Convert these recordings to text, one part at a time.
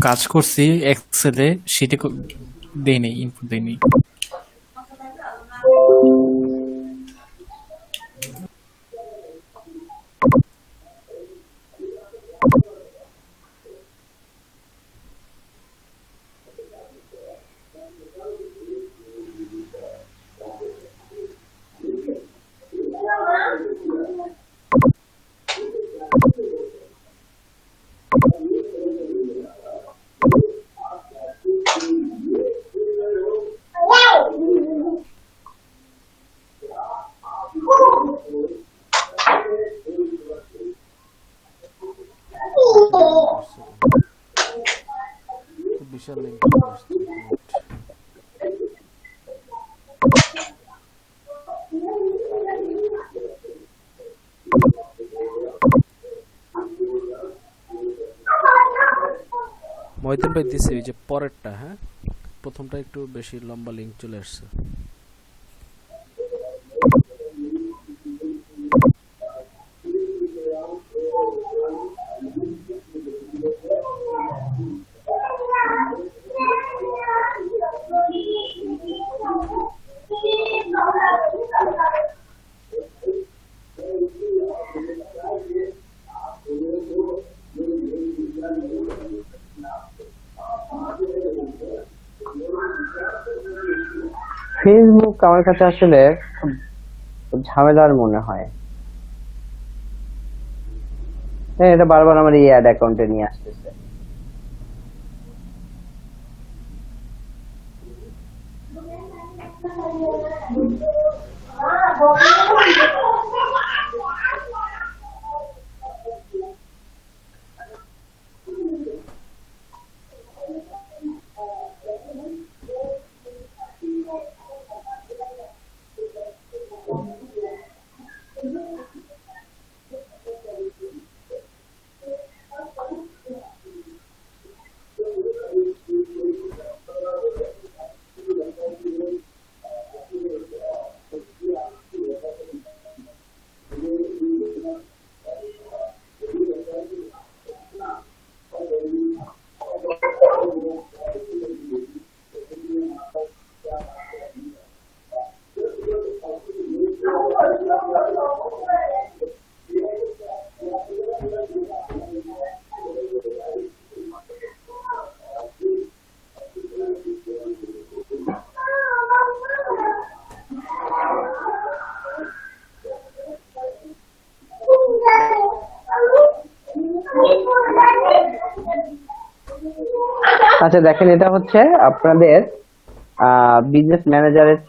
কাজ করছি এক্সেলে, সেটা দেই নাই, ইনপুট দেই নাই। বিশাল লিঙ্ক চলে আসছে, এক মিনিট। মহিউদ্দিন ভাই দিছে ওই যে পরেরটা, হ্যাঁ প্রথমটা একটু বেশি লম্বা লিঙ্ক চলে আসছে। ফেসবুক আমার কাছে আসলে খুব ঝামেলার মনে হয়। হ্যাঁ, এটা বারবার আমার এই অ্যাড অ্যাকাউন্টে নিয়ে আসতেছে। আচ্ছা দেখেন, এটা হচ্ছে আপনাদের বিজনেস ম্যানেজারের।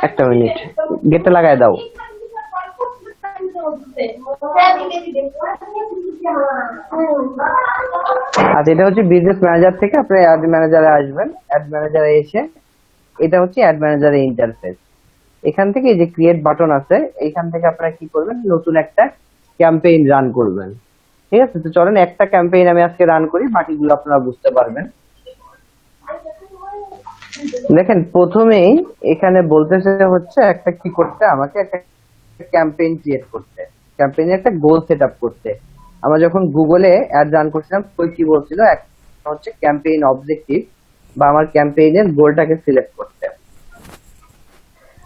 একটা মিনিট, গেটটা লাগায় দাও। আচ্ছা, এটা হচ্ছে বিজনেস ম্যানেজার থেকে আপনি অ্যাড ম্যানেজারে আসবেন। অ্যাড ম্যানেজারে এসে এটা হচ্ছে অ্যাড ম্যানেজারের ইন্টারফেস। এখান থেকে এই যে ক্রিয়েট বাটন আছে, এখান থেকে আপনারা কি করবেন, নতুন একটা ক্যাম্পেইন রান করবেন। ঠিক আছে, তো চলেন একটা ক্যাম্পেইন আমি আজকে রান করি, বাকিগুলো আপনারা বুঝতে পারবেন। দেখেন, প্রথমেই এখানে বলতেছে হচ্ছে একটা কি করতে, আমাকে একটা ক্যাম্পেইন ক্রিয়েট করতে, ক্যাম্পেইনে একটা গোল সেট আপ করতে। আমরা যখন গুগলে অ্যাড রান করছিলাম, ওই কি বলছিল, একটা হচ্ছে ক্যাম্পেইন অবজেক্টিভ বা আমার ক্যাম্পেইনের গোলটাকে সিলেক্ট করতে।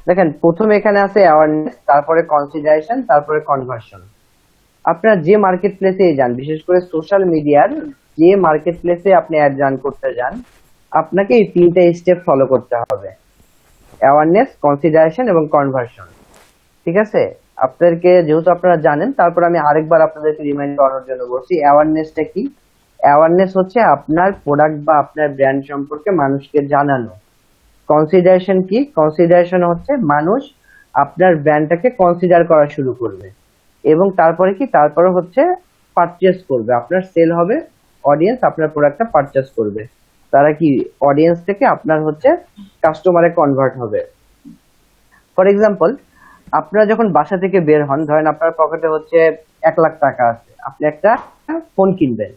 দেখেন, প্রথমে এখানে আছে অ্যাওয়ারনেস, তারপরে কনসিডারেশন, তারপরে কনভার্সন। আপনারা যে মার্কেট প্লেসে যান, বিশেষ করে সোশ্যাল মিডিয়ার যে মার্কেট প্লেসে আপনি অ্যাড রান করতে যান, আপনাকে এই তিনটা স্টেপ ফলো করতে হবে: অ্যাওয়ারনেস, কনসিডারেশন এবং কনভার্সন। ঠিক আছে, আপনাদেরকে যেহেতু আপনারা জানেন, তারপর আমি আরেকবার আপনাদেরকে রিমাইন্ড করার জন্য বলছি, অ্যাওয়ারনেসটা কি। অ্যাওয়ারনেস হচ্ছে আপনার প্রোডাক্ট বা আপনার ব্র্যান্ড সম্পর্কে মানুষকে জানানো। কনসিডারেশন কি? কনসিডারেশন হচ্ছে মানুষ আপনার ব্র্যান্ডটাকে কনসিডার করা শুরু করবে, এবং তারপরে কি, তারপরে হচ্ছে পারচেজ করবে, আপনার সেল হবে, অডিয়েন্স আপনার প্রোডাক্টটা পারচেজ করবে, তারা কি অডিয়েন্স থেকে আপনার হচ্ছে কাস্টমারে কনভার্ট হবে। ফর এক্সাম্পল, আপনারা যখন বাসা থেকে বের হন, ধরেন আপনার পকেটে হচ্ছে 1 লাখ টাকা আছে, আপনি একটা ফোন কিনবেন।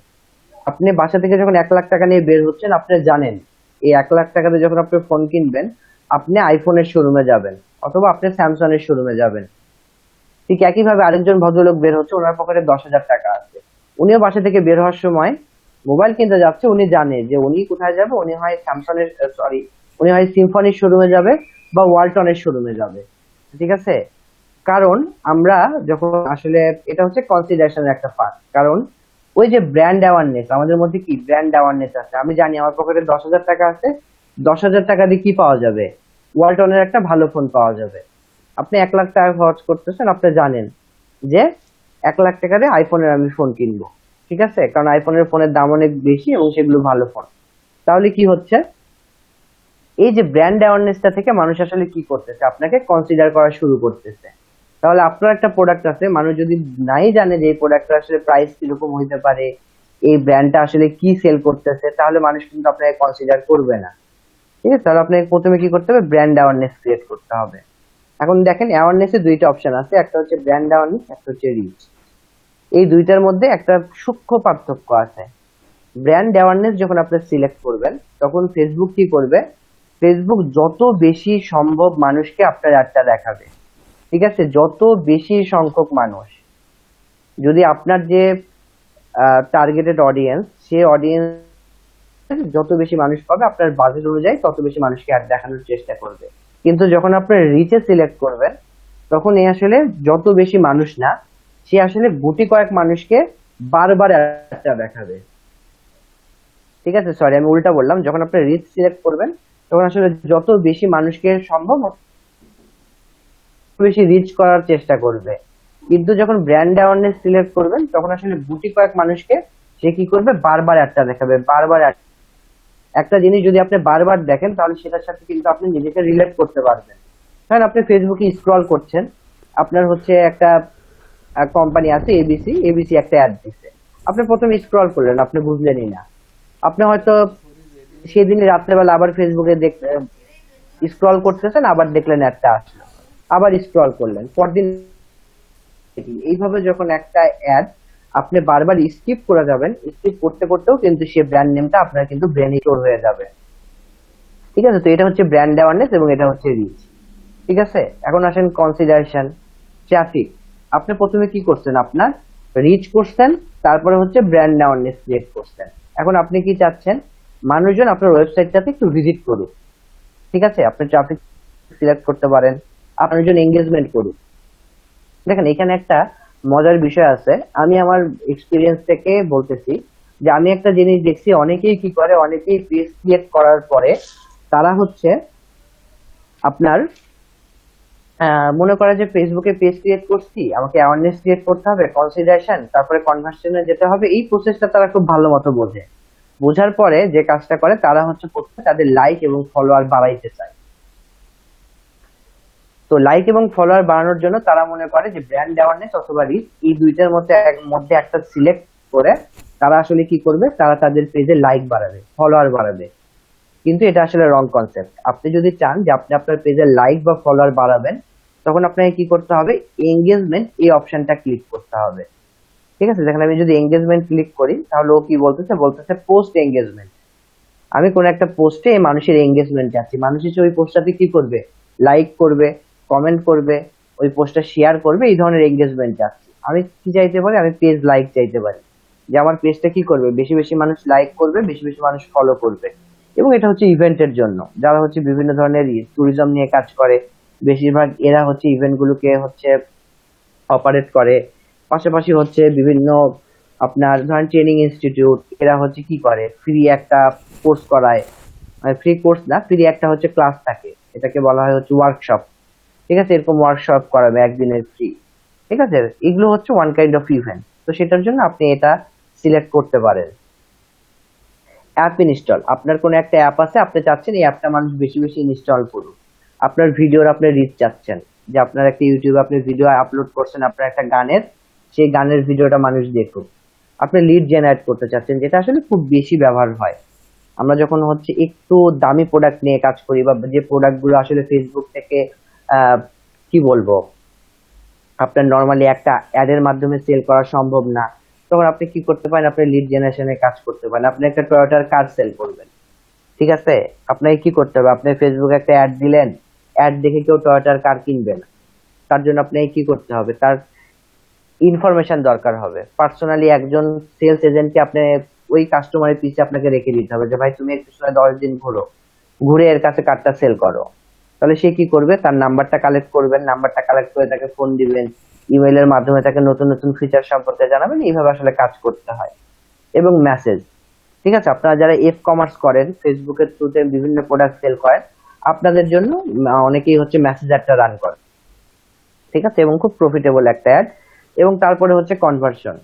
আপনি বাসা থেকে যখন 1 লাখ টাকা নিয়ে বের হচ্ছেন, আপনি জানেন এই 1 লাখ টাকাতে যখন আপনি ফোন কিনবেন, আপনি আইফোনের শোরুমে যাবেন অথবা আপনি স্যামসাং এর শোরুমে যাবেন। ঠিক একইভাবে আরেকজন ভদ্রলোক বের হচ্ছে, ওনার পকেটে 10,000 টাকা আছে, উনিও বাসা থেকে বের হওয়ার সময় মোবাইল কিনতে যাচ্ছে, উনি জানে যে উনি কোথায় যাবে, উনি হয় স্যামসাংয়ের সরি উনি হয় সিম্ফনির শোরুমে যাবে বা ওয়ালটনের শোরুমে যাবে। ঠিক আছে, কারণ আমরা যখন আসলে এটা হচ্ছে কনসিডারেশনের একটা পার্ট। কারণ ওই যে ব্র্যান্ড অ্যাওয়ারনেস, আমাদের মধ্যে কি ব্র্যান্ড অ্যাওয়ারনেস আছে, আমি জানি আমার পকেটে 10,000 টাকা আছে, 10,000 টাকা দিয়ে কি পাওয়া যাবে, ওয়ালটনের একটা ভালো ফোন পাওয়া যাবে। আপনি 1 লাখ টাকা খরচ করতেছেন, আপনি জানেন যে 1 লাখ টাকা দিয়ে আইফোনের আমি ফোন কিনবো। ঠিক আছে, কারণ আইফোনের ফোনের দাম অনেক বেশি এবং সেগুলো ভালো ফোন। তাহলে কি হচ্ছে, এই যে ব্র্যান্ড অ্যাওয়ারনেসটা থেকে মানুষ আসলে কি করতেছে, আপনাকে কনসিডার করা শুরু করতেছে। তাহলে আপনার একটা প্রোডাক্ট আছে, মানুষ যদি নাই জানে যে এই প্রোডাক্টটা আসলে প্রাইস কিরকম হইতে পারে, এই ব্র্যান্ডটা আসলে কি সেল করতেছে, তাহলে মানুষ কিন্তু আপনাকে কনসিডার করবে না। ঠিক আছে, তাহলে আপনাকে প্রথমে কি করতে হবে, ব্র্যান্ড অ্যাওয়ারনেস ক্রিয়েট করতে হবে। এখন দেখেন অ্যাওয়ারনেসে দুইটা অপশন আছে, একটা হচ্ছে ব্র্যান্ড অ্যাওয়ারনেস, একটা হচ্ছে রিচ। এই দুইটার মধ্যে একটা সূক্ষ্ম পার্থক্য আছে। ব্র্যান্ড অ্যাওয়ারনেস যখন আপনি সিলেক্ট করবেন, তখন ফেসবুক কি করবে, ফেসবুক যত বেশি সম্ভব মানুষকে আপনার অ্যাডটা দেখাবে। ঠিক আছে, যত বেশি সংখ্যক মানুষ, যদি আপনার যে টার্গেটেড অডিয়েন্স, সে অডিয়েন্স যত বেশি মানুষ পাবে, আপনার বাজেট অনুযায়ী তত বেশি মানুষকে অ্যাড দেখানোর চেষ্টা করবে। কিন্তু যখন আপনার রিচে সিলেক্ট করবেন, তখন এই আসলে যত বেশি মানুষ না, সে আসলে গুটি কয়েক মানুষকে বারবার অ্যাডটা দেখাবে। ঠিক আছে, সরি আমি উল্টা বললাম, যখন আপনি রিচ সিলেক্ট করবেন, তখন আসলে যত বেশি মানুষকে সম্ভব বেশি রিচ করার চেষ্টা করবে। কিন্তু যখন ব্র্যান্ড অ্যাওয়ারনেস সিলেক্ট করবেন, তখন আসলে গুটি কয়েক মানুষকে সে কি করবে, বারবার একটা দেখাবে, বারবার একটা জিনিস যদি আপনি বারবার দেখেন, তাহলে সেটার সাথে কিন্তু আপনি নিজেকে রিলেট করতে পারবেন। কারণ আপনি ফেসবুকে স্ক্রল করছেন, আপনার হচ্ছে একটা কোম্পানি আছে এবিসি, এবিসি একটা অ্যাড দিচ্ছে, আপনি প্রথমে স্ক্রল করলেন, আপনি বুঝলেনই না, আপনি হয়তো সেদিন রাত্রেবেলা আবার ফেসবুকে স্ক্রল করতেছেন, আবার দেখলেন একটা আসলো, আবার স্ক্রল করলেন, পরদিন। এইভাবে যখন একটা অ্যাড আপনি বারবার স্কিপ করে যাবেন, স্কিপ করতে করতেও কিন্তু সে ব্র্যান্ড নেমটা আপনার কিন্তু ব্রেনে স্টোর হয়ে যাবে। ঠিক আছে, তো এটা হচ্ছে ব্র্যান্ড অ্যাওয়ারনেস এবং এটা হচ্ছে রিচ। ঠিক আছে, এখন আসেন কনসিডারেশন, ট্রাফিক। আপনি প্রথমে কি করছেন, আপনার রিচ করছেন, তারপরে হচ্ছে ব্র্যান্ড অ্যাওয়ারনেস ক্রিয়েট করছেন। এখন আপনি কি চাচ্ছেন, মানুষজন আপনার ওয়েবসাইটটাতে একটু ভিজিট করুক। ঠিক আছে, আপনি ট্রাফিক সিলেক্ট করতে পারেন, আপনার জন্য এঙ্গেজমেন্ট করুক। দেখেন এখানে একটা মজার বিষয় আছে, আমি আমার এক্সপিরিয়েন্স থেকে বলতেছি যে আমি একটা জিনিস দেখছি, অনেকেই কি করে, অনেকেই পেজ ক্রিয়েট করার পরে তারা হচ্ছে আপনার মনে করে যে ফেসবুকে পেজ ক্রিয়েট করছি, আমাকে অ্যাওয়ারনেস ক্রিয়েট করতে হবে, কনসিডারেশন, তারপরে কনভার্সনে যেতে হবে, এই প্রসেসটা তারা খুব ভালো মতো বোঝে। বোঝার পরে যে কাজটা করে, তারা হচ্ছে প্রথমে তাদের লাইক এবং ফলোয়ার বাড়াইতে চায়। তো লাইক এবং ফলোয়ার বাড়ানোর জন্য তারা মনে করে যে ব্র্যান্ড অ্যাওয়ারনেস অথবা রিচ, এই দুইটার মধ্যে একটা সিলেক্ট করে তারা আসলে কি করবে, তারা তাদের পেজে লাইক বাড়াবে, ফলোয়ার বাড়াবে। কিন্তু এটা আসলে রং কনসেপ্ট। আপনি যদি চান যে আপনি আপনার পেজে লাইক বা ফলোয়ার বাড়াবেন, তখন আপনাকে কি করতে হবে, এঙ্গেজমেন্ট এই অপশনটা ক্লিক করতে হবে। ঠিক আছে, দেখেন আমি যদি এঙ্গেজমেন্ট ক্লিক করি, তাহলে ও কি বলতেছে পোস্ট এঙ্গেজমেন্ট। আমি কোন একটা পোস্টে মানুষের এঙ্গেজমেন্ট চাচ্ছি, মানুষ এসে ওই পোস্টটাতে কি করবে, লাইক করবে, কমেন্ট করবে, ওই পোস্টটা শেয়ার করবে, এই ধরনের এঙ্গেজমেন্ট চাচ্ছি। আমি কি চাইতে পারি, আমি পেজ লাইক চাইতে পারি, যে আমার পেজটা কি করবে, বেশি বেশি মানুষ লাইক করবে, বেশি বেশি মানুষ ফলো করবে। এবং এটা হচ্ছে ইভেন্টের জন্য, যারা হচ্ছে বিভিন্ন ধরনের ট্যুরিজম নিয়ে কাজ করে, বেশিরভাগ এরা হচ্ছে ইভেন্ট গুলোকে হচ্ছে অপারেট করে। পাশাপাশি হচ্ছে বিভিন্ন আপনার ধরেন ট্রেনিং ইনস্টিটিউট, এরা হচ্ছে কি করে, ফ্রি একটা কোর্স করায়, ফ্রি কোর্স না, ফ্রি একটা হচ্ছে ক্লাস থাকে, এটাকে বলা হয় হচ্ছে ওয়ার্কশপ। ঠিক আছে, এরকম ওয়ার্কশপ করাবে একদিনের ফ্রি। ঠিক আছে, এগুলো হচ্ছে ওয়ান কাইন্ড অফ ইভেন্ট। তো সেটার জন্য আপনি এটা সিলেক্ট করতে পারেন। অ্যাপ ইনস্টল, আপনার কোনো একটা অ্যাপ আছে, আপনি চাচ্ছেন এই অ্যাপটা মানুষ বেশি বেশি ইনস্টল করুক। আপনার ভিডিওর আপনি রিচ চাচ্ছেন, যে আপনার একটা ইউটিউবে আপনি ভিডিও আপলোড করছেন, আপনার একটা গানের, সেই গানের ভিডিওটা মানুষ দেখুক। আপনি লিড জেনারেট করতে চাচ্ছেন, যেটা আসলে খুব বেশি ব্যবহার হয়। আমরা যখন হচ্ছে একটু দামি প্রোডাক্ট নিয়ে কাজ করি, বা যে প্রোডাক্ট গুলো আসলে ফেসবুক থেকে কি বলবো, আপনার নর্মালি একটা অ্যাডের মাধ্যমে সেল করা সম্ভব না, তখন আপনি কি করতে পারেন, আপনি লিড জেনারেশনে কাজ করতে পারেন। আপনি একটা টয়োটার কার সেল করবেন, ঠিক আছে, আপনাকে কি করতে হবে, আপনি ফেসবুকে একটা অ্যাড দিলেন, অ্যাড দেখে কেউ টয়োটার কার কিনবে না, তার জন্য আপনাকে কি করতে হবে, তার ইনফরমেশন দরকার হবে। পার্সোনালি একজন সেলস এজেন্টকে আপনি ওই কাস্টমারের পিছে আপনাকে রেখে দিতে হবে যে ভাই তুমি একটু সময় 10 দিন ঘুরো, ঘুরে এর কাছে কার্ডটা সেল করো। তাহলে সে কি করবে, তার নাম্বারটা কালেক্ট করবেন, নাম্বারটা কালেক্ট করে তাকে ফোন দিবেন, ইমেইলের মাধ্যমে তাকে নতুন নতুন ফিচার সম্পর্কে জানাবেন। এইভাবে আসলে কাজ করতে হয়। এবং মেসেজ, ঠিক আছে, আপনারা যারা এফ কমার্স করেন, ফেসবুকের থ্রুতে বিভিন্ন প্রোডাক্ট সেল করেন, আপনাদের জন্য অনেকেই হচ্ছে মেসেজ অ্যাডটা রান করে, ঠিক আছে, এবং খুব প্রফিটেবল একটা অ্যাড। এবং তারপরে হচ্ছে কনভার্সন,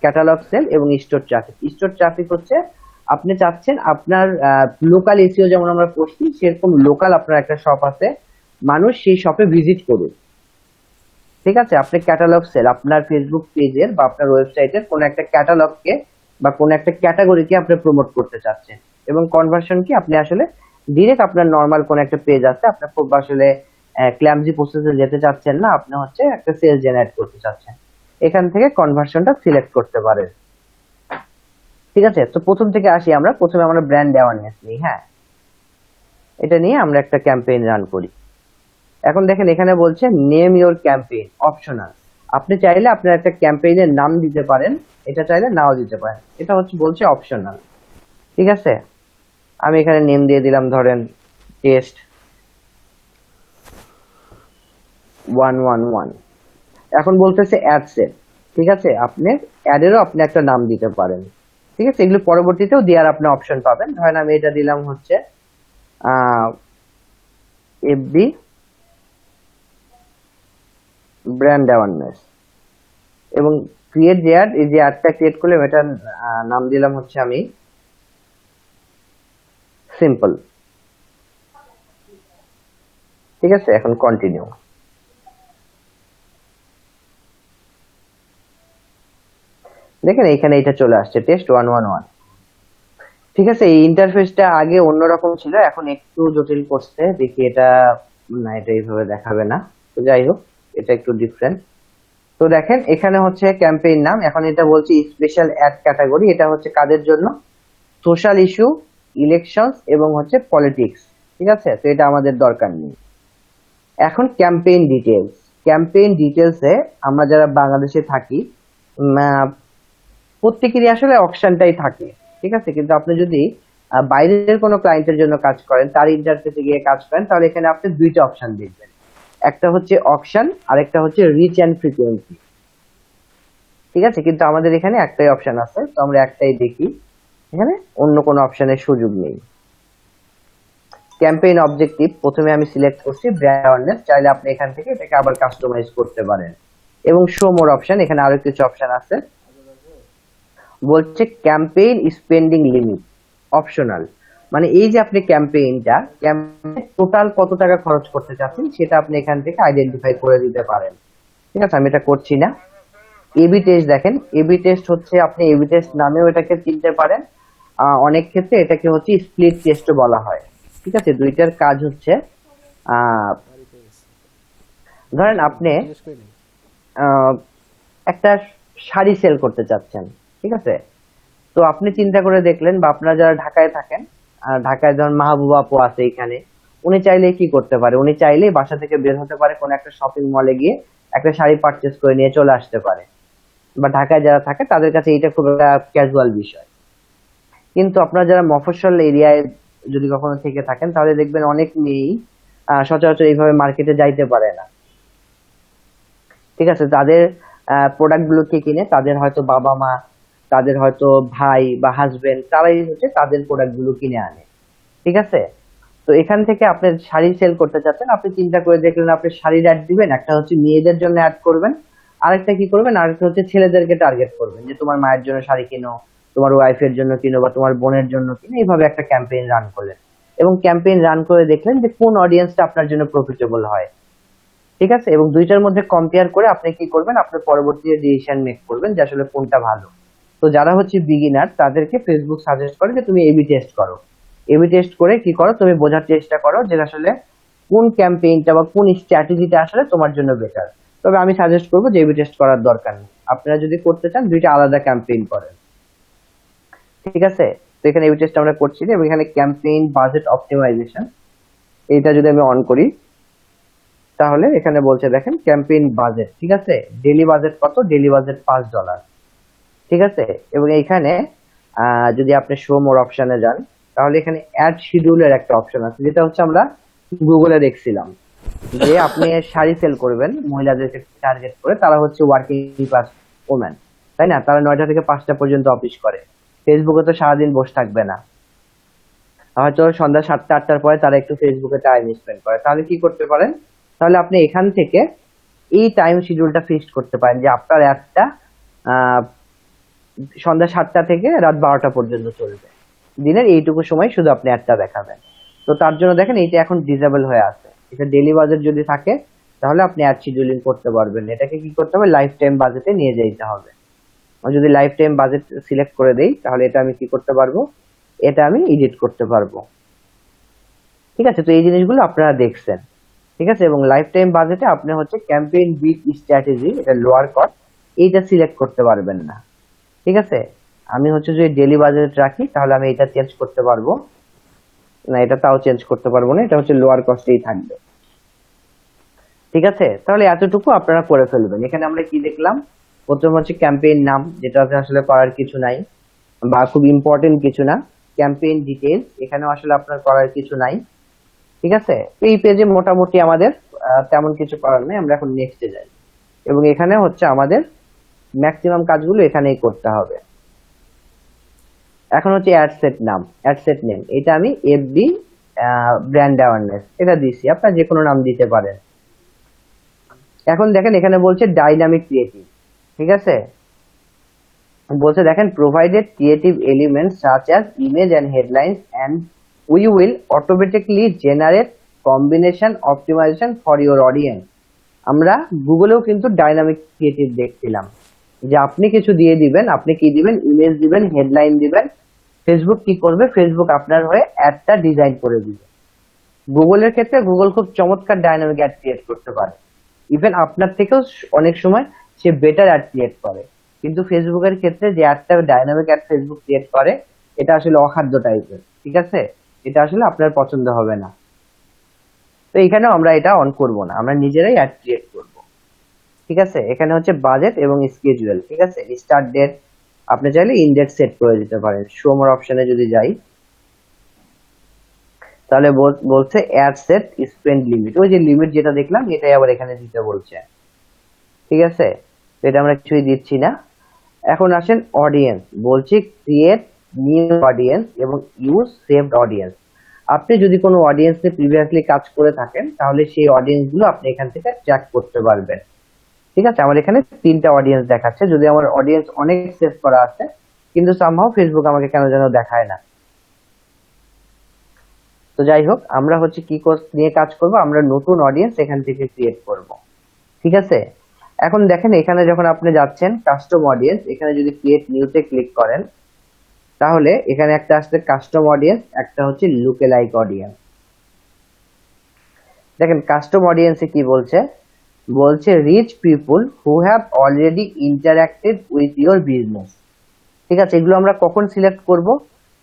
ক্যাটালগ সেল এবং স্টোর ট্রাফিক। স্টোর ট্রাফিক হচ্ছে আপনি চাচ্ছেন আপনার লোকাল এসইও যেমন আমরা করছি সেরকম লোকাল আপনার একটা শপ আছে, মানুষ সেই শপে ভিজিট করুক, ঠিক আছে। আপনি ক্যাটালগ সেল আপনার ফেসবুক পেজের বা আপনার ওয়েবসাইটের কোন একটা ক্যাটালগকে বা কোন একটা ক্যাটাগরিকে আপনি প্রমোট করতে চাচ্ছেন। এবং কনভার্সন কি, আপনি আসলে ডিরেক্ট আপনার নরমাল কোন একটা পেজ আছে, আপনি খুব আসলে ক্ল্যামজি প্রসেসে যেতে চাচ্ছেন না, আপনি হচ্ছে একটা সেল জেনারেট করতে চাচ্ছেন, এখান থেকে কনভার্সনটা সিলেক্ট করতে পারেন, ঠিক আছে। তো প্রথম থেকে আসি, আমরা প্রথমে আমরা ব্র্যান্ড অ্যাওয়ারনেস নিই। হ্যাঁ, এটা নিয়ে আমরা একটা ক্যাম্পেইন রান করি। এখন দেখেন এখানে বলছে নেম ইওর ক্যাম্পেইন, অপশনাল। আপনি চাইলে আপনার একটা ক্যাম্পেইনের নাম দিতে পারেন, এটা চাইলে নাও দিতে পারেন, এটা হচ্ছে বলছে অপশনাল, ঠিক আছে। আমি এখানে নেম দিয়ে দিলাম ধরেন টেস্ট 111। এখন বলতেছে অ্যাড সেট, ঠিক আছে, আপনি অ্যাডেরও আপনি একটা নাম দিতে পারেন, ঠিক আছে। এগুলো পরবর্তীতেও দেওয়ার আপনি অপশন পাবেন। ধরেন আমি এটা দিলাম হচ্ছে এফবি ব্র্যান্ড অ্যাওয়ারনেস, এবং ক্রিয়েট যে অ্যাড, এই যে অ্যাডটা ক্রিয়েট করলাম এটার নাম দিলাম হচ্ছে আমি সিম্পল, ঠিক আছে। এখন কন্টিনিউ। দেখেন এখানে এটা চলে আসছে টেস্ট 111, ঠিক আছে। এই ইন্টারফেসটা আগে অন্যরকম ছিল, এখন একটু জটিল করছে, দেখি এটা, না এটা এইভাবে দেখাবে না, তো যাই হোক এটা একটু ডিফারেন্ট। তো দেখেন এখানে হচ্ছে ক্যাম্পেইন নাম, এখন এটা বলছে স্পেশাল অ্যাড ক্যাটাগরি, এটা হচ্ছে কাদের জন্য, সোশ্যাল ইস্যু, ইলেকশন এবং হচ্ছে পলিটিক্স, ঠিক আছে। তো এটা আমাদের দরকার নেই। এখন ক্যাম্পেইন ডিটেলস, ক্যাম্পেইন ডিটেলসে আমরা যারা বাংলাদেশে থাকি প্রত্যেকেরই আসলে অপশনটাই থাকে, ঠিক আছে। কিন্তু আপনি যদি বাইরের কোনো ক্লায়েন্টের জন্য কাজ করেন, তার ইন্টারফেসে গিয়ে কাজ করেন, তাহলে এখানে আপনি দুইটা অপশন দেখবেন, একটা হচ্ছে অপশন আর একটা হচ্ছে রিচ অ্যান্ড ফ্রিকোয়েন্সি, ঠিক আছে। কিন্তু আমাদের এখানে একটাই অপশন আছে, তো আমরা একটাই দেখি, এখানে অন্য কোনো অপশনের সুযোগ নেই। ক্যাম্পেইন অবজেক্টিভ প্রথমে আমি সিলেক্ট করছি ব্র্যান্ড অ্যাওয়ারনেস, চাইলে আপনি এখান থেকে এটাকে আবার কাস্টমাইজ করতে পারেন। এবং শো মোর অপশন, এখানে আরো কিছু অপশন আছে, বলছে ক্যাম্পেইন স্পেন্ডিং লিমিট, অপশনাল। মানে এই যে আপনি ক্যাম্পেইনটা টোটাল কত টাকা খরচ করতে চাচ্ছেন সেটা আপনি এখান থেকে আইডেন্টিফাই করে দিতে পারেন, ঠিক আছে। আমি এটা করছি না। এবি টেস্ট, দেখেন এবি টেস্ট হচ্ছে আপনি এবি টেস্ট নামেও এটাকে চিনতে পারেন, অনেক ক্ষেত্রে এটাকে হচ্ছে স্প্লিট টেস্টও বলা হয়, ঠিক আছে। দুইটার কাজ হচ্ছে ধরেন আপনি একটা শাড়ি সেল করতে চাচ্ছেন, ঠিক আছে। তো আপনি চিন্তা করে দেখলেন, বা আপনারা যারা ঢাকায় থাকেন, ঢাকায় ধরেন মাহবুবা আপু আছে এখানে, উনি চাইলে কি করতে পারে, উনি চাইলেই বাসা থেকে বের হতে পারে, কোন একটা শপিং মলে গিয়ে একটা শাড়ি পারচেজ করে নিয়ে চলে আসতে পারে, বা ঢাকায় যারা থাকে তাদের কাছে এটা খুব একটা ক্যাজুয়াল বিষয়। কিন্তু আপনারা যারা মফস্বল এরিয়ায় যদি কখনো থেকে থাকেন, তাহলে দেখবেন অনেক মেয়েই সচরাচর এইভাবে মার্কেটে যাইতে পারে না, ঠিক আছে। তাদের প্রোডাক্ট গুলোকে কিনে তাদের হয়তো বাবা মা, তাদের হয়তো ভাই বা হাজবেন্ড, তারাই হচ্ছে তাদের প্রোডাক্ট গুলো কিনে আনে, ঠিক আছে। তো এখান থেকে আপনি শাড়ি সেল করতে চাচ্ছেন, আপনি চিন্তা করে দেখলেন আপনি শাড়ির অ্যাড দিবেন, একটা হচ্ছে মেয়েদের জন্য অ্যাড করবেন, আরেকটা কি করবেন, আরেকটা হচ্ছে ছেলেদেরকে টার্গেট করবেন, যে তোমার মায়ের জন্য শাড়ি কিনো, তোমার ওয়াইফের জন্য কিনো, বা তোমার বোনের জন্য কিনো, এইভাবে একটা ক্যাম্পেইন রান করলেন। এবং ক্যাম্পেইন রান করে দেখলেন যে কোন অডিয়েন্সটা আপনার জন্য প্রফিটেবল হয়, ঠিক আছে। এবং দুইটার মধ্যে কম্পেয়ার করে আপনি কি করবেন, আপনি পরবর্তীতে ডিসিশন মেক করবেন যে আসলে কোনটা ভালো। তো যারা হচ্ছে বিগিনার তাদেরকে ফেসবুক সাজেস্ট করে যে তুমি এবি টেস্ট করো, এবি টেস্ট করে কি করো, তুমি বোঝার চেষ্টা করো যে আসলে কোন ক্যাম্পেইনটা বা কোন স্ট্র্যাটেজিটা আসলে তোমার জন্য বেটার। তবে আমি সাজেস্ট করবো যে এবি টেস্ট করার দরকার নেই, আপনারা যদি করতে চান দুইটা আলাদা ক্যাম্পেইন করেন, ঠিক আছে। তো এখানে এবি টেস্ট আমরা করছি, এবং এখানে ক্যাম্পেইন বাজেট অপটিমাইজেশন, এইটা যদি আমি অন করি, তাহলে এখানে বলছে দেখেন ক্যাম্পেইন বাজেট, ঠিক আছে, ডেইলি বাজেট কত, ডেইলি বাজেট $5, ঠিক আছে। এবং এইখানে যদি আপনি শো মোর অপশনে যান, তাহলে এখানে অ্যাড শিডিউলের একটা অপশন আছে, যেটা হচ্ছে আমরা গুগলে দেখছিলাম যে আপনি শাড়ি সেল করবেন মহিলাদেরকে টার্গেট করে, তারা হচ্ছে ওয়ার্কিং ক্লাস ওমেন, তাই না, তারা 9টা থেকে 5টা পর্যন্ত অফিস করে, ফেসবুকে তো সারাদিন বসে থাকবে না, হয়তো সন্ধ্যা 7টা 8টার পরে তারা একটু ফেসবুকে টাইম স্পেন্ড করে। তাহলে কি করতে পারেন, তাহলে আপনি এখান থেকে এই টাইম শিডিউলটা ফিক্সড করতে পারেন যে আপনার অ্যাডটা সন্ধ্যা 7টা থেকে রাত 12টা পর্যন্ত চলবে, দিনের এইটুকু সময় শুধু আপনি অ্যাডটা দেখাবেন। তো তার জন্য দেখেন এইটা এখন ডিসেবল হয়ে আছে, এটা ডেইলি বাজেট যদি থাকে তাহলে আপনি অ্যাড শিডিউলিং করতে পারবেন। এটাকে কি করতে হবে, লাইফ টাইম বাজেটে নিয়ে যেতে হবে। আমি যদি লাইফ টাইম বাজেট সিলেক্ট করে দেই, তাহলে এটা আমি কি করতে পারবো, এটা আমি এডিট করতে পারবো, ঠিক আছে। তো এই জিনিসগুলো আপনারা দেখছেন, ঠিক আছে। এবং লাইফ টাইম বাজেটে আপনি হচ্ছে ক্যাম্পেইন বিট স্ট্র্যাটেজি, এটা লোয়ার কস্ট, এইটা সিলেক্ট করতে পারবেন না, ঠিক আছে। আমি হচ্ছে যদি ডেইলি বাজেট রাখি তাহলে আমি এটা চেঞ্জ করতে পারবো না, এটা তাও চেঞ্জ করতে পারবো না, এটা হচ্ছে লোয়ার কস্টেই থাকবে, ঠিক আছে। তাহলে এতটুকু আপনারা করে ফেলবেন। এখানে আমরা কি দেখলাম, প্রথম হচ্ছে ক্যাম্পেইন নাম, যেটাতে আসলে করার কিছু নাই বা খুব ইম্পর্টেন্ট কিছু না। ক্যাম্পেইন ডিটেইলস, এখানেও আসলে আপনার করার কিছু নাই, ঠিক আছে। এই পেজে মোটামুটি আমাদের তেমন কিছু করার নেই, আমরা এখন নেক্সটে যাই। এবং এখানে হচ্ছে আমাদের ম্যাক্সিমাম কাজগুলো এখানেই করতে হবে। এখন হচ্ছে অ্যাড সেট নাম, অ্যাড সেট নেম, এটা আমি এফবি ব্র্যান্ড অ্যাওয়ারনেস এটা দিছি, আপনারা যে কোনো নাম দিতে পারেন। এখন দেখেন এখানে বলছে ডাইনামিক ক্রিয়েটিভ, ঠিক আছে, বলছে দেখেন provided creative elements such as image and headlines and we will automatically generate combination optimisation for your audience. আমরা গুগলেও কিন্তু ডাইনামিক ক্রিয়েটিভ দেখছিলাম যে আপনি কিছু দিয়ে দিবেন, আপনি কি দিবেন, ইমেজ দিবেন, হেডলাইন দিবেন, ফেসবুক কি করবে, ফেসবুক আপনার হয়ে অ্যাডটা ডিজাইন করে দিবে। গুগলের ক্ষেত্রে গুগল খুব চমৎকার ডাইনামিক অ্যাড ক্রিয়েট করতে পারে, ইভেন আপনার থেকেও অনেক সময় সে বেটার অ্যাড ক্রিয়েট করে। কিন্তু ফেসবুকের ক্ষেত্রে যে অ্যাডটা ডাইনামিক অ্যাড ফেসবুক ক্রিয়েট করে, এটা আসলে অখাদ্য টাইপের, ঠিক আছে, এটা আসলে আপনার পছন্দ হবে না। তো এখানেও আমরা এটা অন করব না, আমরা নিজেরাই অ্যাড ক্রিয়েট করব, ঠিক আছে। এখানে হচ্ছে বাজেট এবং স্কেজুয়াল, ঠিক আছে, স্টার্ট ডেট আপনি চাইলে ইনডেট সেট করে দিতে পারেন। শো মোর অপশনে যদি যাই, তাহলে বলছে অ্যাড সেট স্পেন্ড লিমিট, ওই যে লিমিট যেটা দেখলাম এটাই আবার এখানে দিতে বলছে, ঠিক আছে। এটা আমরা কিছুই দিচ্ছি না। এখন আসেন অডিয়েন্স, বলছি ক্রিয়েট নিউ অডিয়েন্স এবং ইউজ সেভড অডিয়েন্স। আপনি যদি কোনো অডিয়েন্সে প্রিভিয়াসলি কাজ করে থাকেন, তাহলে সেই অডিয়েন্স গুলো আপনি এখান থেকে ট্র্যাক করতে পারবেন, ঠিক আছে। আমার এখানে 3টা অডিয়েন্স দেখাচ্ছে, যদি আমার অডিয়েন্স অনেক সেভ করা আছে, কিন্তু সামহাউ ফেসবুক আমাকে কেন যেন দেখায় না। তো যাই হোক, আমরা হচ্ছে কি নিয়ে কাজ করব, আমরা নতুন অডিয়েন্স এখান থেকে ক্রিয়েট করব, ঠিক আছে। এখন দেখেন এখানে যখন আপনি যাচ্ছেন কাস্টম অডিয়েন্স, এখানে যদি ক্রিয়েট নিউতে ক্লিক করেন, তাহলে এখানে একটা আসছে কাস্টম অডিয়েন্স, একটা হচ্ছে লুকেলাইক অডিয়েন্স। দেখেন কাস্টম অডিয়েন্সে কি বলছে, বলছে reach people who have already interacted with your business, ঠিক আছে। এগুলো আমরা কখন সিলেক্ট করব,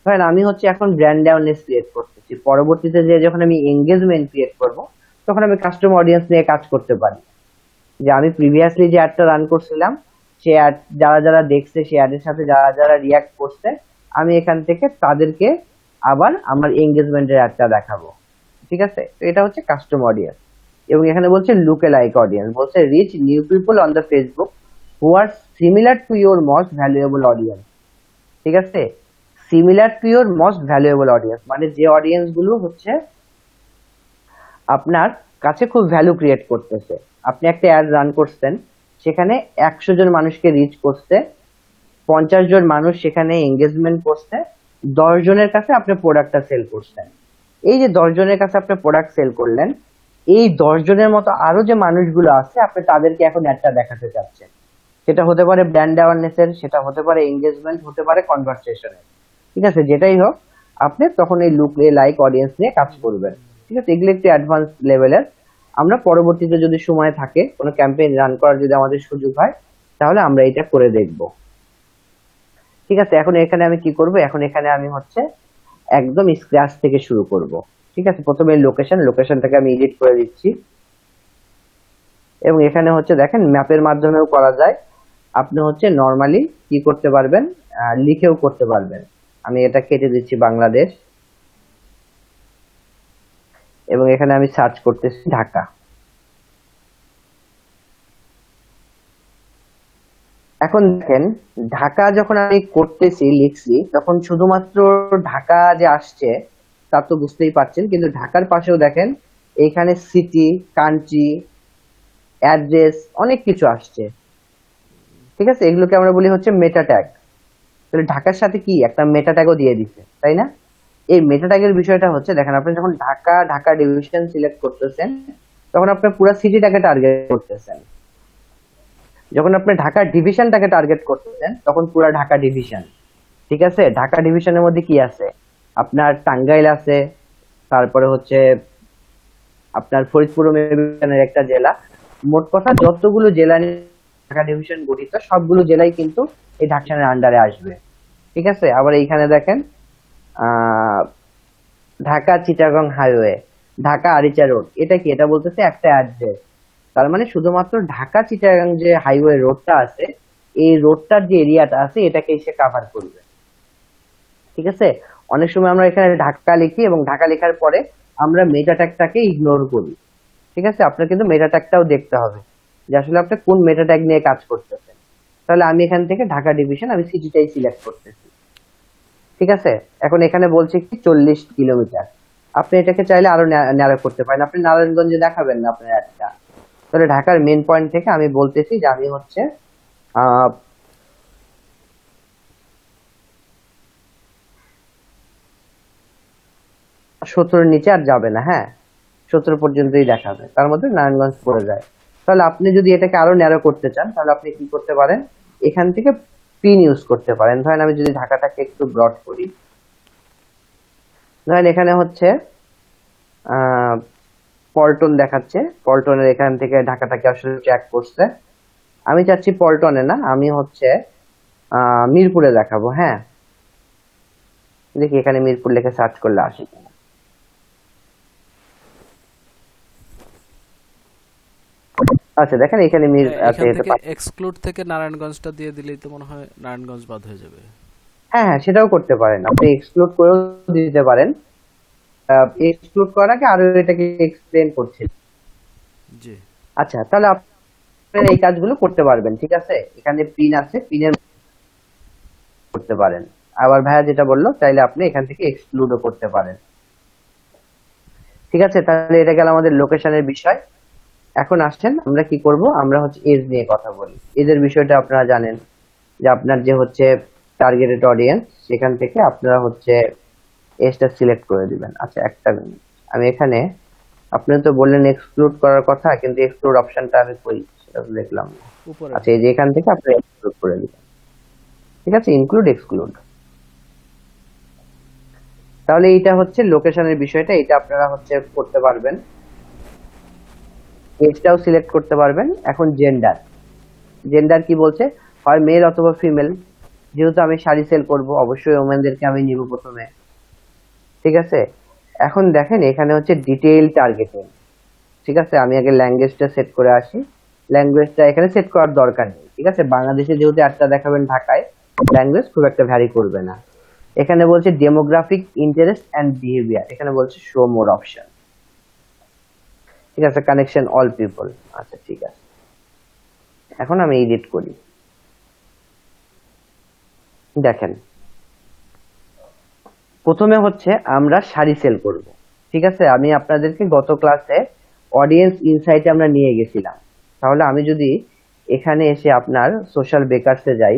ধরেন আমি হচ্ছে এখন ব্র্যান্ড অ্যাওয়ারনেস ক্রিয়েট করতেছি, পরবর্তীতে যে যখন আমি এঙ্গেজমেন্ট ক্রিয়েট করব, তখন আমি কাস্টম অডিয়েন্স নিয়ে কাজ করতে পারি। যে আমি প্রিভিয়াসলি যে অ্যাডটা রান করছিলাম, সে অ্যাড যারা যারা দেখছে, সে অ্যাডের সাথে যারা যারা রিয়াক্ট করছে, আমি এখান থেকে তাদেরকে আবার আমার এঙ্গেজমেন্টের অ্যাডটা দেখাবো, ঠিক আছে। তো এটা হচ্ছে কাস্টম অডিয়েন্স। এবং এখানে বলছে লুকেলাইক অডিয়েন্স, বলছে reach new people on the Facebook who are similar to your most valuable audience, ঠিক আছে। Similar to your most valuable audience মানে যে অডিয়েন্স গুলো হচ্ছে আপনার কাছে খুব ভ্যালু ক্রিয়েট করতেছে। আপনি একটা অ্যাড রান করছেন, সেখানে 100 জন মানুষকে রিচ করছে, 50 জন মানুষ সেখানে এঙ্গেজমেন্ট করছে, 10 জনের কাছে আপনি প্রোডাক্টটা সেল করছেন। এই যে 10 জনের কাছে আপনি প্রোডাক্ট সেল করলেন, এই 10 জনের মতো আরো যে মানুষগুলো আছে, আপনি তাদেরকে এখন অ্যাডটা দেখাতে চাচ্ছেন। সেটা হতে পারে ব্র্যান্ড অ্যাওয়ারনেসের, সেটা হতে পারে এঙ্গেজমেন্ট, হতে পারে কনভারসেশনের, ঠিক আছে। যেটাই হোক, আপনি তখন এই লাইক অডিয়েন্স নিয়ে কাজ করবেন, ঠিক আছে। এগুলো একটু অ্যাডভান্স লেভেলের। আমরা পরবর্তীতে যদি সময় থাকে, কোনো ক্যাম্পেইন রান করার যদি আমাদের সুযোগ হয়, তাহলে আমরা এটা করে দেখব, ঠিক আছে। এখন এখানে আমি কি করব, এখন এখানে আমি হচ্ছে একদম স্ক্র্যাচ থেকে শুরু করব, ঠিক আছে। প্রথমে লোকেশনটাকে আমি এডিট করে দিচ্ছি, এবং এখানে হচ্ছে দেখেন ম্যাপের মাধ্যমেও করা যায়। আপনি হচ্ছে নর্মালি কি করতে পারবেন, লিখেও করতে পারবেন। আমি এটা কেটে দিচ্ছি বাংলাদেশ, এবং এখানে আমি সার্চ করতেছি ঢাকা। এখন দেখেন ঢাকা যখন আমি করতেছি লিখছি, তখন শুধুমাত্র ঢাকা যে আসছে তা তো বুঝতেই পারছেন, কিন্তু ঢাকার পাশেও দেখেন এখানে সিটি, কান্ট্রি, অ্যাড্রেস অনেক কিছু আসছে। ঠিক আছে, এগুলোকে আমরা বলি হচ্ছে মেটা ট্যাগ। তাহলে ঢাকার সাথে কি একটা মেটা ট্যাগও দিয়ে দিচ্ছে, তাই না? এই মেটা ট্যাগের বিষয়টা হচ্ছে দেখেন, আপনি যখন ঢাকা ডিভিশন সিলেক্ট করতেছেন, তখন আপনি পুরো সিটিটাকে টার্গেট করতেছেন। যখন আপনি ঢাকা ডিভিশনটাকে টার্গেট করতেছেন, তখন পুরো ঢাকা ডিভিশন। ঠিক আছে, ঢাকা ডিভিশনের মধ্যে কি আছে, আপনার টাঙ্গাইল আছে, তারপরে হচ্ছে আপনার ফরিদপুর মেবিনের একটা জেলা। মোট কথা যতগুলো জেলা নিয়ে ঢাকা ডিভিশন গঠিত, সবগুলো জেলাই কিন্তু এই ঢাকার আন্ডারে আসবে। ঠিক আছে, আবার এইখানে দেখেন আহ ঢাকা চিটাগং হাইওয়ে, ঢাকা আরিচা রোড, এটা কি, এটা বলতেছে একটা অ্যাড্রেস। তার মানে শুধুমাত্র ঢাকা চিটাগাং যে হাইওয়ে রোডটা আছে, এই রোডটার যে এরিয়াটা আছে এটাকে এসে কাভার করবে। ঠিক আছে, অনেক সময় আমরা এখানে ঢাকা লিখি এবং ঢাকা লেখার পরে আমরা মেটা ট্যাগটাকে ইগনোর করি। ঠিক আছে, আপনার কিন্তু মেটা ট্যাগটাও দেখতে হবে যে আসলে আপনি কোন মেটা ট্যাগ নিয়ে কাজ করতেছেন। তাহলে আমি এখান থেকে ঢাকা ডিভিশন, আমি সিটিটাই সিলেক্ট করতেছি। ঠিক আছে, এখন এখানে বলছে কি 40 কিলোমিটার। আপনি এটাকে চাইলে আরো ন্যারো করতে পারেন, আপনি নারায়ণগঞ্জে দেখাবেন না আপনার একটা। তাহলে ঢাকার মেন পয়েন্ট থেকে আমি বলতেছি যে আমি হচ্ছে আহ 17 নিচে আর যাবে না, হ্যাঁ 17 পর্যন্তই দেখাবে, তার মধ্যে নারায়ণগঞ্জ পড়ে যায়। তাহলে আপনি যদি এটাকে আরো ন্যারো করতে চান, তাহলে আপনি কি করতে পারেন, এখান থেকে পিন ইউজ করতে পারেন। ধরেন আমি যদি ঢাকাটাকে একটু ব্রড করি, ধরেন এখানে হচ্ছে আহ পল্টন দেখাচ্ছে, পল্টনের এখান থেকে ঢাকাটাকে আসলে ট্র্যাক করছে। আমি চাচ্ছি পল্টনে না, আমি হচ্ছে মিরপুরে দেখাবো। হ্যাঁ, দেখি এখানে মিরপুর লিখে সার্চ করলে আসে কিনা। আচ্ছা দেখেন এখানে মির আছে, এখান এটা থেকে এক্সক্লুড থেকে নারায়ণগঞ্জটা দিয়ে দিলেই তো মনে হয় নারায়ণগঞ্জ বাদ হয়ে যাবে। হ্যাঁ হ্যাঁ, সেটাও করতে পারেন, আপনি এক্সক্লুড করেও দিতে পারেন। এক্সক্লুড করার আগে আরো এটাকে এক্সপ্লেন করছি। জি। আচ্ছা, তাহলে আপনি এই কাজগুলো করতে পারবেন। ঠিক আছে, এখানে পিন আছে, পিনের করতে পারেন। আবার ভাইয়া যেটা বললো, চাইলে আপনি এখান থেকে এক্সক্লুডও করতে পারেন। ঠিক আছে, তাহলে এটা গেল আমাদের লোকেশনের বিষয়। এখন আসছেন আমরা কি করব, আমরা হচ্ছে এজ নিয়ে কথা বলি। এজের বিষয়টা আপনারা জানেন যে আপনার যে হচ্ছে টার্গেটেড অডিয়েন্স, সেখান থেকে আপনারা হচ্ছে এজটা সিলেক্ট করে দিবেন। আচ্ছা একটা মিনিট, আমি এখানে, আপনি তো বললেন এক্সক্লুড করার কথা, কিন্তু এক্সক্লুড অপশনটা আমি কই সেটা তো দেখলাম না। উপরে। আচ্ছা, এই যে এখান থেকে আপনি এক্সক্লুড করে দিবেন। ঠিক আছে, ইনক্লুড এক্সক্লুড। তাহলে এইটা হচ্ছে লোকেশনের বিষয়টা, এটা আপনারা হচ্ছে করতে পারবেন। এজটাও সিলেক্ট করতে পারবেন। এখন জেন্ডার, জেন্ডার কি বলছে, হয় মেল অথবা ফিমেল। যেহেতু আমি শাড়ি সেল করব, অবশ্যই ওমেনদেরকে আমি নিব প্রথমে। ঠিক আছে, এখন দেখেন এখানে হচ্ছে ডিটেইল টার্গেটিং। ঠিক আছে, আমি আগে ল্যাঙ্গুয়েজটা সেট করে আসি। ল্যাঙ্গুয়েজটা এখানে সেট করার দরকার নেই। ঠিক আছে, বাংলাদেশে যেহেতু একটা দেখাবেন ঢাকায়, ল্যাঙ্গুয়েজ খুব একটা ভ্যারি করবে না। এখানে বলছে ডেমোগ্রাফিক ইন্টারেস্ট এন্ড বিহেভিয়ার, এখানে বলছে শো মোর অপশন। ঠিক আছে, কানেকশন অল পিপল। আচ্ছা ঠিক আছে, এখন আমি এডিট করি। দেখেন প্রথমে হচ্ছে আমরা শাড়ি সেল করব। ঠিক আছে, আমি আপনাদেরকে গত ক্লাসে অডিয়েন্স ইনসাইটে আমরা নিয়ে গেছিলাম। তাহলে আমি যদি এখানে এসে আপনার সোশ্যাল বেকার্সে যাই,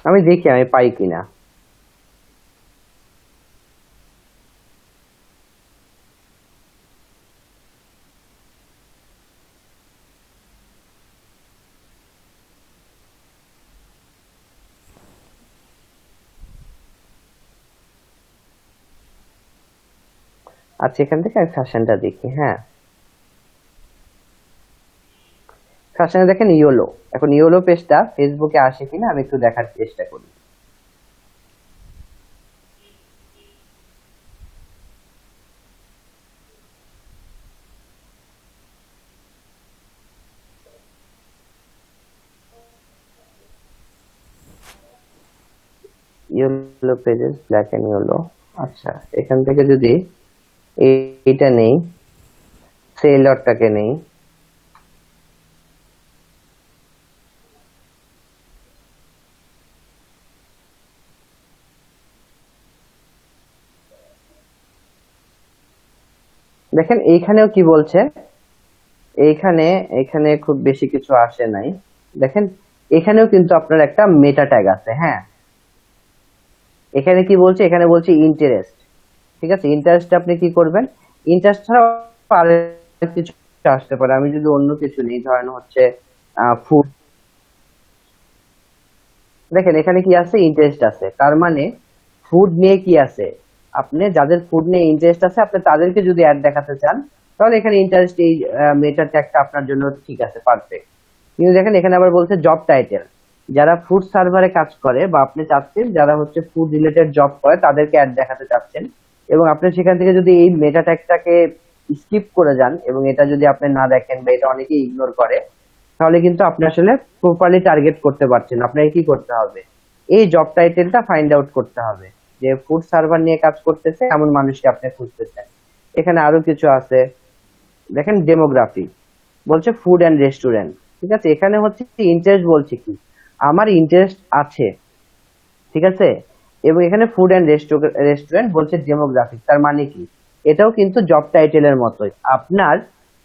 আমি দেখি আমি পাই কিনা। আচ্ছা, এখান থেকে আমি ফ্যাশনটা দেখি। হ্যাঁ, ফ্যাশনে দেখেন ইয়োলো। এখন ইয়োলো পেজটা ফেসবুকে আসে কিনা আমি একটু দেখার চেষ্টা করি। Yellow pages black and yellow. আচ্ছা, এখান থেকে যদি এইটা নেই, সেলরটাকে নেই, দেখেন এইখানেও কি বলছে, এইখানে এখানে খুব বেশি কিছু আসে নাই। দেখেন এখানেও কিন্তু আপনার একটা মেটা ট্যাগ আছে। হ্যাঁ, এখানে কি বলছে, এখানে বলছে ইন্টারেস্ট। ঠিক আছে, ইন্টারেস্ট আপনি কি করবেন, ইন্টারেস্ট ছাড়াও আর কিছু আসতে পারে। আমি যদি অন্য কিছু নিই, ধরেন হচ্ছে ফুড, দেখেন এখানে কি আছে, ইন্টারেস্ট আছে। তার মানে ফুড নিয়ে কি আছে, আপনি যাদের ফুড নিয়ে ইন্টারেস্ট আছে আপনি তাদেরকে যদি অ্যাড দেখাতে চান, তাহলে এখানে ইন্টারেস্ট এই মেটা ট্যাগটা আপনার জন্য ঠিক আছে, পারফেক্ট। কিন্তু দেখেন এখানে আবার বলছে জব টাইটেল, যারা ফুড সার্ভারে কাজ করে বা আপনি চাচ্ছেন যারা হচ্ছে ফুড রিলেটেড জব করে তাদেরকে অ্যাড দেখাতে চাচ্ছেন, এবং আপনি সেখান থেকে যদি এই মেটা ট্যাগটাকে স্কিপ করে যান এবং এটা যদি আপনি না দেখেন বা এটা অনেকেই ইগনোর করে, তাহলে কিন্তু আপনি আসলে প্রপারলি টার্গেট করতে পারছেন। আপনাকে কি করতে হবে, এই জব টাইটেলটা ফাইন্ড আউট করতে হবে যে ফুড সার্ভার নিয়ে কাজ করতেছে এমন মানুষকে আপনি খুঁজতেছেন। এখানে আরো কিছু আছে, দেখেন ডেমোগ্রাফি বলছে ফুড অ্যান্ড রেস্টুরেন্ট। ঠিক আছে, এখানে হচ্ছে ইন্টারেস্ট বলছে কি, আমার ইন্টারেস্ট আছে। ঠিক আছে, এবং এখানে ফুড অ্যান্ড রেস্টুরেন্ট বলছে ডেমোগ্রাফিক। তার মানে কি, এটাও কিন্তু জব টাইটেলের মতোই। আপনার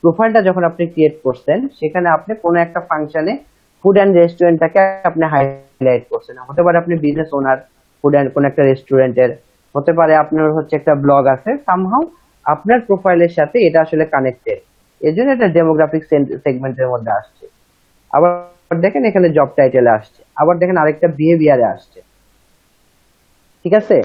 প্রোফাইলটা যখন আপনি ক্রিয়েট করছেন সেখানে আপনি কোনো একটা ফাংশনে ফুড অ্যান্ড রেস্টুরেন্টটাকে আপনি হাইলাইট করছেন। হতে পারে আপনি বিজনেস ওনার ফুড অ্যান্ড কোন একটা রেস্টুরেন্টের, হতে পারে আপনার হচ্ছে একটা ব্লগ আছে, সামহাউ আপনার প্রোফাইলের সাথে এটা আসলে কানেক্টেড, এই জন্য এটা ডেমোগ্রাফিক সেগমেন্টের মধ্যে আসছে। আবার দেখেন এখানে জব টাইটেলে আসছে, আবার দেখেন আরেকটা বিহেভিয়ারে আসছে। ঠিক আছে,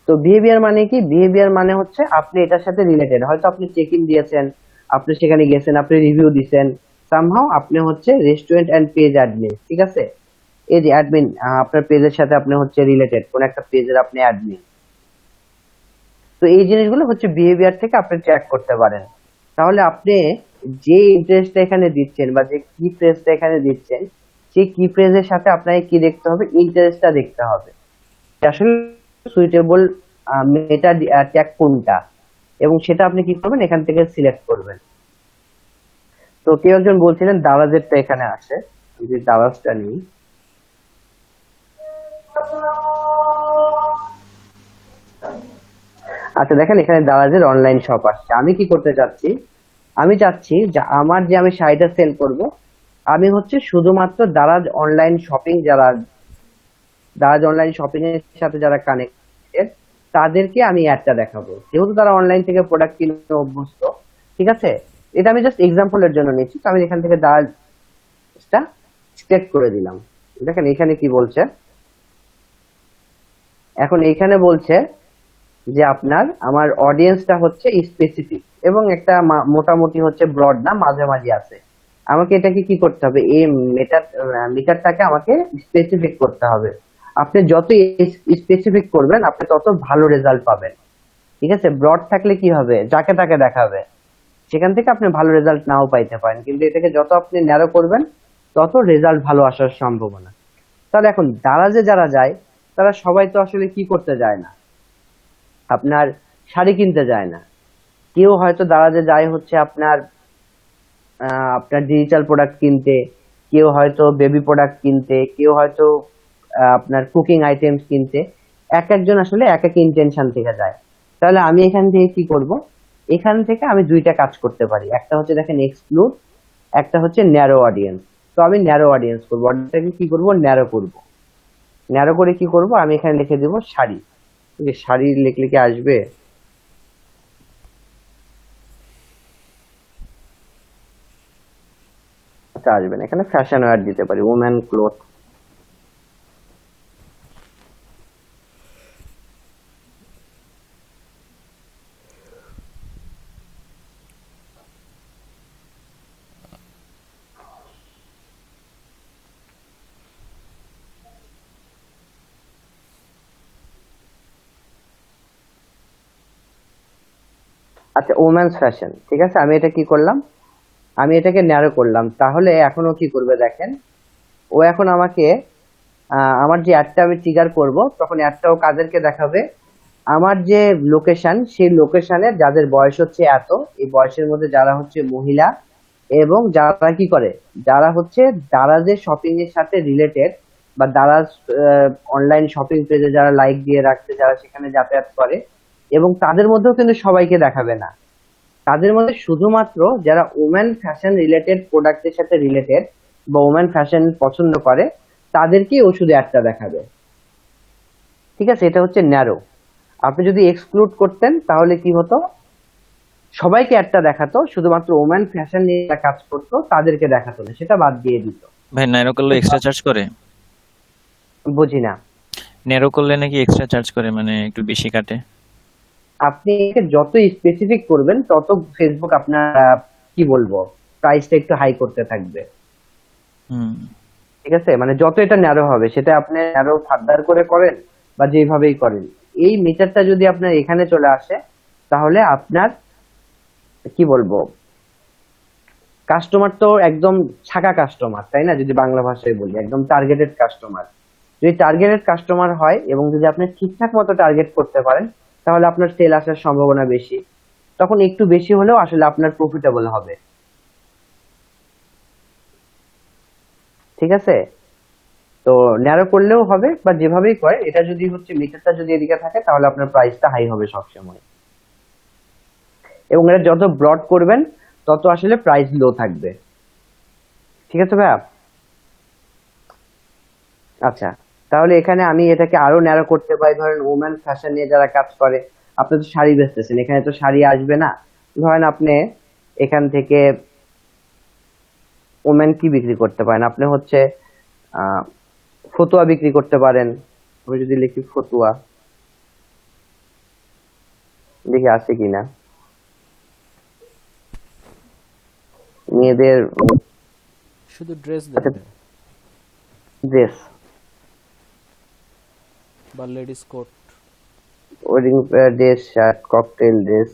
তো বিহেভিয়ার মানে কি, বিহেভিয়ার মানে হচ্ছে আপনি এটার সাথে রিলেটেড, হয়তো আপনি চেক ইন দিয়েছেন, আপনি সেখানে গেছেন, আপনি রিভিউ দিছেন, সামহাউ আপনি হচ্ছে রেস্টুরেন্ট এন্ড পেজ অ্যাডমিন। ঠিক আছে, এই যে অ্যাডমিন, আপনার পেজের সাথে আপনি হচ্ছে রিলেটেড, কোন একটা পেজের আপনি অ্যাডমিন। তো এই জিনিসগুলো হচ্ছে বিহেভিয়ার থেকে আপনি ট্র্যাক করতে পারেন। তাহলে আপনি যে ইন্টারেস্টটা এখানে দিচ্ছেন বা যে কি ফ্রেজটা এখানে দিচ্ছেন, সেই কি ফ্রেজের সাথে আপনাকে কি দেখতে হবে, ইন্টারেস্টটা দেখতে হবে আসলে সুইটেবল মেটা ট্যাগ কোনটা, এবং সেটা আপনি কি করবেন, এখান থেকে সিলেক্ট করবেন। তো কেউ একজন বলছিলেন দারাজেরটা এখানে আসে, যদি দারাজটা নিই, আচ্ছা দেখেন এখানে দারাজের অনলাইন শপ আসছে। আমি কি করতে চাচ্ছি, আমি চাচ্ছি যে আমার যে আমি শাড়িটা সেল করব, আমি হচ্ছে শুধুমাত্র দারাজ অনলাইন শপিং, যারা দারাজ অনলাইন শপিং এর সাথে যারা কানেক্টেড তাদেরকে আমি অ্যাডটা দেখাবো, যেহেতু তারা অনলাইন থেকে প্রোডাক্ট কিনতে অভ্যস্ত। ঠিক আছে, এটা আমি জাস্ট এক্সাম্পলের জন্য নিচ্ছি। তো আমি এখান থেকে দারাজটা সিলেক্ট করে দিলাম। দেখেন এখানে কি বলছে, এখন এইখানে বলছে যে আপনার আমার অডিয়েন্সটা হচ্ছে স্পেসিফিক এবং একটা মোটামুটি হচ্ছে ব্রড না, মাঝামাঝি আছে। আমাকে এটাকে কি করতে হবে, এই মিটারটাকে আমাকে স্পেসিফিক করতে হবে। আপনি যত স্পেসিফিক করবেন আপনি তত ভালো রেজাল্ট পাবেন। ঠিক আছে, ব্রড থাকলে কি হবে, যাকে তাকে দেখাবে, সেখান থেকে আপনি ভালো রেজাল্ট নাও পাইতে পারেন। কিন্তু এটাকে যত আপনি ন্যারো করবেন তত রেজাল্ট ভালো আসার সম্ভাবনা। তাহলে এখন দারাজে যারা যায় তারা সবাই তো আসলে কি করতে যায় না, আপনার শাড়ি কিনতে যায় না। কেউ হয়তো দারাজে যায় হচ্ছে আপনার আপনার ডিজিটাল প্রোডাক্ট কিনতে, কেউ হয়তো বেবি প্রোডাক্ট কিনতে, কেউ হয়তো আপনার কুকিং আইটেমস কিনতে। এক একজন আসলে এক এক ইন্টেনশন থেকে যায়। তাহলে আমি এখান থেকে কি করব, এখান থেকে আমি দুইটা কাজ করতে পারি, একটা হচ্ছে দেখেন এক্সক্লুড, একটা হচ্ছে ন্যারো অডিয়েন্স। তো আমি ন্যারো অডিয়েন্স করবো, অর্ডারটাকে কি করব, ন্যারো করব। ন্যারো করে কি করব, আমি এখানে লিখে দেবো শাড়ি। শাড়ি লিখলে কি আসবে, আচ্ছা আসবে না, এখানে ফ্যাশন ওয়্যার দিতে পারি, ওমেন ক্লোথ। আচ্ছা, ওমেন্স ফ্যাশন, ঠিক আছে, আমি এটা কি করলাম, আমি এটাকে ন্যারো করলাম। তাহলে এখন ও কি করবে দেখেন, ও এখন আমাকে আমার যে অ্যাডটা আমি ট্রিগার করব, তখন অ্যাডটা ও কাদেরকে দেখাবে, আমার যে লোকেশন, সেই লোকেশনে যাদের বয়স হচ্ছে এত, এই বয়সের মধ্যে যারা হচ্ছে মহিলা, এবং যারা কি করে, যারা হচ্ছে দারাজের শপিং এর সাথে রিলেটেড, বা দারাজ অনলাইন শপিং পেজে যারা লাইক দিয়ে রাখছে, যারা সেখানে যাতায়াত করে, এবং তাদের মধ্যেও কিন্তু সবাইকে দেখাবে না, তাদের মধ্যে শুধুমাত্র যারা ওমেন ফ্যাশন রিলেটেড প্রোডাক্টের সাথে রিলেটেড বা ওমেন ফ্যাশন পছন্দ করে, তাদেরকেই ও শুধু একটা দেখাবে। ঠিক আছে, এটা হচ্ছে ন্যারো। আপনি যদি এক্সক্লুড করতেন তাহলে কি হতো, সবাইকে একটা দেখাতো, শুধুমাত্র ওমেন ফ্যাশন নিয়ে যারা কাজ করতো তাদেরকে দেখাতো না, সেটা বাদ দিয়ে দিত। ভাই ন্যারো করলে এক্সট্রা চার্জ করে? বুঝি না। ন্যারো করলে নাকি এক্সট্রা চার্জ করে, মানে একটু বেশি কাটে? আপনি একে যত স্পেসিফিক করবেন তত ফেসবুক আপনার কি বলবো, প্রাইসটা একটু হাই করতে থাকবে। হুম। ঠিক আছে, মানে যত এটা ন্যারো হবে, সেটা আপনি ন্যারো ফার্দার করে করেন বা যেভাবেই করেন, এই মিটারটা যদি আপনার এখানে চলে আসে, তাহলে আপনার কি বলবো, কাস্টমার তো একদম ছাকা কাস্টমার, তাই না, যদি বাংলা ভাষায় বলি, একদম টার্গেটেড কাস্টমার। যদি টার্গেটেড কাস্টমার হয় এবং যদি আপনি ঠিকঠাক মতো টার্গেট করতে পারেন, তাহলে আপনার সেল আসার সম্ভাবনা বেশি, তখন একটু বেশি হলেও আসলে আপনার প্রফিটেবল হবে। ঠিক আছে, তো ন্যারো করলেও হবে বা যেভাবেই করে, এটা যদি হচ্ছে মিটারটা যদি এদিকে থাকে, তাহলে আপনার প্রাইসটা হাই হবে সবসময়, এবং এটা যত ব্রড করবেন তত আসলে প্রাইস লো থাকবে। ঠিক আছে ভাইয়া? আচ্ছা, তাহলে এখানে আমি এটাকে আরো ন্যারো করতে পারি। ধরেন ওমেন ফ্যাশন নিয়ে যারা কাজ করে, আপনি তো শাড়ি বেচতেছেন, এখানে তো শাড়ি আসবে না। ধরেন আপনি এখান থেকে ওমেন কি বিক্রি করতে পারেন, আপনি হচ্ছে ফতুয়া বিক্রি করতে পারেন। আমি যদি লিখি ফতুয়া, দেখি আছে কিনা, মেয়েদের শুধু ড্রেস দেখবে ড্রেস, বা ladies coat. Wedding dress, shirt, cocktail dress.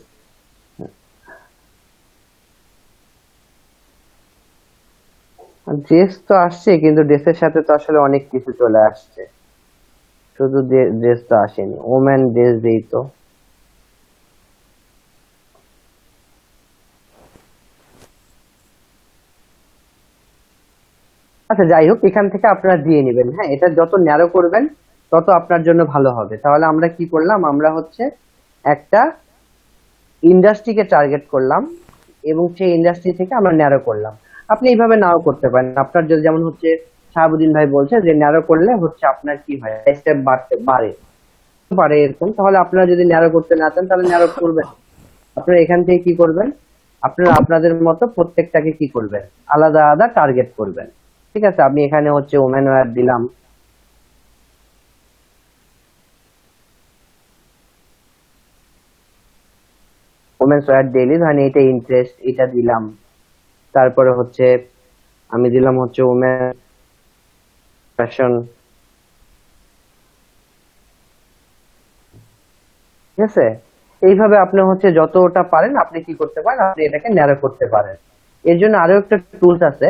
Dress তো আসছে, কিন্তু ড্রেসের সাথে তো আসলে অনেক কিছু চলে আসছে, শুধু ড্রেস তো আসেনি। ওমেন ড্রেস দেই তো, আচ্ছা যাই হোক, এখান থেকে আপনারা দিয়ে নেবেন। হ্যাঁ, এটা যত ন্যারো করবেন তত আপনার জন্য ভালো হবে। তাহলে আমরা কি করলাম, আমরা হচ্ছে একটা ইন্ডাস্ট্রিকে টার্গেট করলাম, এবং সেই ইন্ডাস্ট্রি থেকে আমরা ন্যারো করলাম। আপনি এইভাবে নাও করতে পারেন, আপনার যদি যেমন হচ্ছে শাহাবুদ্দিন ভাই বলছে যে ন্যারো করলে হচ্ছে আপনার কি হয়, স্টেপ বাড়ে বাড়ে এরকম। তাহলে আপনারা যদি ন্যারো করতে না চান, তাহলে ন্যারো করবেন। আপনারা এখান থেকে কি করবেন, আপনারা আপনাদের মতো প্রত্যেকটাকে কি করবেন, আলাদা আলাদা টার্গেট করবেন। ঠিক আছে, আমি এখানে হচ্ছে ওমেন ওয়্যার দিলাম, ওমেন্স ওয়্যার ডেইলি, ধরেন এটা ইন্টারেস্ট, এটা দিলাম। তারপরে হচ্ছে আমি দিলাম হচ্ছে ওমেন ফ্যাশন। ঠিক আছে, এইভাবে আপনি হচ্ছে যতটা পারেন আপনি কি করতে পারেন, আপনি এটাকে ন্যারো করতে পারেন। এর জন্য আরো একটা টুলস আছে,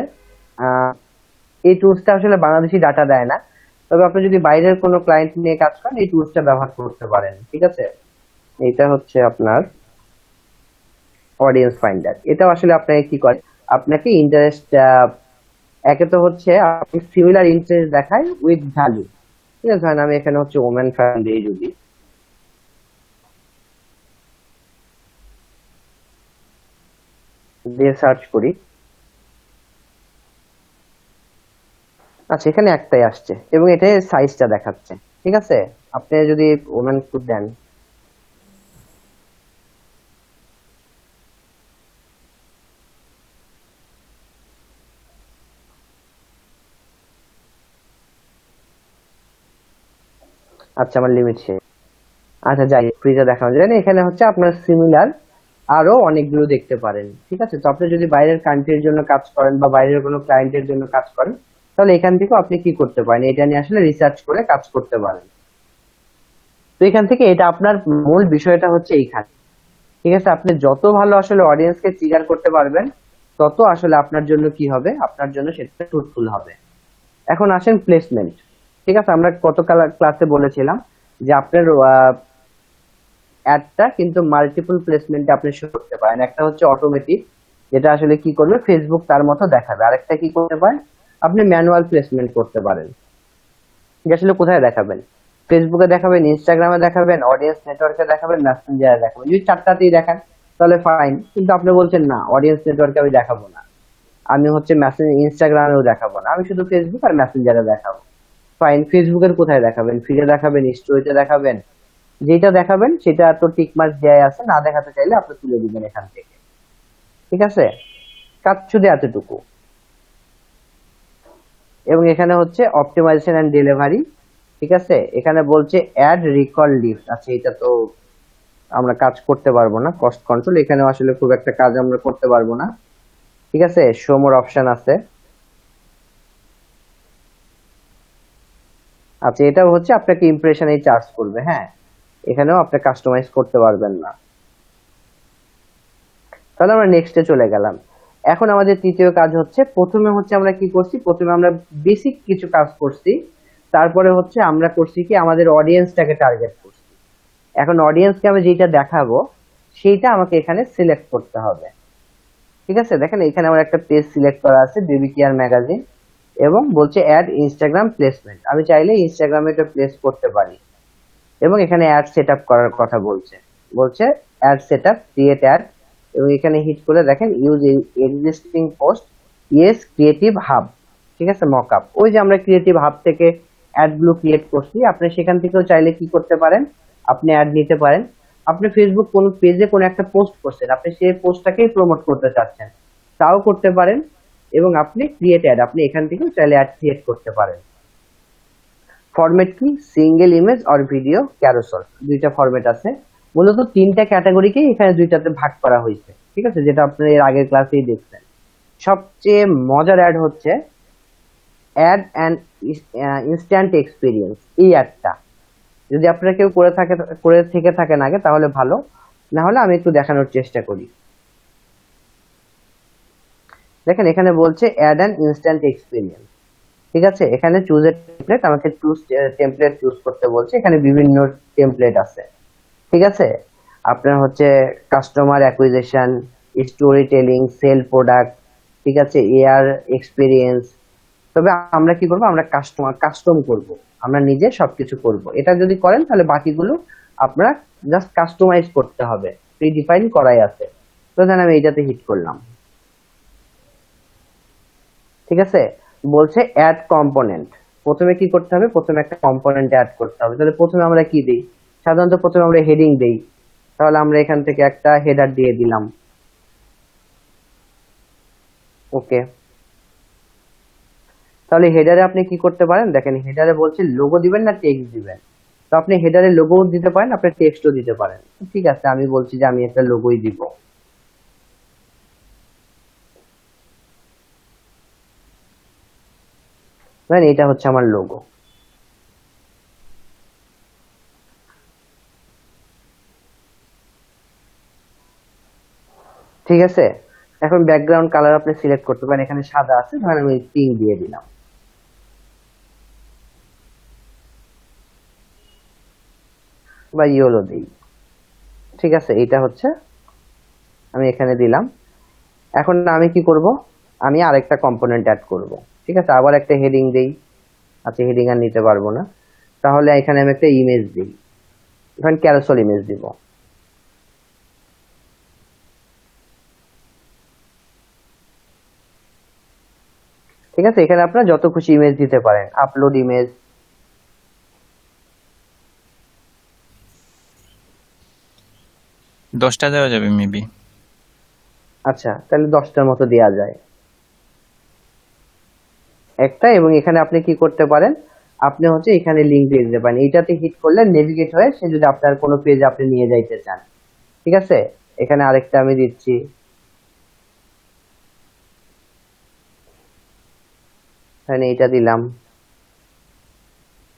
এই টুলসটা আসলে বাংলাদেশি ডাটা দেয় না, তবে আপনি যদি বাইরের কোনো ক্লায়েন্ট নিয়ে কাজ করেন, এই টুলসটা ব্যবহার করতে পারেন। ঠিক আছে, এটা হচ্ছে আপনার অডিয়েন্স ফাইন্ডার। এটা আসলে আপনাকে কি করে, আপনাকে ইন্টারেস্ট, একে তো হচ্ছে আপনি সিমিলার ইন্টারেস্ট দেখায় উইথ ভ্যালু। ঠিক আছে, ধরেন আমি এখানে হচ্ছে ওমেন ফ্যান দিয়ে যদি দিয়ে সার্চ করি, আচ্ছা এখানে একটাই আসছে এবং এটাই সাইজটা দেখাচ্ছে। ঠিক আছে, আপনি যদি ওমেন ফুড দেন, আচ্ছা আমার লিমিট শেষ। আচ্ছা যাই, ফ্রিজে দেখানো যায় না, এখানে হচ্ছে আপনার সিমিলার আরো অনেকগুলো দেখতে পারেন। ঠিক আছে, তো আপনি যদি বাইরের কান্ট্রির জন্য কাজ করেন বা বাইরের কোনো ক্লায়েন্টের জন্য কাজ করেন, তাহলে এখান থেকে আপনি কি করতে পারেন, এটা নিয়ে আসলে রিসার্চ করে কাজ করতে পারেন। তো এখান থেকে এটা আপনার মূল বিষয়টা হচ্ছে এইখানে। ঠিক আছে, আপনি যত ভালো আসলে অডিয়েন্সকে ট্রিগার করতে পারবেন তত আসলে আপনার জন্য কি হবে, আপনার জন্য সেটা ফ্রুটফুল হবে। এখন আসেন প্লেসমেন্ট। ঠিক আছে, আমরা গতকাল ক্লাসে বলেছিলাম যে আপনার অ্যাডটা কিন্তু মাল্টিপল প্লেসমেন্টে আপনি শুরু করতে পারেন। একটা হচ্ছে অটোমেটিক, যেটা আসলে কি করবে, ফেসবুক তার মতো দেখাবে। আরেকটা কি করতে পারেন, আপনি ম্যানুয়াল প্লেসমেন্ট করতে পারেন। যে আসলে কোথায় দেখাবেন, ফেসবুকে দেখাবেন, ইনস্টাগ্রামে দেখাবেন, অডিয়েন্স নেটওয়ার্কে দেখাবেন, মেসেঞ্জারে দেখাবেন। যদি চারটাতেই দেখান তাহলে ফাইন, কিন্তু আপনি বলছেন না অডিয়েন্স নেটওয়ার্কে আমি দেখাবো না, আমি হচ্ছে ইনস্টাগ্রামেও দেখাবো না, আমি শুধু ফেসবুক আর মেসেঞ্জারে দেখাবো। ফাইন, ফেসবুকের কোথায় দেখাবেন, ফিডে দেখাবেন, স্টোরিতে দেখাবেন, যেটা দেখাবেন সেটা তো টিক মার্ক দেয়া আছে, না দেখাতে চাইলে আপনি তুলে দিবেন এখান থেকে। ঠিক আছে, কাজ শুধু এতটুকু। এবং এখানে হচ্ছে অপটিমাইজেশন এন্ড ডেলিভারি। ঠিক আছে, এখানে বলছে অ্যাড রিকল লিফট। আচ্ছা, এটা তো আমরা কাজ করতে পারবো না, কস্ট কন্ট্রোল, এখানে আসলে খুব একটা কাজ আমরা করতে পারবো না। ঠিক আছে, শো মোর অপশন আছে। আচ্ছা, এটাও হচ্ছে আপনাকে ইমপ্রেশনে চার্জ করবে। হ্যাঁ, এখানেও আপনি কাস্টমাইজ করতে পারবেন না। তাহলে আমরা নেক্সটে চলে গেলাম। এখন আমাদের তৃতীয় কাজ হচ্ছে, প্রথমে হচ্ছে আমরা কি করছি, প্রথমে আমরা বেসিক কিছু কাজ করছি, তারপরে হচ্ছে আমরা করছি কি আমাদের অডিয়েন্সটাকে টার্গেট করছি। এখন অডিয়েন্সকে আমি যেটা দেখাবো সেইটা আমাকে এখানে সিলেক্ট করতে হবে। ঠিক আছে, দেখেন এখানে আমার একটা পেজ সিলেক্ট করা আছে, বেবি কেয়ার ম্যাগাজিন, এবং বলছে অ্যাড ইনস্টাগ্রাম প্লেসমেন্ট। আমি চাইলে ইনস্টাগ্রামে এটা প্লেস করতে পারি। এবং এখানে অ্যাড সেটআপ করার কথা বলছে, বলছে অ্যাড সেটআপ, ক্রিয়েট অ্যাড, এবং এখানে হিট করে দেখেন use existing post, yes creative hub. ঠিক আছে, মকআপ, ওই যে আমরা ক্রিয়েটিভ হাব থেকে অ্যাড গুলো ক্রিয়েট করছি, আপনি সেখান থেকেও চাইলে কি করতে পারেন, আপনি অ্যাড নিতে পারেন। আপনি ফেসবুক কোন পেজে কোন একটা পোস্ট করছেন, আপনি সেই পোস্টটাকেই প্রমোট করতে চাচ্ছেন, তাও করতে পারেন। এবং আপনি ক্রিয়েট অ্যাড, আপনি এখান থেকেও চাইলে অ্যাড ক্রিয়েট করতে পারেন। ফরম্যাট কি, single image or video, carousel, দুইটা ফরম্যাট আছে। মূলত তিনটা ক্যাটাগরিকেই এখানে দুইটাতে ভাগ করা হয়েছে। ঠিক আছে, যেটা আপনারা এর আগের ক্লাসেই দেখছেন। সবচেয়ে মজার অ্যাড হচ্ছে অ্যাড অ্যান্ড ইনস্ট্যান্ট এক্সপিরিয়েন্স। এই অ্যাডটা যদি আপনারা কেউ করে থেকে থাকেন আগে তাহলে ভালো, না হলে আমি একটু দেখানোর চেষ্টা করি। দেখেন এখানে বলছে অ্যাড অ্যান্ড ইনস্ট্যান্ট এক্সপিরিয়েন্স। ঠিক আছে, এখানে চুজ এ টেমপ্লেট, আমাকে টেমপ্লেট চুজ করতে বলছে। এখানে বিভিন্ন টেমপ্লেট আছে। ঠিক আছে, আপনার হচ্ছে customer acquisition, storytelling, sell product, ঠিক আছে, এআর এক্সপিরিয়েন্স। তবে আমরা কি করব, আমরা কাস্টম করব, আমরা নিজে সবকিছু করব। এটা যদি করেন তাহলে বাকিগুলো আপনার জাস্ট কাস্টমাইজ করতে হবে, প্রিডিফাইন করাই আছে। তো আমি এইটাতে হিট করলাম। ঠিক আছে, বলছে অ্যাড কম্পোনেন্ট। প্রথমে কি করতে হবে, প্রথমে একটা কম্পোনেন্ট অ্যাড করতে হবে। তাহলে প্রথমে আমরা কি দেই, সাধারণত প্রথমে আমরা হেডিং দেই। তাহলে আমরা এখান থেকে একটা হেডার দিয়ে দিলাম। ওকে, তাহলে হেডারে আপনি কি করতে পারেন, দেখেন হেডারে বলছে লোগো দিবেন না টেক্সট দিবেন। তো আপনি হেডারে লোগো দিতে পারেন, আপনি টেক্সটও দিতে পারেন। ঠিক আছে, আমি বলছি যে আমি একটা লোগোই দিব। মানে এটা হচ্ছে আমার লোগো। ঠিক আছে, এখন ব্যাকগ্রাউন্ড কালার আপনি সিলেক্ট করতে পারেন, এখানে সাদা আছে, ধরেন আমি পিঙ্ক দিয়ে দিলাম, বা ইয়েলো দিই। ঠিক আছে, এটা হচ্ছে আমি এখানে দিলাম। এখন আমি কি করব, আমি আরেকটা কম্পোনেন্ট অ্যাড করব। ঠিক আছে, আবার একটা হেডিং দেই। আচ্ছা, হেডিং আর নিতে পারবো না, তাহলে এখানে আমি একটা ইমেজ দিই, এখন ক্যারোসেল ইমেজ দিব। ঠিক আছে, এখানে আপনারা যত খুশি ইমেজ দিতে পারেন, আপলোড ইমেজ। 10টা দেওয়া যাবে মেবি। আচ্ছা, তাহলে 10টার মতো দেওয়া যায় একটা। এবং এখানে আপনি কি করতে পারেন, আপনি হচ্ছে এখানে লিংক দিয়ে দিতে পারেন। এইটাতে হিট করলে নেভিগেট হয়ে সে যদি আপনার কোনো পেজ আপনি নিয়ে যাইতে চান। ঠিক আছে, এখানে আরেকটা আমি দিচ্ছি। এখানে এটা দিলাম।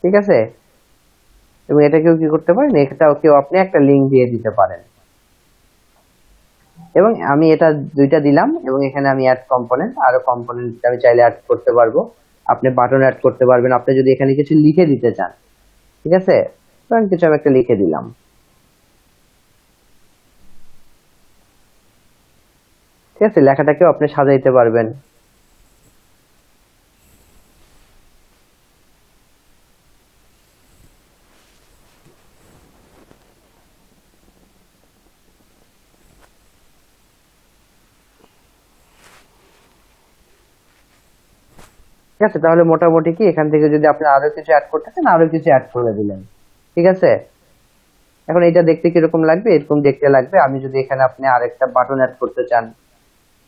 ঠিক আছে, এবং এটাকেও কি করতে পারেন, এটাও কেউ আপনি একটা লিংক দিয়ে দিতে পারেন। এবং আমি এটা দুইটা দিলাম এবং এখানে আমি অ্যাড কম্পোনেন্ট, আরো কম্পোনেন্ট আমি চাইলে অ্যাড করতে পারবো। আপনি বাটন অ্যাড করতে পারবেন, আপনি যদি এখানে কিছু লিখে দিতে চান, ঠিক আছে, ধরেন কিছু আমি একটা লিখে দিলাম। ঠিক আছে, লেখাটাকেও আপনি সাজাইতে পারবেন। ঠিক আছে, তাহলে মোটামুটি কি এখান থেকে যদি আপনি আরো কিছু অ্যাড করতে চান আরো কিছু অ্যাড করে দিলেন। ঠিক আছে, এখন এটা দেখতে কিরকম লাগবে, এরকম দেখতে লাগবে। আমি যদি এখানে আপনি আরেকটা বাটন অ্যাড করতে চান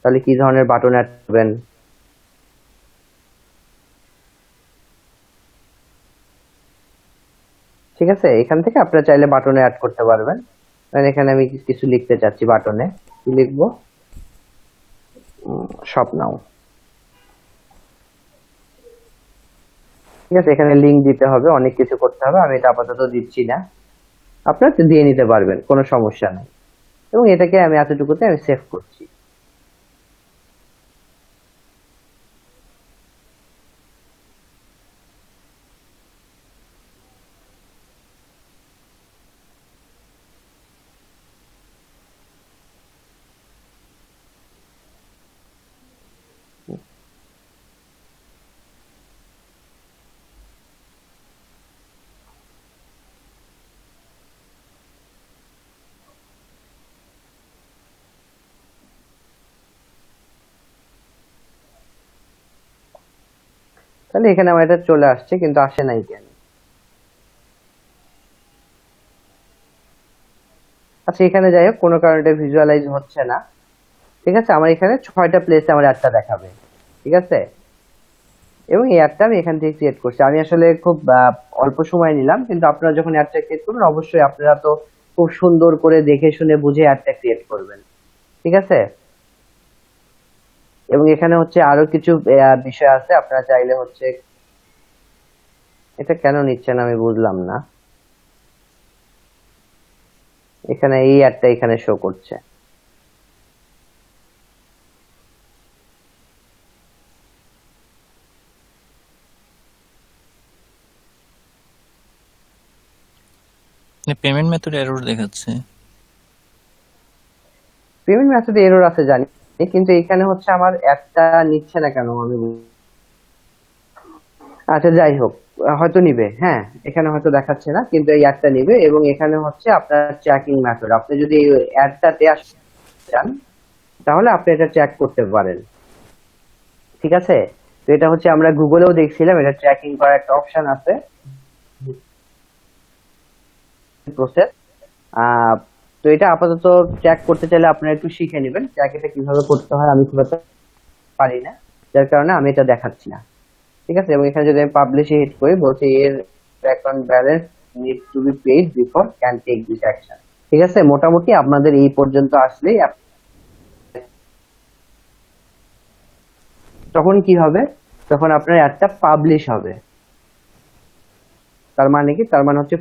তাহলে কি ধরনের বাটন অ্যাড করবেন? ঠিক আছে, এখান থেকে আপনারা চাইলে বাটনে অ্যাড করতে পারবেন। মানে এখানে আমি কিছু লিখতে চাচ্ছি, বাটনে কি লিখবো? শপ নাও। ঠিক আছে, এখানে লিংক দিতে হবে, অনেক কিছু করতে হবে, আমি এটা আপাতত দিচ্ছি না, আপনারা দিয়ে নিতে পারবেন, কোনো সমস্যা নেই। এবং এটাকে আমি এতটুকুতে আমি সেভ করছি। তাহলে এখানে আমার এটা চলে আসছে, কিন্তু আসে নাই কেন? আচ্ছা, এখানে যাই হোক, কোনো কারণে ভিজুয়ালাইজ হচ্ছে না। ঠিক আছে, আমার এখানে 6টা প্লেসে আমার অ্যাডটা দেখাবে। ঠিক আছে, এবং এই অ্যাডটা আমি এখান থেকে ক্রিয়েট করছি। আমি আসলে খুব অল্প সময় নিলাম, কিন্তু আপনারা যখন অ্যাডটা ক্রিয়েট করবেন অবশ্যই আপনারা তো খুব সুন্দর করে দেখে শুনে বুঝে অ্যাডটা ক্রিয়েট করবেন। ঠিক আছে, এবং এখানে হচ্ছে আরো কিছু বিষয় আছে, আপনারা চাইলে হচ্ছে, এটা কেন নিচ্ছে না আমি বুঝলাম না। এখানে এই অ্যাডটা এখানে শো করছে। পেমেন্ট মেথড এরর দেখাচ্ছে। পেমেন্ট মেথডে এরর আছে জানি, কিন্তু এখানে হচ্ছে আমার অ্যাডটা নিচ্ছে না কেন আমি আচ্ছা যাই হোক, হয়তো নিবে, হ্যাঁ এখানে হয়তো দেখাচ্ছে না, কিন্তু এই অ্যাডটা নিবে। এবং এখানে হচ্ছে আপনার ট্র্যাকিং মেথড, আপনি যদি এই অ্যাডটাতে আসতে চান তাহলে আপনি এটা ট্র্যাক করতে পারেন। ঠিক আছে, তো এটা হচ্ছে আমরা গুগলেও দেখছিলাম, এটা ট্র্যাকিং করার একটা অপশন আছে, প্রসেস। তো এটা আপাতত ট্র্যাক করতে চাইলে আপনারা একটু শিখে নেবেন, ট্র্যাক এটা কিভাবে করতে হয় আমি খুব একটা পারি না, যার কারণে আমি এটা দেখাচ্ছি না। ঠিক আছে, এবং এখানে যদি আমি পাবলিশে হিট করি, বলছে এর account balance need to be paid before can take this action. ঠিক আছে, মোটামুটি আপনাদের এই পর্যন্ত আসলেই তখন কি হবে, তখন আপনার অ্যাডটা পাবলিশ হবে। তার মানে কি, তার মানে হচ্ছে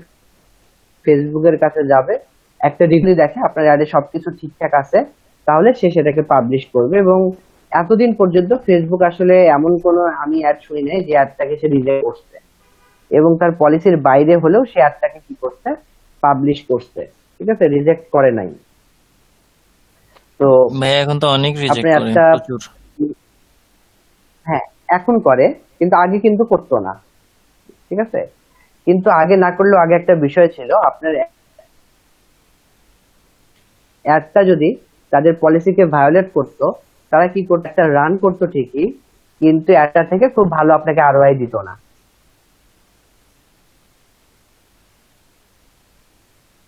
ফেসবুকের কাছে যাবে, একটা রিভিউ দেখে আপনার অ্যাডে সবকিছু ঠিকঠাক আছে, তাহলে সে সেটাকে পাবলিশ করবে। এবং এতদিন পর্যন্ত ফেসবুক আসলে এমন কোনো আমি অ্যাড শুনি নাই যে অ্যাডটাকে সে রিজেক্ট করছে, এবং তার পলিসির বাইরে হলেও সে অ্যাডটাকে কি করছে, পাবলিশ করছে। ঠিক আছে, রিজেক্ট করে নাই। তো ভাই এখন তো অনেক রিজেক্ট আপনি করে, একটা, প্রচুর। হ্যাঁ এখন করে, কিন্তু আগে কিন্তু করতো না। ঠিক আছে, কিন্তু আগে না করলেও আগে একটা বিষয় ছিল, আপনার অ্যাডটা যদি তাদের পলিসিকে ভায়োলেট করতো, তারা কি করতো, একটা রান করতো ঠিকই, কিন্তু অ্যাডটা থেকে খুব ভালো আপনাকে আরওআই দিত না,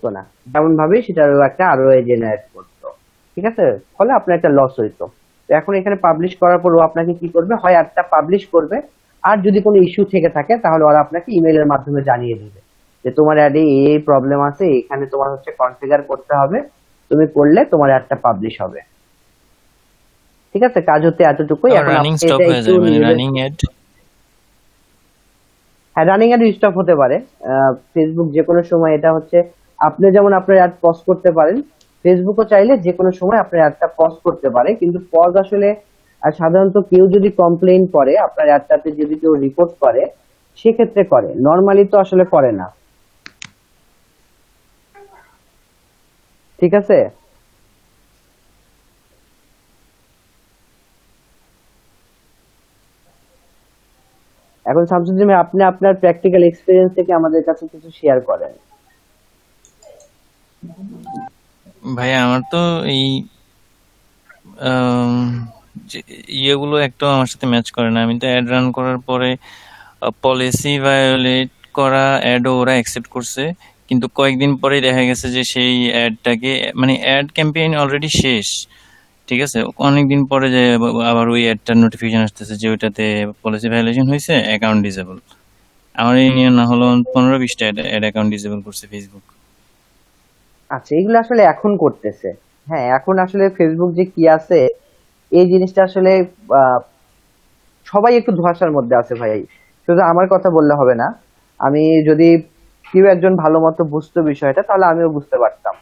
তো না তেমন ভাবেই সেটার একটা আরওআই জেনারেট করতো। ঠিক আছে, ফলে আপনার একটা লস হইতো। তো এখন এখানে পাবলিশ করার পর ও আপনাকে কি করবে, হয় অ্যাডটা পাবলিশ করবে, আর যদি কোনো ইস্যু থেকে থাকে তাহলে ওরা আপনাকে ইমেইলের মাধ্যমে জানিয়ে দিবে যে তোমার অ্যাডে এই প্রবলেম আছে, এখানে তোমার হচ্ছে কনফিগার করতে হবে, তুমি করলে তোমার অ্যাডটা পাবলিশ হবে। ঠিক আছে, কাজ হতে এতটুকুই। এখন রানিং আপনি স্টপ এটা হয়ে একটু যায়, মানে রানিং অ্যাড। হ্যাঁ, রানিং অ্যাড স্টপ হতে পারে। ফেসবুক যে কোনো সময়, এটা হচ্ছে আপনি যেমন আপনার অ্যাড পজ করতে পারেন, ফেসবুকও চাইলে যে কোনো সময় আপনার অ্যাডটা পজ করতে পারে, কিন্তু পজ আসলে সাধারণত কেউ যদি কমপ্লেইন করে, আপনার অ্যাডটাতে যদি কেউ রিপোর্ট করে সেক্ষেত্রে করে, নর্মালি তো আসলে করে না। ঠিক আছে। এখন শামসুদ্দিন ভাই, আপনি আপনার প্র্যাকটিক্যাল এক্সপিরিয়েন্স থেকে আমাদের কাছে কিছু শেয়ার করেন। ভাইয়া আমার তো এই আম, ইয়েগুলো একটাও আমার সাথে ম্যাচ করে না। আমি তো অ্যাড রান করার পরে পলিসি ভায়োলেট করা অ্যাডও ওরা অ্যাকসেপ্ট করছে, কিন্তু কয়েকদিন পরেই দেখা গেছে যে সেই অ্যাডটাকে, মানে অ্যাড ক্যাম্পেইন অলরেডি শেষ, ঠিক আছে, অনেকদিন পরে যে আবার ওই অ্যাডটার নোটিফিকেশন আসতেছে যে ওইটাতে পলিসি ভায়োলেশন হয়েছে, অ্যাকাউন্ট ডিসেবল। আমার এই নিয়ে না হলো 15-20টা অ্যাড অ্যাকাউন্ট ডিসেবল করছে ফেসবুক। আচ্ছা, এগুলো আসলে এখন করতেছে। হ্যাঁ, এখন আসলে ফেসবুক যে কি আছে এই জিনিসটা আসলে আহ, সবাই একটু ধোঁয়াশার মধ্যে আছে ভাই। শুধু আমার কথা বললে হবে না, আমি যদি কেউ একজন ভালো মতো বুঝতো বিষয়টা তাহলে আমিও বুঝতে পারতাম।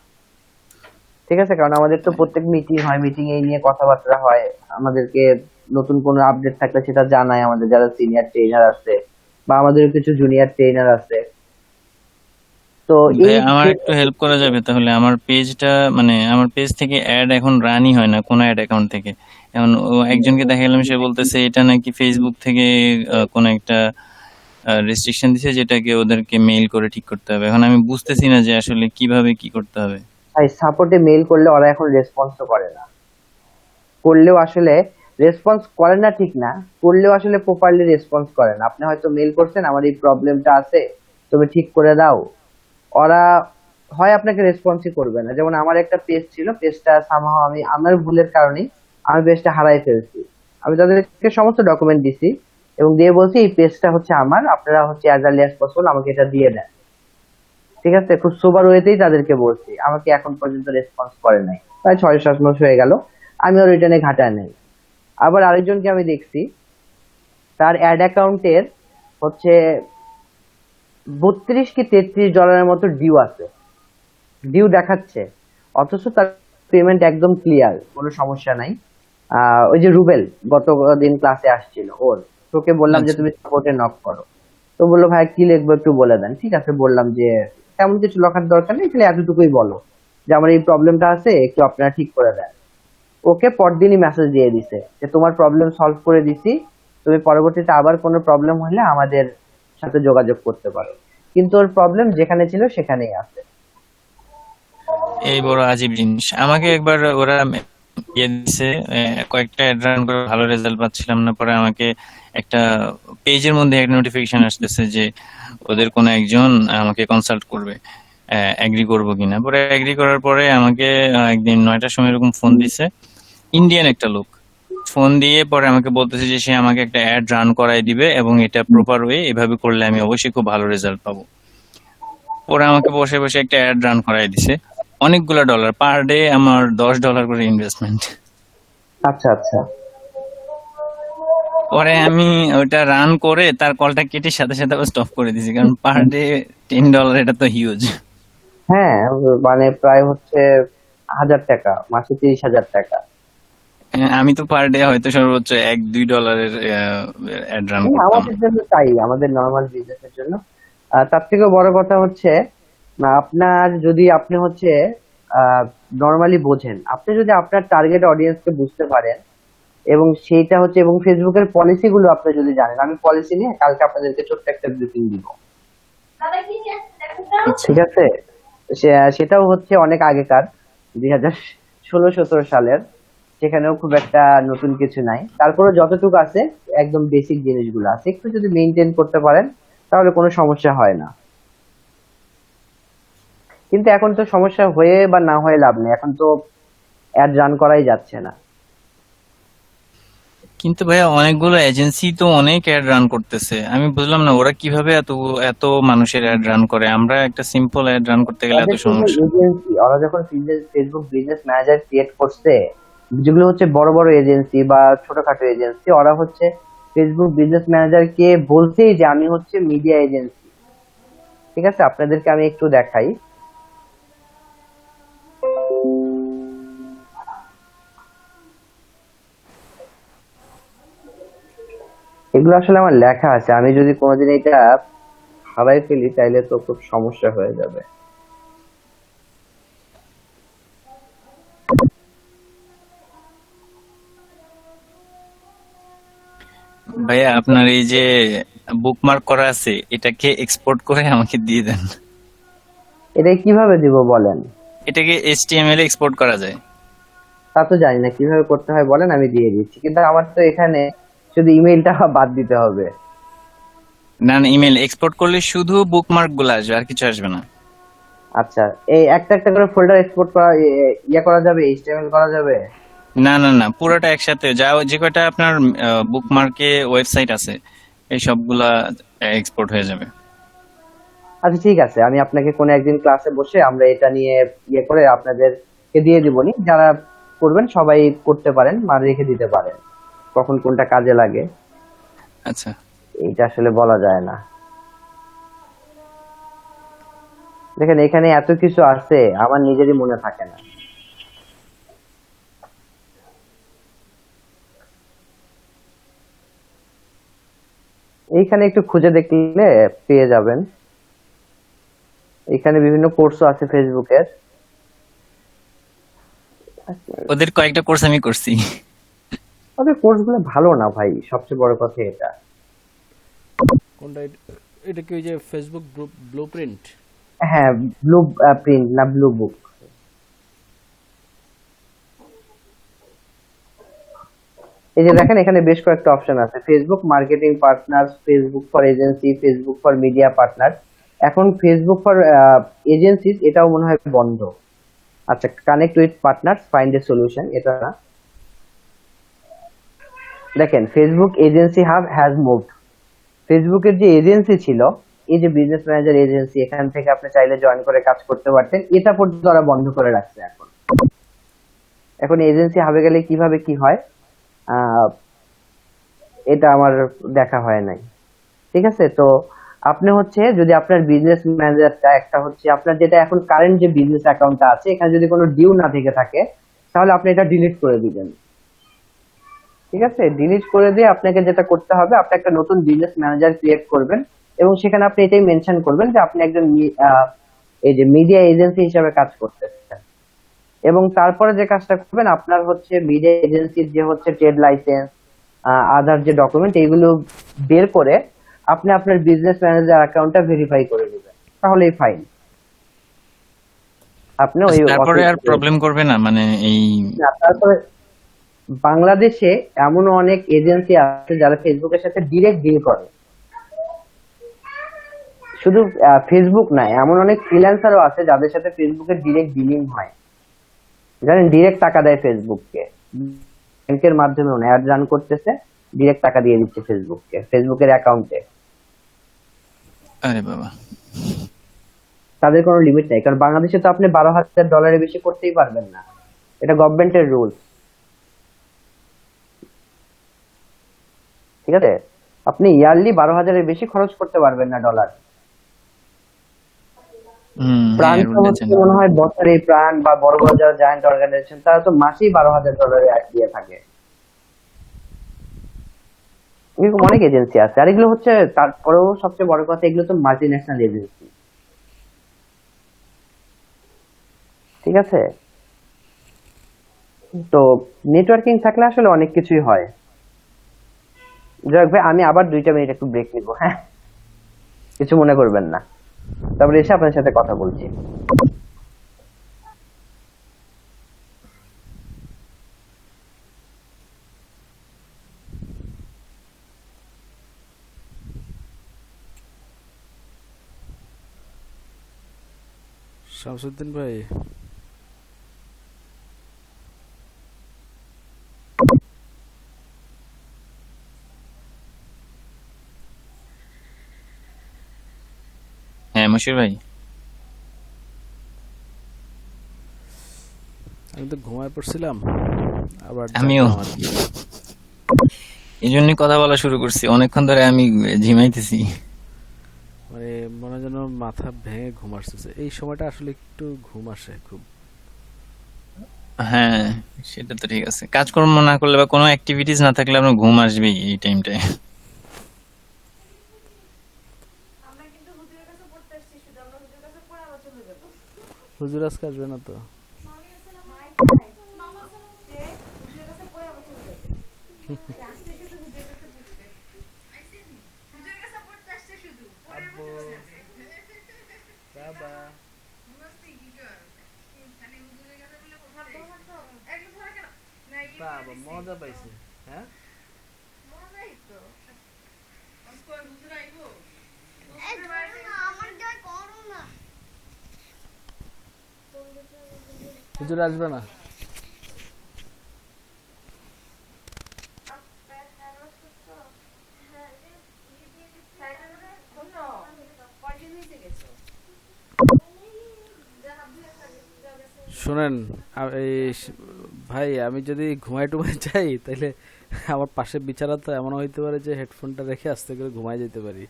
ঠিক আছে, কারণ আমাদের তো প্রত্যেক মিটিং হয়, মিটিং এই নিয়ে কথাবার্তা হয়, আমাদেরকে নতুন কোনো আপডেট থাকলে সেটা জানায় আমাদের যারা সিনিয়র ট্রেনার আছে বা আমাদের কিছু জুনিয়র ট্রেনার আছে। তো ভাই এই আমার একটু হেল্প করা যাবে তাহলে? আমার পেজটা, মানে আমার পেজ থেকে অ্যাড এখন রানই হয় না কোনো অ্যাড অ্যাকাউন্ট থেকে। এখন একজনকে দেখালাম, সে বলতেছে এটা নাকি ফেসবুক থেকে কোনো একটা রেস্ট্রিকশন দিছে, যেটাকে ওদেরকে মেইল করে ঠিক করতে হবে। এখন আমি বুঝতেছি না যে আসলে কিভাবে কি করতে হবে। ভাই, সাপোর্টে মেইল করলে ওরা এখন রেসপন্সও করে না, করলেও আসলে রেসপন্স করে না ঠিক না, করলেও আসলে প্রপারলি রেসপন্স করে না। আপনি হয়তো মেইল করছেন আমার এই প্রবলেমটা আছে, তুমি ঠিক করে দাও, ওরা হয় আপনাকে রেসপন্সই করবে না। যেমন আমার একটা পেজ ছিল, পেজটা সামহাও আমি আমার ভুলের কারণে আমি পেজটা হারাই ফেলছি। আমি তাদেরকে সমস্ত ডকুমেন্ট দিছি এবং দিয়ে বলছি এই পেজটা হচ্ছে আমার, আপনারা হচ্ছে অ্যাজ আর্লি অ্যাজ পসিবল আমাকে এটা দিয়ে দেন। ঠিক আছে, খুব সোবার ওয়েতেই তাদেরকে বলছি, আমাকে এখন পর্যন্ত রেসপন্স করে নাই, প্রায় 6-7 মাস হয়ে গেল, আমিও রিটার্নে ঘাটায় নাই। আবার আরেকজনকে আমি দেখছি, তার অ্যাড অ্যাকাউন্টের হচ্ছে $32 কি $33 মতো ডিউ আছে, ডিউ দেখাচ্ছে, অথচ তার পেমেন্ট একদম ক্লিয়ার, কোনো সমস্যা নাই। ওই যে রুবেল গত দিন ক্লাসে আসছিল, ওর তোকে বললাম যে আচ্ছা। তুমি সাপোর্টে নক করো, তো বললো ভাই কি লিখবো একটু বলে দেন। ঠিক আছে, বললাম যে তেমন কিছু লেখার দরকার নেই, খালি এতটুকুই বলো যে আমার এই প্রবলেমটা আছে, একটু আপনারা ঠিক করে দেন। ওকে পরদিনই মেসেজ দিয়ে দিছে যে তোমার প্রবলেম সলভ করে দিছি, তুমি পরবর্তীতে আবার কোনো প্রবলেম হলে আমাদের সাথে যোগাযোগ করতে পারো। কিন্তু ওর প্রবলেম যেখানে ছিল সেখানেই আছে। এই বড় আজীব জিনিস। আমাকে একবার ওরা ইয়ে দিছে, কয়েকটা অ্যাড রান করে ভালো রেজাল্ট পাচ্ছিলাম না, পরে আমাকে একটা পেজের মধ্যে একটা নোটিফিকেশন আসতেছে যে ওদের কোনো একজন আমাকে কনসাল্ট করবে, এগ্রি করবো কিনা। পরে এগ্রি করার পরে আমাকে একদিন 9টার সময় এরকম ফোন দিছে, ইন্ডিয়ান একটা লোক। ফোন দিয়ে পরে আমাকে বলতেছে যে সে আমাকে একটা অ্যাড রান করাই দিবে এবং এটা প্রপার ওয়ে, এভাবে করলে আমি অবশ্যই খুব ভালো রেজাল্ট পাবো। পরে আমাকে বসে বসে একটা অ্যাড রান করাই দিছে, অনেকগুলা ডলার পার ডে, আমার $10 করে ইনভেস্টমেন্ট। আচ্ছা আচ্ছা। পরে আমি ওটা রান করে তার কলটা কেটে সাথে সাথে স্টপ করে দিয়েছি, কারণ পার ডে $10 এটা তো হিউজ। হ্যাঁ, মানে প্রায় হচ্ছে 1000 টাকা, মাসে 30,000 টাকা। আমি তো পার ডে হয়তো সর্বোচ্চ $1-2 অ্যাড রান হ্যাঁ, করতাম। আমাদের জন্য তাই, আমাদের নর্মাল বিজনেসের জন্য। তার থেকেও বড় কথা হচ্ছে আপনার যদি আপনি হচ্ছে নর্মালি বোঝেন, আপনি যদি আপনার টার্গেট অডিয়েন্সকে বুঝতে পারেন এবং সেইটা হচ্ছে, এবং ফেসবুকের পলিসি গুলো আপনি যদি জানেন, আমি পলিসি নিয়ে কালকে আপনাদেরকে ছোট্ট একটা ব্রিফিং দিব। আচ্ছা। ঠিক আছে, সেটাও হচ্ছে অনেক আগেকার, 2016-17 সালের, সেখানেও খুব একটা নতুন কিছু নাই, তারপরে যতটুকু আছে একদম বেসিক জিনিসগুলো আছে, একটু যদি মেনটেন করতে পারেন তাহলে কোনো সমস্যা হয় না। কিন্তু এখন তো সমস্যা হয়ে বা না হয়ে লাভ নেই, এখন তো অ্যাড রান করাই যাচ্ছে না। কিন্তু ভাইয়া অনেকগুলো এজেন্সি তো অনেক অ্যাড রান করতেছে, আমি বুঝলাম না ওরা কিভাবে এত এত মানুষের অ্যাড রান করে। আমরা একটা সিম্পল অ্যাড রান করতে গেলে এত তাদের কিন্তু সমস্যা। এজেন্সি, ওরা যখন ফেসবুক বিজনেস ম্যানেজার ক্রিয়েট করছে, যেগুলো হচ্ছে বড় বড় এজেন্সি বা ছোটখাটো এজেন্সি, ওরা হচ্ছে ফেসবুক বিজনেস ম্যানেজারকে বলছেই যে আমি হচ্ছে মিডিয়া এজেন্সি। ঠিক আছে, আপনাদেরকে আমি একটু দেখাই। এগুলো আসলে আমার লেখা আছে, আমি যদি কোনোদিন এটা হারাই ফেলি তাইলে তো খুব সমস্যা হয়ে যাবে। ভাইয়া আপনার এই যে বুকমার্ক করা আছে এটাকে এক্সপোর্ট করে আমাকে দিয়ে দেন। এটা কিভাবে দিব বলেন? এটাকে এইচটিএমএল এ এক্সপোর্ট করা যায়? তা তো জানি না কিভাবে করতে হয়, বলেন আমি দিয়ে দিচ্ছি, কিন্তু আমার তো এখানে শুধু ইমেইলটা বাদ দিতে হবে। না না, ইমেল এক্সপোর্ট করলে শুধু বুকমার্ক গুলো আসবে, আর কিছু আসবে না। আচ্ছা, এই একটা একটা করে ফোল্ডার এক্সপোর্ট করা ইয়ে করা যাবে, এইচটিএমএল করা যাবে? না না না, পুরোটা একসাথে যা যে কয়টা আপনার বুকমার্কে ওয়েবসাইট আছে এই সবগুলা এক্সপোর্ট হয়ে যাবে। আচ্ছা ঠিক আছে, আমি আপনাকে কোনো একদিন ক্লাসে বসে আমরা এটা নিয়ে ইয়ে করে আপনাদেরকে দিয়ে দিবনি, যারা করবেন সবাই করতে পারেন, মানে রেখে দিতে পারেন কখন কোনটা কাজে লাগে। আচ্ছা, এটা আসলে বলা যায় না। দেখেন এখানে এত কিছু আছে আমার নিজেরই মনে থাকে না। এইখানে একটু খুঁজে দেখলে পেয়ে যাবেন, এখানে বিভিন্ন কোর্সও আছে ফেসবুকের। ওদের কয়েকটা কোর্স আমি করছি। তবে কোর্সগুলো ভালো না ভাই, সবচেয়ে বড় কথা এটা। কোনটা এটা কি ওই যে ফেসবুক ব্লুপ্রিন্ট? হ্যাঁ, ব্লু প্রিন্ট না ব্লু বুক। এই যে দেখেন এখানে বেশ কয়েকটা অপশন আছে, Facebook marketing partner, Facebook for agency, Facebook for media partner. এখন ফেসবুক ফর এজেন্সিস এটাও মনে হয় বন্ধ। আচ্ছা, connect with partners, find a solution, এটা না। দেখেন Facebook agency hub has moved. ফেসবুকের যে এজেন্সি ছিল, এই যে বিজনেস ম্যানেজার এজেন্সি, এখান থেকে আপনি চাইলে জয়েন করে কাজ করতে পারতেন, এটা পর্যন্ত ওরা বন্ধ করে রাখছে। এখন এখন এজেন্সি হাবে গেলে কিভাবে কি হয় এটা আমার দেখা হয় নাই। ঠিক আছে, তো আপনি হচ্ছে যদি আপনার বিজনেস ম্যানেজারটা একটা হচ্ছে আপনার যেটা এখন কারেন্ট যে বিজনেস অ্যাকাউন্টটা আছে, এখানে যদি কোনো ডিউ না থেকে থাকে তাহলে আপনি এটা ডিলিট করে দিবেন। ঠিক আছে, ডিলিট করে দিয়ে আপনাকে যেটা করতে হবে, আপনি একটা নতুন বিজনেস ম্যানেজার ক্রিয়েট করবেন এবং সেখানে আপনি এটাই মেনশন করবেন যে আপনি একজন এই যে মিডিয়া এজেন্সি হিসেবে কাজ করতেছেন। এবং তারপরে যে কাজটা করবেন, আপনার হচ্ছে মিডিয়া এজেন্সির যে হচ্ছে ট্রেড লাইসেন্স, আদার যে ডকুমেন্ট, এগুলো বের করে আপনি আপনার বিজনেস ম্যানেজার অ্যাকাউন্টটা ভেরিফাই করে দিবেন, তাহলেই ফাইন। আপনি ওই তারপরে আর প্রবলেম করবে না, মানে এই না, তারপরে বাংলাদেশে এমন অনেক এজেন্সি আছে যারা ফেসবুকের সাথে ডিরেক্ট ডিল করে। শুধু ফেসবুক না, এমন অনেক ফ্রিল্যান্সারও আছে যাদের সাথে ফেসবুকের ডিরেক্ট ডিলিং হয়। জানেন, ডিরেক্ট টাকা দেয় ফেসবুককে, ব্যাংকের মাধ্যমে অ্যাড রান করতেছে, ডিরেক্ট টাকা দিয়ে দিচ্ছে ফেসবুককে, ফেসবুকের অ্যাকাউন্টে। আরে বাবা, তাদের কোনো লিমিট নাই, কারণ বাংলাদেশে তো আপনি $12,000 বেশি করতেই পারবেন না, এটা গভর্নমেন্টের রুলস। ঠিক আছে, আপনি ইয়ারলি 12,000-এর বেশি খরচ করতে পারবেন না ডলার। প্রাণ তো হচ্ছে মনে হয় বছরে, প্রাণ বা বড় বড় যারা জায়ান্ট অর্গানাইজেশন তারা তো মাসেই $12,000 দিয়ে থাকে। এরকম অনেক এজেন্সি আছে, আর এগুলো হচ্ছে তারপরেও সবচেয়ে বড় কথা, এগুলো তো মাল্টি ন্যাশনাল এজেন্সি। ঠিক আছে, তো নেটওয়ার্কিং থাকলে আসলে অনেক কিছুই হয়। যাক ভাই, আমি আবার 2 মিনিট একটু ব্রেক নিব, হ্যাঁ, কিছু মনে করবেন না, তারপরে এসে আপনার সাথে কথা বলছি। শামসুদ্দিন ভাই, হ্যাঁ মশির ভাই, আমি তো ঘুমায় পড়ছিলাম, আবার আমিও জাগলাম আর কি। এই জন্যই কথা বলা শুরু করছি, অনেকক্ষণ ধরে আমি ঝিমাইতেছি। মানে মনে হয় যেন মাথা ভেঙে ঘুম আসতেছে। এই সময়টা আসলে একটু ঘুম আসে খুব। হ্যাঁ সেটা তো ঠিক আছে, কাজকর্ম না করলে বা কোনো অ্যাক্টিভিটিস না থাকলে আপনার ঘুম আসবেই এই টাইমটায়। হুজুর আজকে আসবে না তো? বাবা মজা পাইছে। হ্যাঁ হুজুর আসবে না? শুনেন ভাই, আমি যদি ঘুমাই টুমাই যাই তাহলে আমার পাশে বিছানা তো এমন হইতে পারে যে হেডফোনটা রেখে আস্তে করে ঘুমাই যেতে পারি।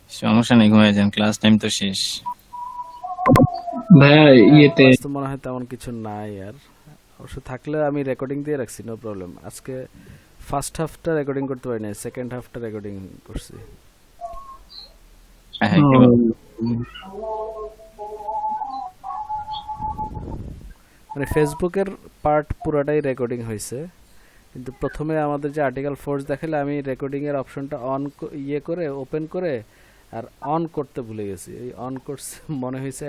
সমস্যা নেই, ঘুমিয়ে যান, ক্লাস টাইম তো শেষ। ভাইয়া ইয়েতে ক্লাস তো মনে হয় তেমন কিছু নাই আর, অবশ্য থাকলে আমি রেকর্ডিং দিয়ে রাখছি, নো প্রবলেম। আজকে ফার্স্ট হাফটা রেকর্ডিং করতে পারি না, সেকেন্ড হাফটা রেকর্ডিং করছি। হ্যাঁ, কি বল? মানে ফেসবুকের পার্ট পুরোটাই রেকর্ডিং হয়েছে, কিন্তু প্রথমে আমাদের যে আর্টিকেল ফোর্স দেখালে আমি রেকর্ডিং এর অপশনটা অন করে ওপেন করে আর অন করতে ভুলে গেছি। এই অন করছে মনে হয়েছে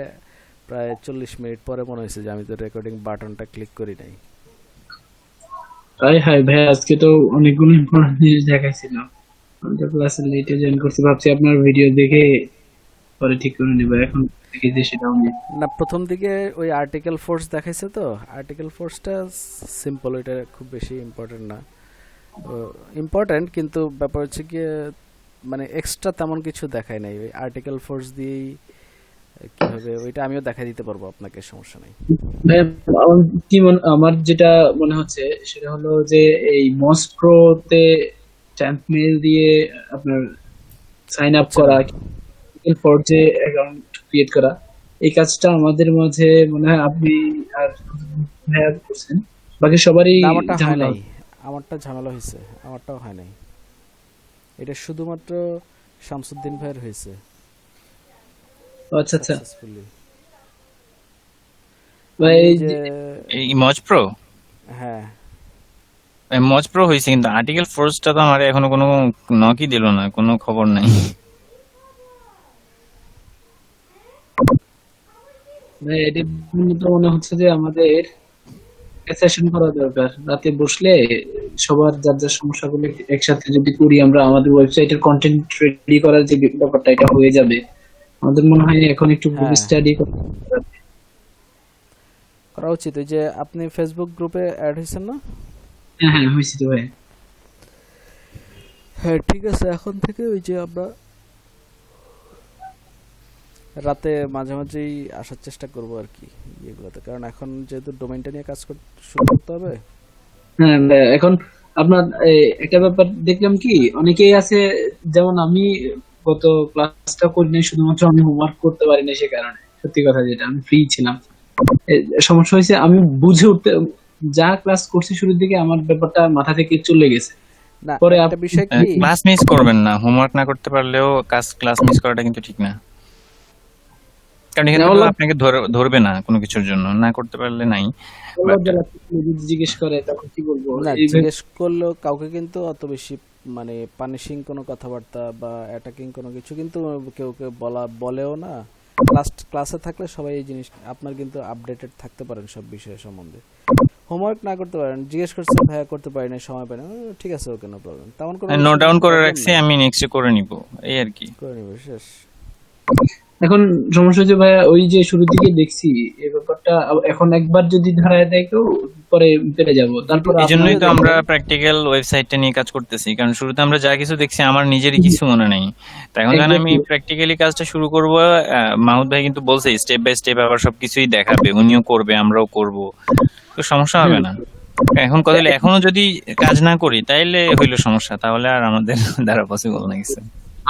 প্রায় 40 মিনিট পরে মনে হয়েছে যে আমি তো রেকর্ডিং বাটনটা ক্লিক করি নাই। হাই ভাইয়া, আজকে তো অনেকগুলো ইম্পর্টেন্ট জিনিস দেখাইছিল। আমি তো ক্লাসে লেটে জয়েন করতে ভাবছি আপনার ভিডিও দেখে পরে ঠিক করে নেব, এখন দেখি যে সেটাও নেই। না, প্রথম দিকে ওই আর্টিকেল ফোর্স দেখাইছে, তো আর্টিকেল ফোর্সটা সিম্পল, এটা খুব বেশি ইম্পর্টেন্ট না। ইম্পর্টেন্ট, কিন্তু ব্যাপার হচ্ছে গিয়ে মানে এক্সট্রা তেমন কিছু দেখায় নাই। ওই আর্টিকেল ফোর্স দিয়েই কিভাবে ওইটা আমিও দেখা দিতে পারবো আপনাকে, সমস্যা নাই। ভাইয়া, আমার যেটা মনে হচ্ছে সেটা হলো যে এই মস্প্রোতে ট্যাম্প মেল দিয়ে আপনার সাইন আপ করা, ফোর্জে অ্যাকাউন্ট ক্রিয়েট করা, এই কাজটা আমাদের মাঝে মনে হয় আপনি আর ভাইয়া করছেন, বাকি সবারই না, আমারটা হয় ঝামেলা। নাই, আমারটা ঝামেলা হয়েছে, আমারটাও হয় নাই। এটা শুধুমাত্র শামসুদ্দিন ভাইয়ের হয়েছে আচ্ছা আচ্ছা সাকসেসফুলি। ভাই, এই যে এই মজ প্রো, হ্যাঁ, মজ প্রো হয়েছে, কিন্তু আর্টিকেল ফোর্সটা তো আমার এখনো কোনো নকই দিল না, কোনো খবর নাই। ভাই এটা তো মনে হচ্ছে যে আমাদের সেশন করা দরকার, রাতে বসলে সবার যার যার সমস্যাগুলো একসাথে যদি করি আমরা, আমাদের ওয়েবসাইটের কন্টেন্ট রেডি করার যে ব্যাপারটা এটা হয়ে যাবে। আমাদের মনে হয় এখন একটু গ্রুপ হ্যাঁ। স্টাডি করা উচিত। ওই যে আপনি ফেসবুক গ্রুপে অ্যাড হয়েছেন না? হ্যাঁ হ্যাঁ হয়েছি তো ভাই। হ্যাঁ ঠিক আছে, এখন থেকে ওই যে আমরা রাতে মাঝে মাঝেই আসার চেষ্টা করব আর কি এগুলোতে, কারণ এখন যেহেতু ডোমেইনটা নিয়ে কাজ শুরু করতে হবে। হ্যাঁ ভাই, এখন আপনার একটা ব্যাপার দেখলাম কি, অনেকেই আছে, যেমন আমি গত ক্লাসটা করি নাই, শুধুমাত্র আমি হোমওয়ার্ক করতে পারি না, সে কারণে সত্যি কথা যেটা আমি ফ্রি ছিলাম। সমস্যা হয়েছে আমি বুঝে উঠতে, যা ক্লাস করছি শুরুর দিকে আমার ব্যাপারটা মাথা থেকে চলে গেছে। না, পরে একটা বিষয় কি, ক্লাস মিস করবেন না, হোমওয়ার্ক না করতে পারলেও ক্লাস মিস করাটা কিন্তু ঠিক না, কারণ এখানে তো আপনাকে ধরবে না কোনো কিছুর জন্য, না করতে পারলে নাই। জিজ্ঞেস করে তখন কি বলবো, না জিজ্ঞেস করলেও কাউকে কিন্তু অত বেশি মানে পানিশিং কোনো কথাবার্তা বা অ্যাটাকিং কোনো কিছু কিন্তু কেউ কেউ বলেও না। ক্লাসে থাকলে সবাই এই জিনিস আপনার কিন্তু আপডেটেড থাকতে পারেন সব বিষয় সম্বন্ধে। হোমওয়ার্ক না করতে পারেন, জিজ্ঞেস করছেন ভাইয়া করতে পারি না, সময় পাই না, ঠিক আছে ওকে, নো প্রবলেম, তেমন কোনো নোট ডাউন করে রাখছি, আমি নেক্সট করে নিব, এই আর কি। করে নিব, শেষ। এখন সমস্যা হচ্ছে ভাইয়া, ওই যে শুরু থেকে দেখছি এই ব্যাপারটা, এখন একবার যদি ধরায় দেয় কেউ পরে পেরে যাব। তারপর এই জন্যই তো আমরা প্র্যাকটিক্যাল ওয়েবসাইটটা নিয়ে কাজ করতেছি, কারণ শুরুতে আমরা যা কিছু দেখছি আমার নিজেরই কিছু মনে নেই। তো এখন যখন আমি প্র্যাকটিক্যালি কাজটা শুরু করব, মাহমুদ ভাই কিন্তু বলছে স্টেপ বাই স্টেপ আবার সবকিছুই দেখাবে, উনিও করবে আমরাও করব, তো সমস্যা হবে না। এখন কথা হলো, এখনো যদি কাজ না করি তাইলে হইলো সমস্যা, তাহলে আর আমাদের দ্বারা পসিবল না কিছু।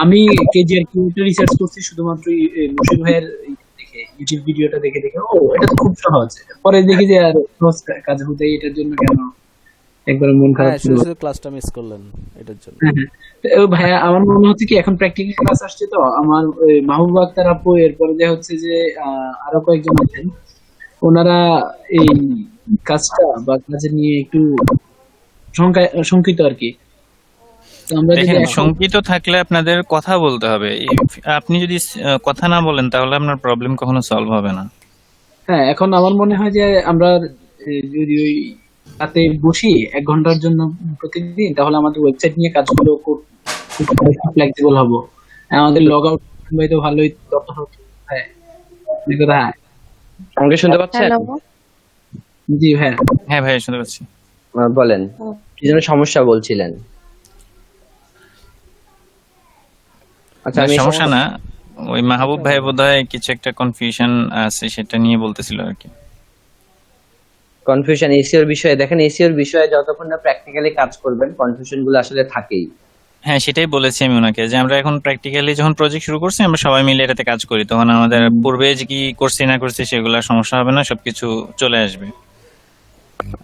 আমি কেজিআর কিউটা রিসার্চ করছি শুধুমাত্র মুশিদ ভাইয়ের দেখে, ইউটিউব ভিডিওটা দেখে দেখে, ও এটা তো খুব সহজ। পরে দেখি যে আর সহজ কাজ হতে, এটার জন্য কেন একবার মন খারাপ হ্যাঁ, ছিল। শুধু শুধু ক্লাসটা মিস করলেন এটার জন্য। হ্যাঁ, হ্যাঁ। তো ভাইয়া আমার মনে হচ্ছে কি এখন প্র্যাকটিক্যাল ক্লাস আসছে, তো আমার ওই মাহবুব আক্তার আপু, এরপরে যে হচ্ছে যে আরো কয়েকজন আছেন, ওনারা এই কাজটা বা কাজে নিয়ে একটু শঙ্কিত আর কি। তো আমরা যদি দেখেন, এখন শঙ্কিত থাকলে আপনাদের কথা বলতে হবে। আপনি যদি কথা না বলেন তাহলে আপনার প্রবলেম কখনো সলভ হবে না। হ্যাঁ, এখন আমার মনে হয় যে আমরা যদি ওই রাতে বসি 1 ঘন্টার জন্য প্রতিদিন, তাহলে আমাদের ওয়েবসাইট নিয়ে কাজগুলো খুব ফ্লেক্সিবল হবো। আমাদের লগ আউট তো ভালোই তথ্য হতো। হ্যাঁ, এই কথা। হ্যাঁ, আমাকে শুনতে পাচ্ছেন? হ্যালো। জি হ্যাঁ। হ্যাঁ ভাই, শুনতে পাচ্ছি। বলেন, কি যেন সমস্যা বলছিলেন? আচ্ছা, না, আমি সমস্যা না, ওই মাহবুব ভাই বোধহয় কিছু একটা কনফিউশন আছে, সেটা নিয়ে বলতেছিল আর কি। কনফিউশন এসিওর বিষয়ে, দেখেন এসিওর বিষয়ে যতক্ষণ না প্র্যাকটিক্যালি কাজ করবেন কনফিউশন গুলো আসলে থাকেই। হ্যাঁ, সেটাই বলেছি আমি ওনাকে, যে আমরা এখন প্র্যাকটিক্যালি যখন প্রজেক্ট শুরু করছি, আমরা সবাই মিলে এটাতে কাজ করি, তখন আমাদের পূর্বে যে কি করছি না করছি সেগুলো সমস্যা হবে না, সবকিছু চলে আসবে।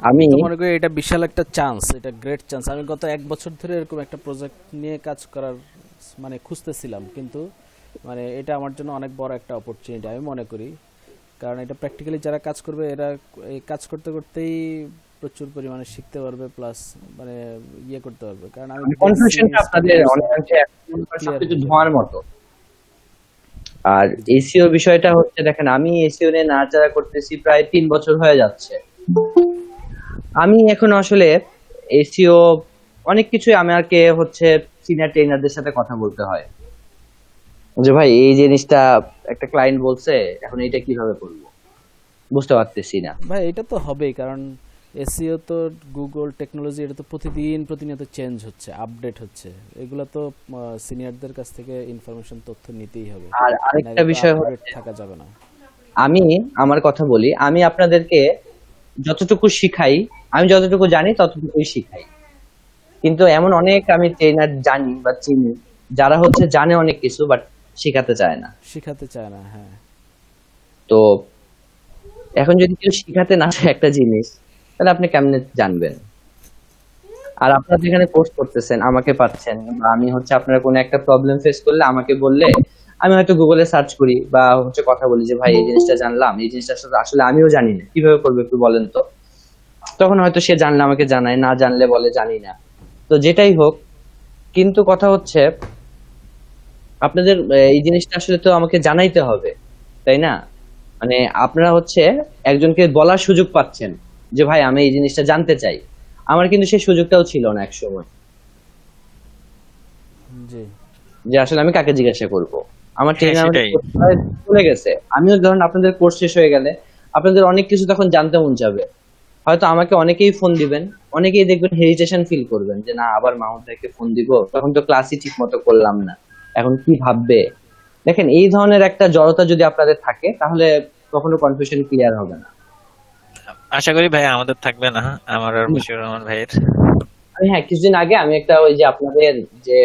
আমি তো মনে করি এটা বিশাল একটা চান্স, এটা গ্রেট চান্স। আমি গত 1 বছর ধরে এরকম একটা প্রজেক্ট নিয়ে কাজ করার মানে খুঁজতেছিলাম, কিন্তু মানে এটা আমার জন্য অনেক বড় একটা অপরচুনিটি আমি মনে করি। কারণ এটা প্র্যাকটিক্যালি যারা কাজ করবে, এরা এই কাজ করতে করতেই প্রচুর পরিমাণে শিখতে পারবে, প্লাস মানে ইয়ে করতে পারবে। কারণ আমি কনফিউশনটা আপনাদের অনেকাংশে সবকিছু ধোঁয়ার মতো। আর এসিও বিষয়টা হচ্ছে, দেখেন আমি এসিও নিয়ে নাড়াচাড়া করতেছি প্রায় 3 বছর হয়ে যাচ্ছে। আমি এখন আসলে এসিও অনেক কিছুই আমাকে হচ্ছে সিনিয়র ট্রেনারদের সাথে কথা বলতে হয়, যে ভাই এই জিনিসটা একটা ক্লায়েন্ট বলছে, এখন এটা কিভাবে করব, বুঝতে পারতেছি না। ভাই এটা তো হবেই, কারণ এসইও তো গুগল টেকনোলজি, এটা তো প্রতিনিয়ত চেঞ্জ হচ্ছে, আপডেট হচ্ছে। এগুলো তো সিনিয়রদের কাছ থেকে ইনফরমেশন, তথ্য নিতেই হবে। আর আরেকটা বিষয় আপডেট হচ্ছে, থাকা যাবে না। আমি আমার কথা বলি, আমি আপনাদেরকে যতটুকু শিখাই, আমি যতটুকু জানি ততটুকুই শিখাই। কিন্তু এমন অনেক আমি ট্রেনার জানি বা চিনি যারা হচ্ছে জানে অনেক কিছু বাট শেখাতে চায় না। শিখাতে চায় না, হ্যাঁ। তো এখন যদি কেউ শিখাতে না চায় একটা জিনিস, তাহলে আপনি কেমনে জানবেন? আর আপনারা যেখানে কোর্স করতেছেন, আমাকে পাচ্ছেন, বা আমি হচ্ছে আপনারা কোনো একটা প্রবলেম ফেস করলে আমাকে বললে, আমি হয়তো গুগলে সার্চ করি বা হচ্ছে কথা বলি যে ভাই এই জিনিসটা জানলাম, এই জিনিসটা আসলে আমিও জানি না, কিভাবে করবো একটু বলেন তো। তখন হয়তো সে জানলে আমাকে জানায়, না জানলে বলে জানি না। তো যেটাই হোক, কিন্তু কথা হচ্ছে আপনাদের এই জিনিসটা আসলে তো আমাকে জানাইতে হবে, তাই না? মানে আপনারা হচ্ছে একজনকে বলার সুযোগ পাচ্ছেন যে ভাই আমি এই জিনিসটা জানতে চাই। আমার কিন্তু সেই সুযোগটাও ছিল না এক সময়, জি। যে আসলে আমি কাকে জিজ্ঞাসা করব। আমার হ্যাঁ, ট্রেনার সেটাই। চলে গেছে, আমিও ধরুন আপনাদের কোর্স শেষ হয়ে গেলে আপনাদের অনেক কিছু তখন জানতে মন যাবে, হয়তো আমাকে অনেকেই ফোন দিবেন, অনেকেই দেখবেন হেজিটেশন ফিল করবেন যে না আবার মাহমুদ ভাইকে ফোন দিব, তখন তো ক্লাসই ঠিক মতো করলাম না, এখন কি ভাববে। দেখেন এই ধরনের একটা জড়তা যদি আপনাদের থাকে, তাহলে কখনো কনফিউশন ক্লিয়ার হবে না। আশা করি ভাই আমাদের থাকবে না, আমার আর মুশিউর রহমান ভাইয়ের। আমি হ্যাঁ, কিছুদিন আগে আমি একটা ওই যে আপনাদের যে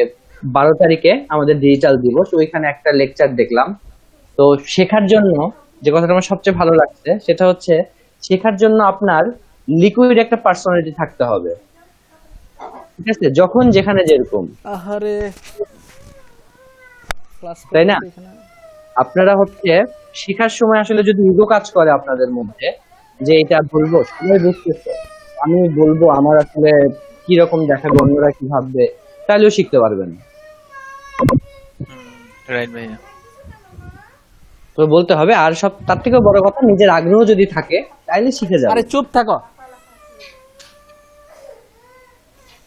12 তারিখে আমাদের ডিজিটাল দিবস, ওইখানে একটা লেকচার দেখলাম। তো শেখার জন্য যে কথাটা আমার সবচেয়ে ভালো লাগছে সেটা হচ্ছে, শেখার জন্য আপনার লিকুইড একটা পার্সোনালিটি থাকতে হবে, ঠিক আছে, যখন যেখানে যেরকম, আহারে ক্লাস তাই না? আপনারা হচ্ছে শেখার সময় আসলে যদি ইগো কাজ করে আপনাদের মধ্যে, যে এটা বলবো সবাই বুঝতেছে, আমি বলবো আমার আসলে কি রকম দেখাবে, অন্যরা কি ভাববে, তাহলেও শিখতে পারবেন। রাইট ভাইয়া। তো বলতে হবে, আর সব তার থেকেও বড় কথা, নিজের আগ্রহ যদি থাকে তাহলে শিখে যাবে। আরে চুপ থাকো,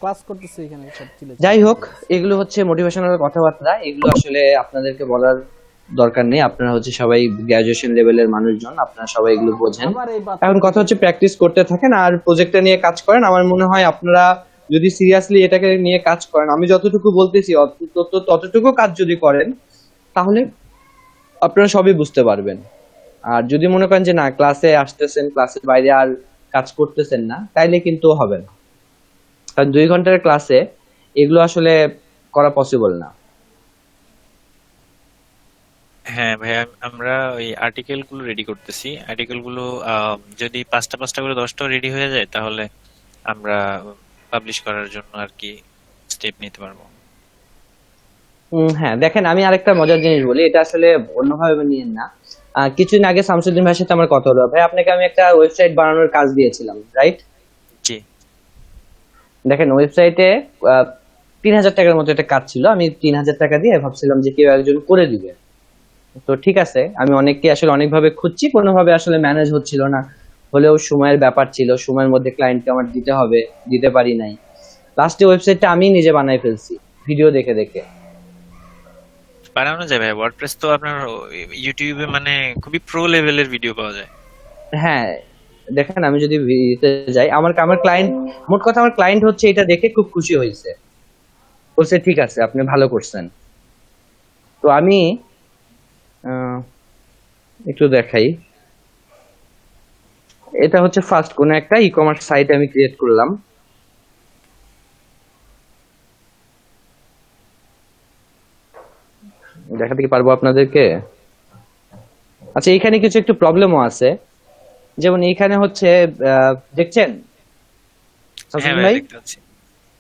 ক্লাস করতেছে এখানে সব চিলে। যাই হোক, এগুলো হচ্ছে মোটিভেশনাল কথাবার্তা, এগুলো আসলে আপনাদেরকে বলার দরকার নেই, আপনারা হচ্ছে সবাই গ্রাজুয়েশন লেভেলের মানুষজন, আপনারা সবাই এগুলো বোঝেন। আবার এই বাচ্চা- এখন কথা হচ্ছে প্র্যাকটিস করতে থাকেন আর প্রজেক্টটা নিয়ে কাজ করেন। আমার মনে হয় আপনারা যদি সিরিয়াসলি এটাকে নিয়ে কাজ করেন, আমি যতটুকু বলতেছি ততটুকু কাজ যদি করেন, তাহলে আপনারা সবই বুঝতে পারবেন। আর যদি মনে করেন যে না ক্লাসে আসতেছেন, ক্লাসের বাইরে আর কাজ করতেছেন না, তাইলে কিন্তু হবে না, কারণ 2 ঘন্টার ক্লাসে এগুলো আসলে করা পসিবল না। হ্যাঁ ভাইয়া, আমরা ওই আর্টিকেল গুলো রেডি করতেছি। আর্টিকেল গুলো যদি 5টা করে 10টাও রেডি হয়ে যায়, তাহলে আমরা পাবলিশ করার জন্য আর কি স্টেপ নিতে পারবো। হ্যাঁ, দেখেন আমি আরেকটা মজার জিনিস বলি, এটা আসলে অন্যভাবে নিয়েন না। কিছুদিন আগে শামসুদ্দিন ভাইয়ের সাথে আমার কথা হলো, ভাই আপনাকে আমি একটা ওয়েবসাইট বানানোর কাজ দিয়েছিলাম, রাইট? জি। দেখেন ওয়েবসাইটে 3,000 টাকার মতো একটা কাজ ছিল, আমি 3,000 টাকা দিয়ে ভাবছিলাম যে কেউ একজন করে দিবে। তো ঠিক আছে, আমি অনেককে আসলে অনেকভাবে খুঁজছি, কোনোভাবে আসলে ম্যানেজ হচ্ছিল না, হলেও সময়ের ব্যাপার ছিল, সময়ের মধ্যে ক্লায়েন্টকে আমার দিতে হবে, দিতে পারি নাই। লাস্টে ওয়েবসাইটটা আমি নিজে বানাই ফেলছি ভিডিও দেখে দেখে। বানানো যায় ভাই, ওয়ার্ডপ্রেস তো আপনার ইউটিউবে মানে খুবই প্রো লেভেলের ভিডিও পাওয়া যায়। হ্যাঁ, দেখেন আমি যদি ভিডিওতে যাই, আমার আমার ক্লায়েন্ট, মোট কথা আমার ক্লায়েন্ট হচ্ছে এটা দেখে খুব খুশি হয়েছে, বলছে ঠিক আছে আপনি ভালো করছেন। তো আমি একটু দেখাই, এটা হচ্ছে ফার্স্ট কোন একটা ই কমার্স সাইট আমি ক্রিয়েট করলাম। দেখাতে কি পারবো আপনাদেরকে? আচ্ছা, এখানে কিছু একটু প্রবলেমও আছে, যেমন এইখানে হচ্ছে দেখছেন হ্যাঁ শামসুদ্দিন ভাই, ভাই, দেখতে পাচ্ছি।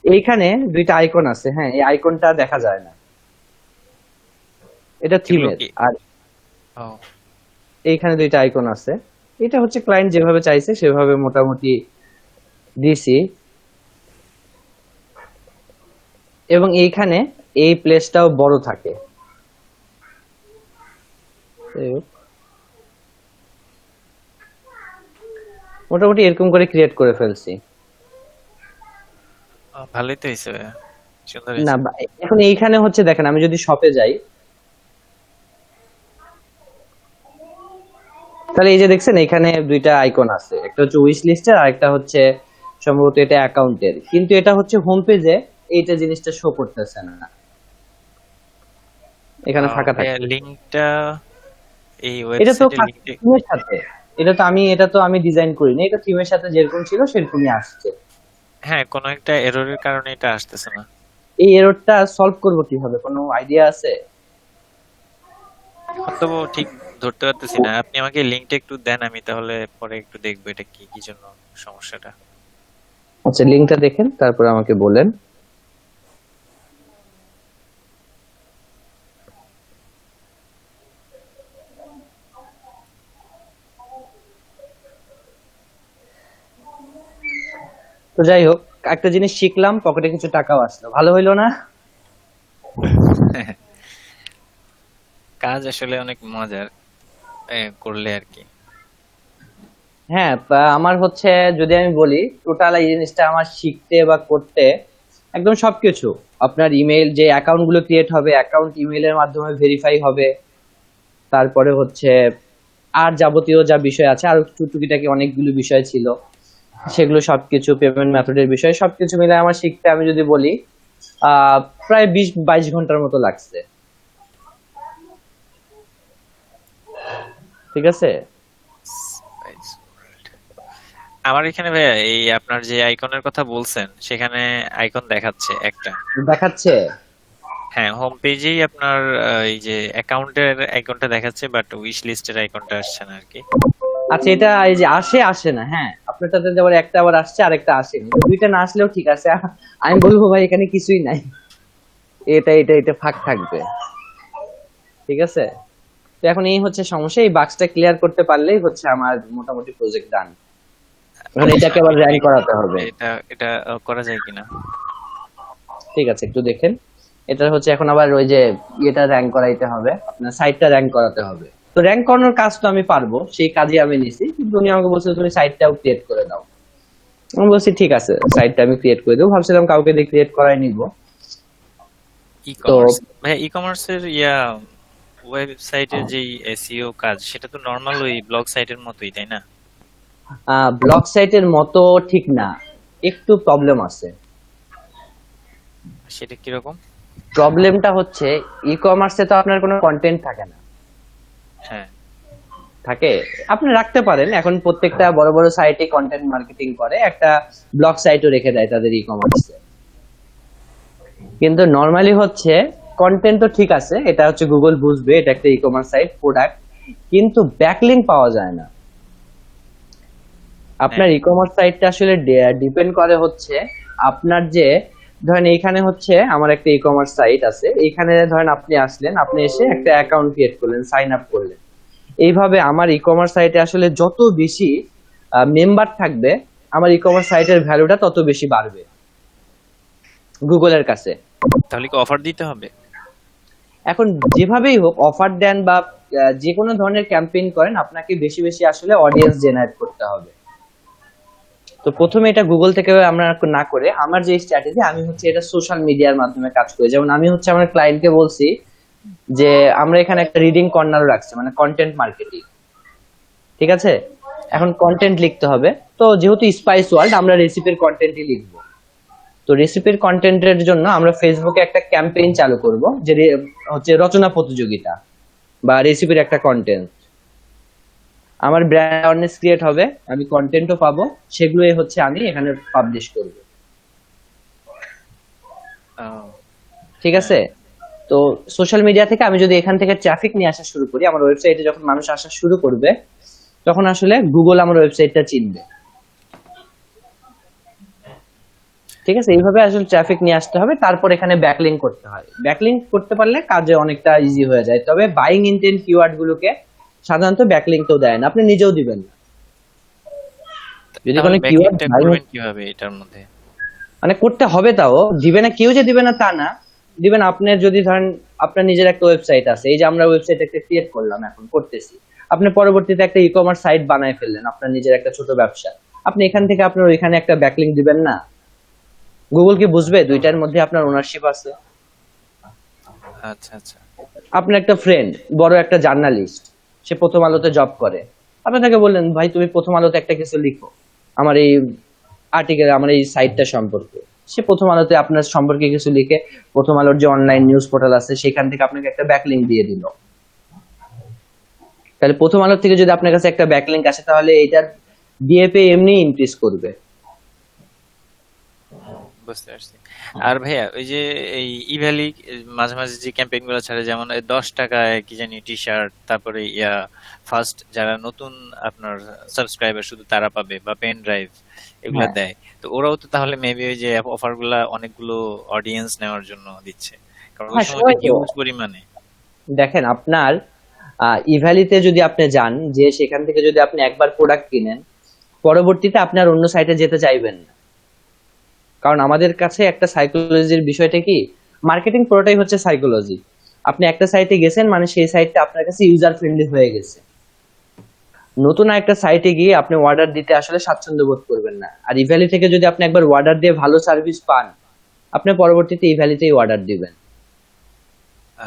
এইখানে দুইটা আইকন আছে, হ্যাঁ এই আইকনটা দেখা যায় না, এটা থিমের। কি? আর ও, এইখানে দুইটা আইকন আছে, এটা হচ্ছে ক্লায়েন্ট যেভাবে চাইছে সেভাবে মোটামুটি দিছি। এবং এইখানে এই প্লেসটাও বড় থাকে। যাই হোক, মোটামুটি এরকম করে ক্রিয়েট করে ফেলছি। ভালোই তো হয়েছে ভাই, সুন্দর না হয়েছে। এখন এইখানে হচ্ছে দেখেন, আমি যদি শপে যাই, তাহলে এই যে দেখছেন এখানে দুইটা আইকন আছে, একটা হচ্ছে উইশ লিস্টের আর একটা হচ্ছে সম্ভবত এটা অ্যাকাউন্টের, কিন্তু এটা হচ্ছে হোম পেজে এইটা জিনিসটা শো করতেছে না, এখানে ফাঁকা থাকে। লিংকটা এই এটা তো ওয়েবসাইটের লিংকটা থিমের সাথে, এটা তো আমি ডিজাইন করিনি, এটা থিমের সাথে যেরকম ছিল সেরকমই আসছে। হ্যাঁ, কোনো একটা এররের কারণে এটা আসতেছে না। এই এররটা সলভ করব কিভাবে, কোনো আইডিয়া আছে? অন্তত ঠিক ধরতে পারতেছি না। আপনি আমাকে লিংকটা একটু দেন, আমি তাহলে পরে একটু দেখবো এটা কি কি জন্য সমস্যাটা। আচ্ছা, লিংকটা দেখেন তারপর আমাকে বলেন। তো যাই হোক, একটা জিনিস শিখলাম, পকেটে কিছু টাকাও আসলো, ভালো হইলো না? কাজ আসলে অনেক মজার করলে আর কি। হ্যাঁ, তা আমার হচ্ছে যদি আমি বলি টোটাল এই জিনিসটা আমার শিখতে বা করতে একদম সবকিছু, আপনার ইমেল যে অ্যাকাউন্ট গুলো ক্রিয়েট হবে, অ্যাকাউন্ট ইমেলের মাধ্যমে ভেরিফাই হবে, তারপরে হচ্ছে আর যাবতীয় যা বিষয় আছে, আর টুকিটাকি অনেকগুলো বিষয় ছিল, সেগুলো সবকিছু, পেমেন্ট মেথডের বিষয় সবকিছু মিলে আমার শিখতে আমি যদি বলি প্রায় 20-22 ঘন্টার মতো লাগছে। ঠিক আছে, আমার এখানে ভাইয়া এই আপনার যে আইকনের কথা বলছেন সেখানে আইকন দেখাচ্ছে একটা। দেখাচ্ছে। হ্যাঁ, হোম পেজেই আপনার এই যে অ্যাকাউন্টের আইকনটা দেখাচ্ছে, বাট উইশ লিস্টের আইকনটা আসছে না আর কি। আচ্ছা, এটা এই যে আসে না, হ্যাঁ আপনারটাতে যেমন একটা আবার আসছে আর একটা আসেনি, দুইটা না আসলেও ঠিক আছে, আমি বলবো ভাই এখানে কিছুই নাই, এটা ফাঁক থাকবে। ঠিক আছে, তো এখন এই হচ্ছে সমস্যা, এই বাক্সটা ক্লিয়ার করতে পারলেই হচ্ছে আমার মোটামুটি প্রজেক্ট ডান। এখন এটাকে আবার র্যাঙ্ক করাতে হবে। এটা এটা করা যায় কিনা? ঠিক আছে, একটু দেখেন, এটা হচ্ছে এখন আবার ওই যে এটা র্যাঙ্ক করাইতে হবে, আপনার সাইটটা র্যাঙ্ক করাতে হবে। তো র্যাঙ্ক করানোর কাজ তো আমি পারবো, সেই কাজই আমি নিছি, কিন্তু উনি আমাকে বলছিল তুমি সাইটটাও ক্রিয়েট করে দাও। আমি বলছি ঠিক আছে, সাইটটা আমি ক্রিয়েট করে দেবো, ভাবছিলাম কাউকে দিয়ে ক্রিয়েট করাই নিব। ই কমার্স ভাই, ই কমার্সের ওয়েবসাইটের যে এসইও কাজ, সেটা তো নরমাল ওই ব্লগ সাইটের মতোই, তাই না? ব্লগ সাইটের মতো ঠিক না, একটু প্রবলেম আছে। সেটা কিরকম? প্রবলেমটা হচ্ছে ই কমার্সে তো আপনার কোনো কন্টেন্ট থাকে না। হ্যাঁ, থাকে, আপনি রাখতে পারেন, এখন প্রত্যেকটা বড় বড় সাইটে কন্টেন্ট মার্কেটিং করে, একটা ব্লগ সাইটও রেখে দেয় তাদের ই কমার্সে, কিন্তু নরমালি হচ্ছে কন্টেন্ট তো ঠিক আছে, এটা হচ্ছে গুগল বুঝবে এটা একটা ই কমার্স সাইট প্রোডাক্ট, কিন্তু ব্যাকলিংক পাওয়া যায় না। আপনার ই কমার্স সাইটটা আসলে ডিপেন্ড করে হচ্ছে আপনার যে, ধরেন এইখানে হচ্ছে আমার একটা ই কমার্স সাইট আছে, এইখানে ধরেন আপনি আসলেন, আপনি এসে একটা অ্যাকাউন্ট ক্রিয়েট করলেন, সাইন আপ করলেন। এইভাবে আমার ই কমার্স সাইটে আসলে যত বেশি মেম্বার থাকবে, আমার ই কমার্স সাইটের ভ্যালুটা তত বেশি বাড়বে গুগলের কাছে। তাহলে কি অফার দিতে হবে? এখন যেভাবেই হোক অফার দেন বা যে কোনো ধরনের ক্যাম্পেইন করেন, আপনাকে বেশি বেশি আসলে অডিয়েন্স জেনারেট করতে হবে। তো প্রথমে এটা গুগল থেকে আমরা না করে, আমার যে স্ট্র্যাটেজি, আমি হচ্ছে এটা সোশ্যাল মিডিয়ার মাধ্যমে কাজ করি। যেমন আমি হচ্ছে আমার ক্লায়েন্টকে বলছি যে আমরা এখানে একটা রিডিং কর্নারও রাখছি, মানে কন্টেন্ট মার্কেটিং, ঠিক আছে? এখন কন্টেন্ট লিখতে হবে, তো যেহেতু স্পাইস ওয়ার্ল্ড, আমরা রেসিপির কন্টেন্টই লিখবো। তো রেসিপির কন্টেন্টের জন্য আমরা ফেসবুকে একটা ক্যাম্পেইন চালু করব, যে হচ্ছে রচনা প্রতিযোগিতা বা রেসিপির একটা কন্টেন্ট। আমার ব্র্যান্ড অ্যাওয়ারনেস ক্রিয়েট হবে, আমি কন্টেন্টও পাবো, সেগুলোই হচ্ছে আমি এখানে পাবলিশ করব, ঠিক আছে? তো সোশ্যাল মিডিয়া থেকে আমি যদি এখান থেকে ট্রাফিক নিয়ে আসা শুরু করি, আমার ওয়েবসাইটে যখন মানুষ আসা শুরু করবে, তখন আসলে গুগল আমার ওয়েবসাইটটা চিনবে, ঠিক আছে? এইভাবে আসলে ট্রাফিক নিয়ে আসতে হবে, তারপর এখানে ব্যাকলিংক করতে হয়। ব্যাকলিংক করতে পারলে কাজে অনেকটা ইজি হয়ে যায়। তবে বাইং ইন্টেন্ট কিওয়ার্ড গুলোকে সাধারণত ব্যাকলিংক তো দেয় না, আপনি নিজেও দিবেন না। যদি কোনো কিওয়ার্ড করবেন কিভাবে এটার মধ্যে? মানে করতে হবে, তাও দিবে না, কেউ যে দিবে না তা না, দিবেন। আপনি যদি ধরেন আপনার নিজের একটা ওয়েবসাইট আছে, এই যে আমরা ওয়েবসাইট একটা ক্রিয়েট করলাম, এখন করতেছি, আপনি পরবর্তীতে একটা ই কমার্স সাইট বানায় ফেললেন, আপনার নিজের একটা ছোট ব্যবসা, আপনি এখান থেকে আপনার ওইখানে একটা ব্যাকলিংক দিবেন না? গুগল কি বুঝবে দুইটার মধ্যে আপনার ওনারশিপ আছে? আচ্ছা আচ্ছা। আপনার একটা ফ্রেন্ড বড় একটা জার্নালিস্ট, সে প্রথম আলোতে জব করে, আপনি তাকে বললেন ভাই তুমি প্রথম আলোতে একটা কিছু লিখো আমার এই আর্টিকেল, আমার এই সাইটটা সম্পর্কে। সে প্রথম আলোতে আপনার সম্পর্কে কিছু লিখে, প্রথম আলোর যে অনলাইন নিউজ পোর্টাল আছে সেখান থেকে আপনাকে একটা ব্যাকলিংক দিয়ে দিল। তাহলে প্রথম আলো থেকে যদি আপনার কাছে একটা ব্যাকলিংক আসে, তাহলে এটার ডিএপি এমনি ইনক্রিজ করবে। বুঝতে পারছি। আর ভাইয়া ওই যে এই ইভ্যালি মাঝে মাঝে যে ক্যাম্পেইন গুলো ছাড়ে, যেমন 10 টাকায় কি জানি টি শার্ট, তারপরে ফার্স্ট যারা নতুন আপনার সাবস্ক্রাইবার শুধু তারা পাবে, বা পেন ড্রাইভ, এগুলা হ্যাঁ দেয়। তো ওরাও তো তাহলে মেবি ওই যে অফার গুলা অনেকগুলো অডিয়েন্স নেওয়ার জন্য দিচ্ছে, কারণ ওই হ্যাঁ, সময় সবাই তো হিউজ পরিমাণে। দেখেন, আপনার ইভ্যালিতে যদি আপনি যান, যে সেখান থেকে যদি আপনি একবার প্রোডাক্ট কিনেন, পরবর্তীতে আপনার অন্য সাইটে যেতে চাইবেন না। কারণ আমাদের কাছে একটা সাইকোলজির বিষয়টা কি, মার্কেটিং পুরোটাই হচ্ছে সাইকোলজি। আপনি একটা সাইটে গেছেন মানে সেই সাইটটা আপনার কাছে ইউজার ফ্রেন্ডলি হয়ে গেছে। নতুন একটা সাইটে গিয়ে আপনি অর্ডার দিতে আসলে স্বাচ্ছন্দ্য বোধ করবেন না। আর ইভ্যালি থেকে যদি আপনি একবার অর্ডার দিয়ে ভালো সার্ভিস পান, আপনি পরবর্তীতে ইভ্যালিতেই অর্ডার দিবেন।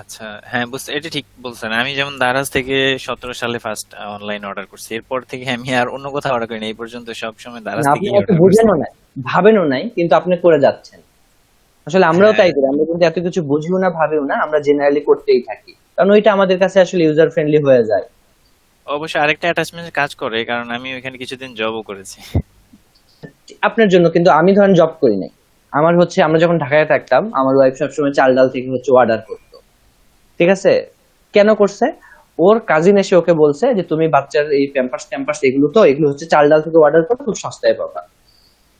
আচ্ছা, হ্যাঁ বুঝতে, এটা ঠিক বলছেন। আমি যেমন দারাজ থেকে 17 সালে ফার্স্ট অনলাইন অর্ডার করছি, এরপর থেকে আমি আর অন্য কোথাও অর্ডার করিনি, এই পর্যন্ত সব সময় দারাজ আপনি থেকেই এত অর্ডার করছি। বুঝেনও নাই, ভাবেনও নাই, কিন্তু আপনি করে যাচ্ছেন। আসলে আমরাও হ্যাঁ, তাই করি, আমরা কিন্তু এত কিছু বুঝিও না, ভাবিও না, আমরা জেনারেলি করতেই থাকি, কারণ ওইটা আমাদের কাছে আসলে ইউজার ফ্রেন্ডলি হয়ে যায়। অবশ্য আরেকটা অ্যাটাচমেন্ট কাজ করে, কারণ আমি ওইখানে কিছুদিন জবও করেছি। আপনার জন্য, কিন্তু আমি ধরেন জব করি নাই। আমার হচ্ছে, আমরা যখন ঢাকায় থাকতাম, আমার ওয়াইফ সবসময় চাল ডাল থেকে হচ্ছে অর্ডার করতো, ঠিক আছে? কেন করছে? ওর কাজিন এসে ওকে বলছে যে তুমি বাচ্চার এই প্যাম্পার্স ট্যাম্পার্স এগুলো, তো এগুলো হচ্ছে চাল ডাল থেকে অর্ডার করো, খুব সস্তায় পাবা।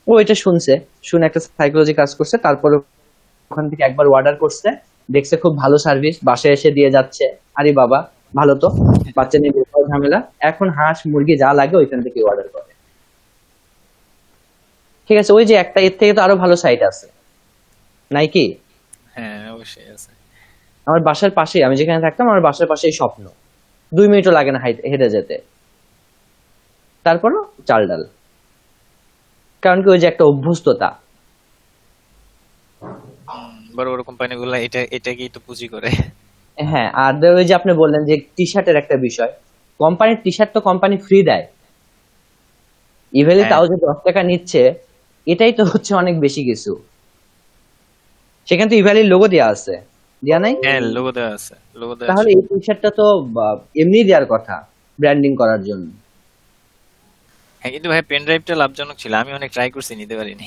ও এটা শুনছে, শুনে একটা সাইকোলজি কাজ করছে, তারপরে ওখান থেকে একবার অর্ডার করছে, দেখছে খুব ভালো সার্ভিস, বাসায় এসে দিয়ে যাচ্ছে। আরে বাবা, ভালো তো, বাচ্চা নিয়ে বের হওয়ার ঝামেলা, এখন হাঁস মুরগি যা লাগে ওইখান থেকে অর্ডার করে, ঠিক আছে? ওই যে একটা, এর থেকে তো আরো ভালো সাইট আছে, নাই কি? হ্যাঁ অবশ্যই আছে। আমার বাসার পাশেই, আমি যেখানে থাকতাম, আমার বাসার পাশেই স্বপ্ন, 2 মিনিটও লাগে না হেঁটে যেতে, তারপরও চাল ডাল। কারণ কি, ওই যে একটা অভ্যস্ততা। বড় বড় কোম্পানিগুলো এটাকেই তো পুঁজি করে। হ্যাঁ, আর ওই যে আপনি বললেন যে টি শার্টের একটা বিষয়, কোম্পানির টি শার্ট তো কোম্পানি ফ্রি দেয়, ইভেলে হ্যাঁ তাও যে 10 টাকা নিচ্ছে, এটাই তো হচ্ছে অনেক বেশি কিছু। সেখানে তো ইভ্যালির লোগো দেওয়া আছে, দেয়া নাই? হ্যাঁ, লোগো দেওয়া আছে, লোগো দেওয়া তাহলে আছে। এই টি শার্টটা তো এমনি দেওয়ার কথা, ব্র্যান্ডিং করার জন্য। হ্যাঁ, কিন্তু ভাই পেন ড্রাইভটা লাভজনক ছিল, আমি অনেক ট্রাই করছি, নিতে পারিনি।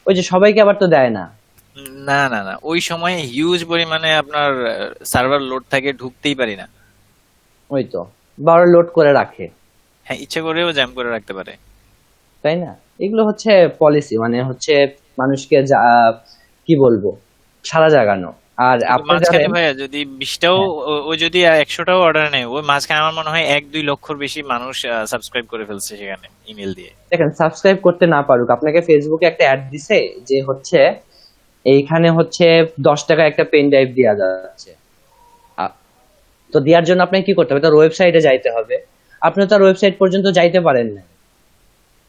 ওই যে সবাইকে আবার তো দেয় না। না না না, ওই সময় হিউজ পরিমাণে আপনার সার্ভার লোড থাকে, ঢুকতেই পারি না। ওই তো, বড় লোড করে রাখে। হ্যাঁ, ইচ্ছে করেও জ্যাম করে রাখতে পারে। তাই না? এগুলো হচ্ছে পলিসি, মানে হচ্ছে মানুষকে কি বলবো, সারা জাগানো। আর কিন্তু আপনি মাঝখানে জানেন, ভাইয়া যদি 20টাও ও যদি 100টাও অর্ডার নেয়, ওই মাঝখানে আমার মনে হয় 1-2 লক্ষর বেশি মানুষ সাবস্ক্রাইব করে ফেলছে সেখানে ইমেল দিয়ে। দেখেন সাবস্ক্রাইব করতে না পারুক, আপনাকে ফেসবুকে একটা অ্যাড দিছে যে হচ্ছে এইখানে হচ্ছে 10 টাকা একটা পেন ড্রাইভ দেওয়া যাচ্ছে। আ- তো দেওয়ার জন্য আপনাকে কি করতে হবে, তার ওয়েবসাইটে যাইতে হবে। আপনি তার ওয়েবসাইট পর্যন্ত যাইতে পারেন না,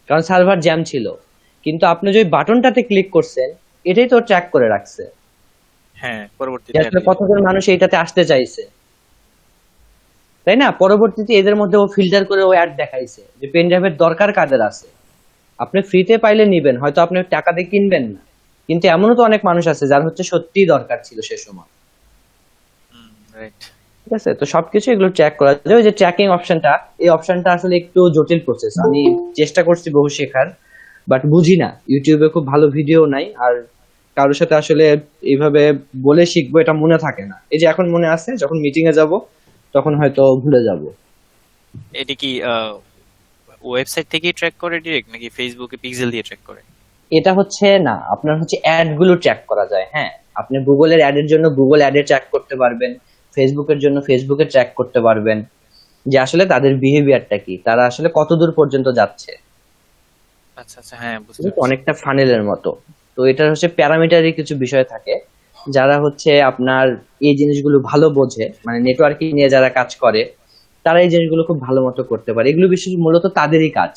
কারণ সার্ভার জ্যাম ছিল। কিন্তু আপনি যে বাটনটাতে ক্লিক করছেন, এটাই তো ট্র্যাক করে রাখছে হ্যাঁ, যে পরবর্তীতে আসলে কতজন মানুষ এইটাতে আসতে চাইছে, তাই না? পরবর্তীতে এদের মধ্যে ও ফিল্টার করে ও অ্যাড দেখাইছে যে পেন ড্রাইভের দরকার কাদের আছে। আপনি ফ্রিতে পাইলে নিবেন, হয়তো আপনি টাকা দিয়ে কিনবেন না, কিন্তু এমনও তো অনেক মানুষ আছে যার হচ্ছে সত্যিই দরকার ছিল সে সময়। রাইট। ঠিক আছে, তো সবকিছু এগুলো ট্র্যাক করা যায়। ওই যে ট্র্যাকিং অপশনটা, এই অপশনটা আসলে একটু জটিল প্রসেস। আমি চেষ্টা করছি বহু শেখার, বাট বুঝি না। ইউটিউবে খুব ভালো ভিডিও নাই, আর কারোর সাথে আসলে এইভাবে বলে শিখবো এটা মনে থাকে না। এই যে এখন মনে আছে, যখন মিটিং এ যাব তখন হয়তো ভুলে যাব। এটা কি ওয়েবসাইট থেকেই ট্র্যাক করে ডিরেক্ট, নাকি ফেসবুকে পিক্সেল দিয়ে ট্র্যাক করে? এটা হচ্ছে না, আপনার হচ্ছে অ্যাড গুলো ট্র্যাক করা যায়। হ্যাঁ, আপনি গুগলের অ্যাড এর জন্য গুগল অ্যাডে ট্র্যাক করতে পারবেন, ফেসবুকের জন্য ফেসবুকে ট্র্যাক করতে পারবেন যে আসলে তাদের বিহেভিয়ারটা কি, তারা আসলে কত দূর পর্যন্ত যাচ্ছে। আচ্ছা আচ্ছা, হ্যাঁ বুঝতে কিন্তু পারছি। অনেকটা ফানেলের মতো। তো এটা হচ্ছে প্যারামিটারি কিছু বিষয় থাকে, যারা হচ্ছে আপনার এই জিনিসগুলো ভালো বোঝে, মানে নেটওয়ার্কিং নিয়ে যারা কাজ করে, তারা এই জিনিসগুলো খুব ভালো মতো করতে পারে। এগুলো বিশেষ মূলত তাদেরই কাজ।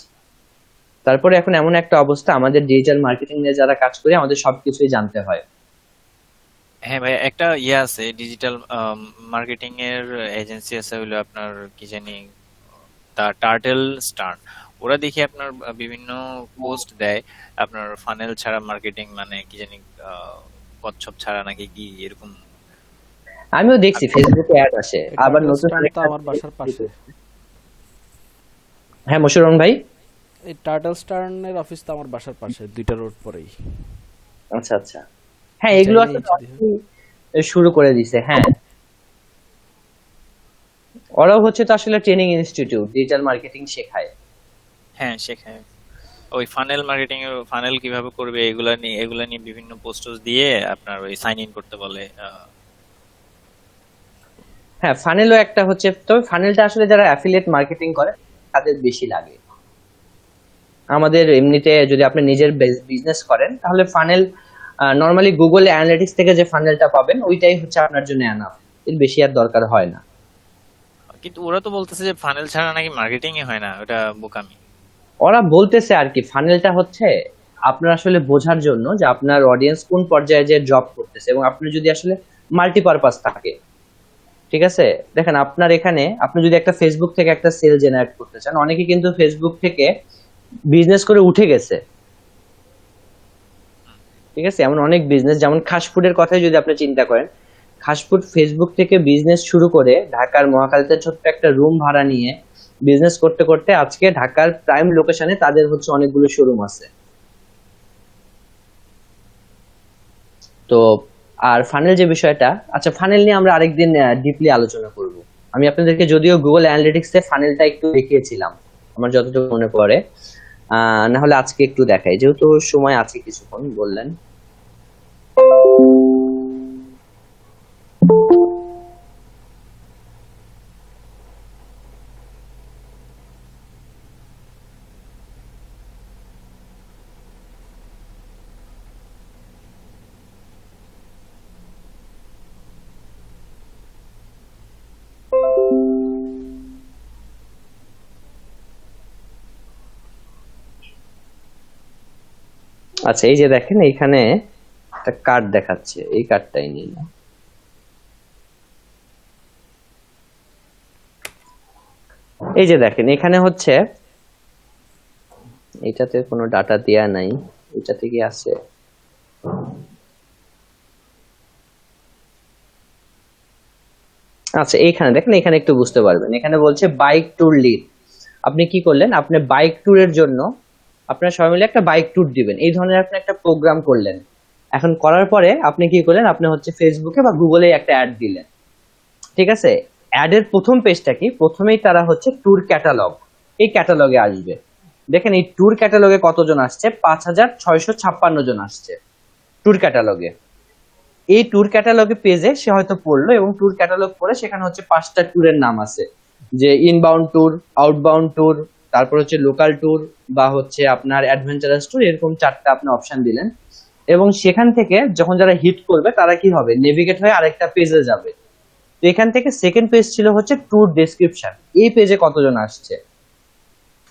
তারপরে এখন এমন একটা অবস্থা, আমাদের ডিজিটাল মার্কেটিং নিয়ে যারা কাজ করে, আমাদের সবকিছুই জানতে হয়। হ্যাঁ ভাই, একটা আছে ডিজিটাল মার্কেটিং এর এজেন্সি আছে, হলো আপনার কি জানি, দা টার্টেল স্টার। ওরা দেখি আপনার বিভিন্ন পোস্ট দেয় আপনার ফানেল ছাড়া মার্কেটিং, মানে কি জানি কচ্ছপ ছাড়া নাকি কি এরকম। আমিও দেখছি ফেসবুকে অ্যাড আসে। এই আবার টার্টল নতুন স্টার তো আরেকটা, আমার বাসার পাশে। হ্যাঁ মশরুন ভাই। এই টার্টল স্টার্নের অফিস তো আমার বাসার পাশে, 2টা রোড পরেই। আচ্ছা আচ্ছা, হ্যাঁ এগুলো চাইলেই আসলে যদি হয়। অনেকেই শুরু করে দিছে। হ্যাঁ, ওরাও হচ্ছে তো আসলে ট্রেনিং ইনস্টিটিউট, ডিজিটাল মার্কেটিং শেখায়। হ্যাঁ শেখায়, ওই ফানেল মার্কেটিং এর ফানেল কিভাবে করবে এগুলা নিয়ে বিভিন্ন পোস্টস দিয়ে আপনার ওই সাইন ইন করতে বলে। হ্যাঁ, ফানেলও একটা হচ্ছে, তবে ফানেলটা আসলে যারা অ্যাফিলিয়েট মার্কেটিং করে তাদের বেশি লাগে। আমাদের এমনিতে যদি আপনি নিজের বিজনেস করেন, তাহলে ফানেল নরমালি গুগল অ্যানালিটিক্স থেকে যে ফানেলটা পাবেন ওইটাই হচ্ছে আপনার জন্য এনাফ, এর বেশি আর দরকার হয় না। কিন্তু ওরা তো বলতেছে যে ফানেল ছাড়া নাকি মার্কেটিং এ হয় না, ওটা বোকামি। ওরা বলতেছে আর কি, ফানেলটা হচ্ছে আপনার আসলে বোঝার জন্য যে আপনার অডিয়েন্স কোন পর্যায়ে যে ড্রপ করতেছে, এবং আপনি যদি আসলে মাল্টিপারপাস থাকে। ঠিক আছে, দেখেন আপনার এখানে আপনি যদি একটা ফেসবুক থেকে একটা সেল জেনারেট করতে চান, অনেকে কিন্তু ফেসবুক থেকে বিজনেস করে উঠে গেছে। ঠিক আছে, এমন অনেক বিজনেস, যেমন খাসফুডের কথাই যদি আপনি চিন্তা করেন, খাসফুড ফেসবুক থেকে বিজনেস শুরু করে ঢাকার মহাখালীতে ছোট্ট একটা রুম ভাড়া নিয়ে বিজনেস করতে করতে আজকে ঢাকার প্রাইম লোকেশনে তাদের হচ্ছে অনেকগুলো শোরুম আছে। তো আর ফানেল যে বিষয়টা, আচ্ছা ফানেল নিয়ে আমরা আরেকদিন ডিপলি আলোচনা করব। আমি আপনাদেরকে যদিও গুগল অ্যানালিটিক্স এ ফানেলটা একটু দেখিয়েছিলাম আমার যতটুকু মনে পড়ে, না হলে আজকে একটু দেখাই, যেহেতু সময় আছে কিছুক্ষণ বললেন। আচ্ছা এই যে দেখেন, এইখানে একটা কার্ড দেখাচ্ছে, এই কার্ডটাই নিন। এই যে দেখেন এখানে হচ্ছে, এটাতে কোনো ডাটা দেয়া নাই, এটাতে কি আছে? আচ্ছা এইখানে দেখেন, এখানে একটু বুঝতে পারবেন, এখানে বলছে বাইক ট্যুর লিড। আপনি কি করলেন, আপনি বাইক ট্যুরের জন্য আপনার সবাই মিলে একটা বাইক ট্যুর দিবেন, এই ধরনের আপনি একটা প্রোগ্রাম করলেন। এখন করার পরে আপনি কি করলেন, আপনি হচ্ছে ফেসবুকে বা গুগলে একটা অ্যাড দিলেন। ঠিক আছে, অ্যাড এর প্রথম পেজটা কি, প্রথমেই তারা হচ্ছে ট্যুর ক্যাটালগ, এই ক্যাটালগে আসবে। দেখেন এই ট্যুর ক্যাটালগে কতজন আসছে, 5,656 জন আসছে ট্যুর ক্যাটালগে। এই ট্যুর ক্যাটালগে পেজে সে হয়তো পড়লো এবং ট্যুর ক্যাটালগ পড়ে সেখানে হচ্ছে 5টা ট্যুরের নাম আছে, যে ইনবাউন্ড ট্যুর, আউটবাউন্ড ট্যুর, তারপর হচ্ছে লোকাল ট্যুর বা হচ্ছে আপনার অ্যাডভেঞ্চারাস ট্যুর, এরকম 4টা আপনি অপশন দিলেন। এবং সেখান থেকে যখন যারা হিট করবে তারা কি হবে, নেভিগেট হয়ে আরেকটা পেজে যাবে। তো এখান থেকে সেকেন্ড পেজ ছিল হচ্ছে ট্যুর ডেসক্রিপশন। এই পেজে কতজন আসছে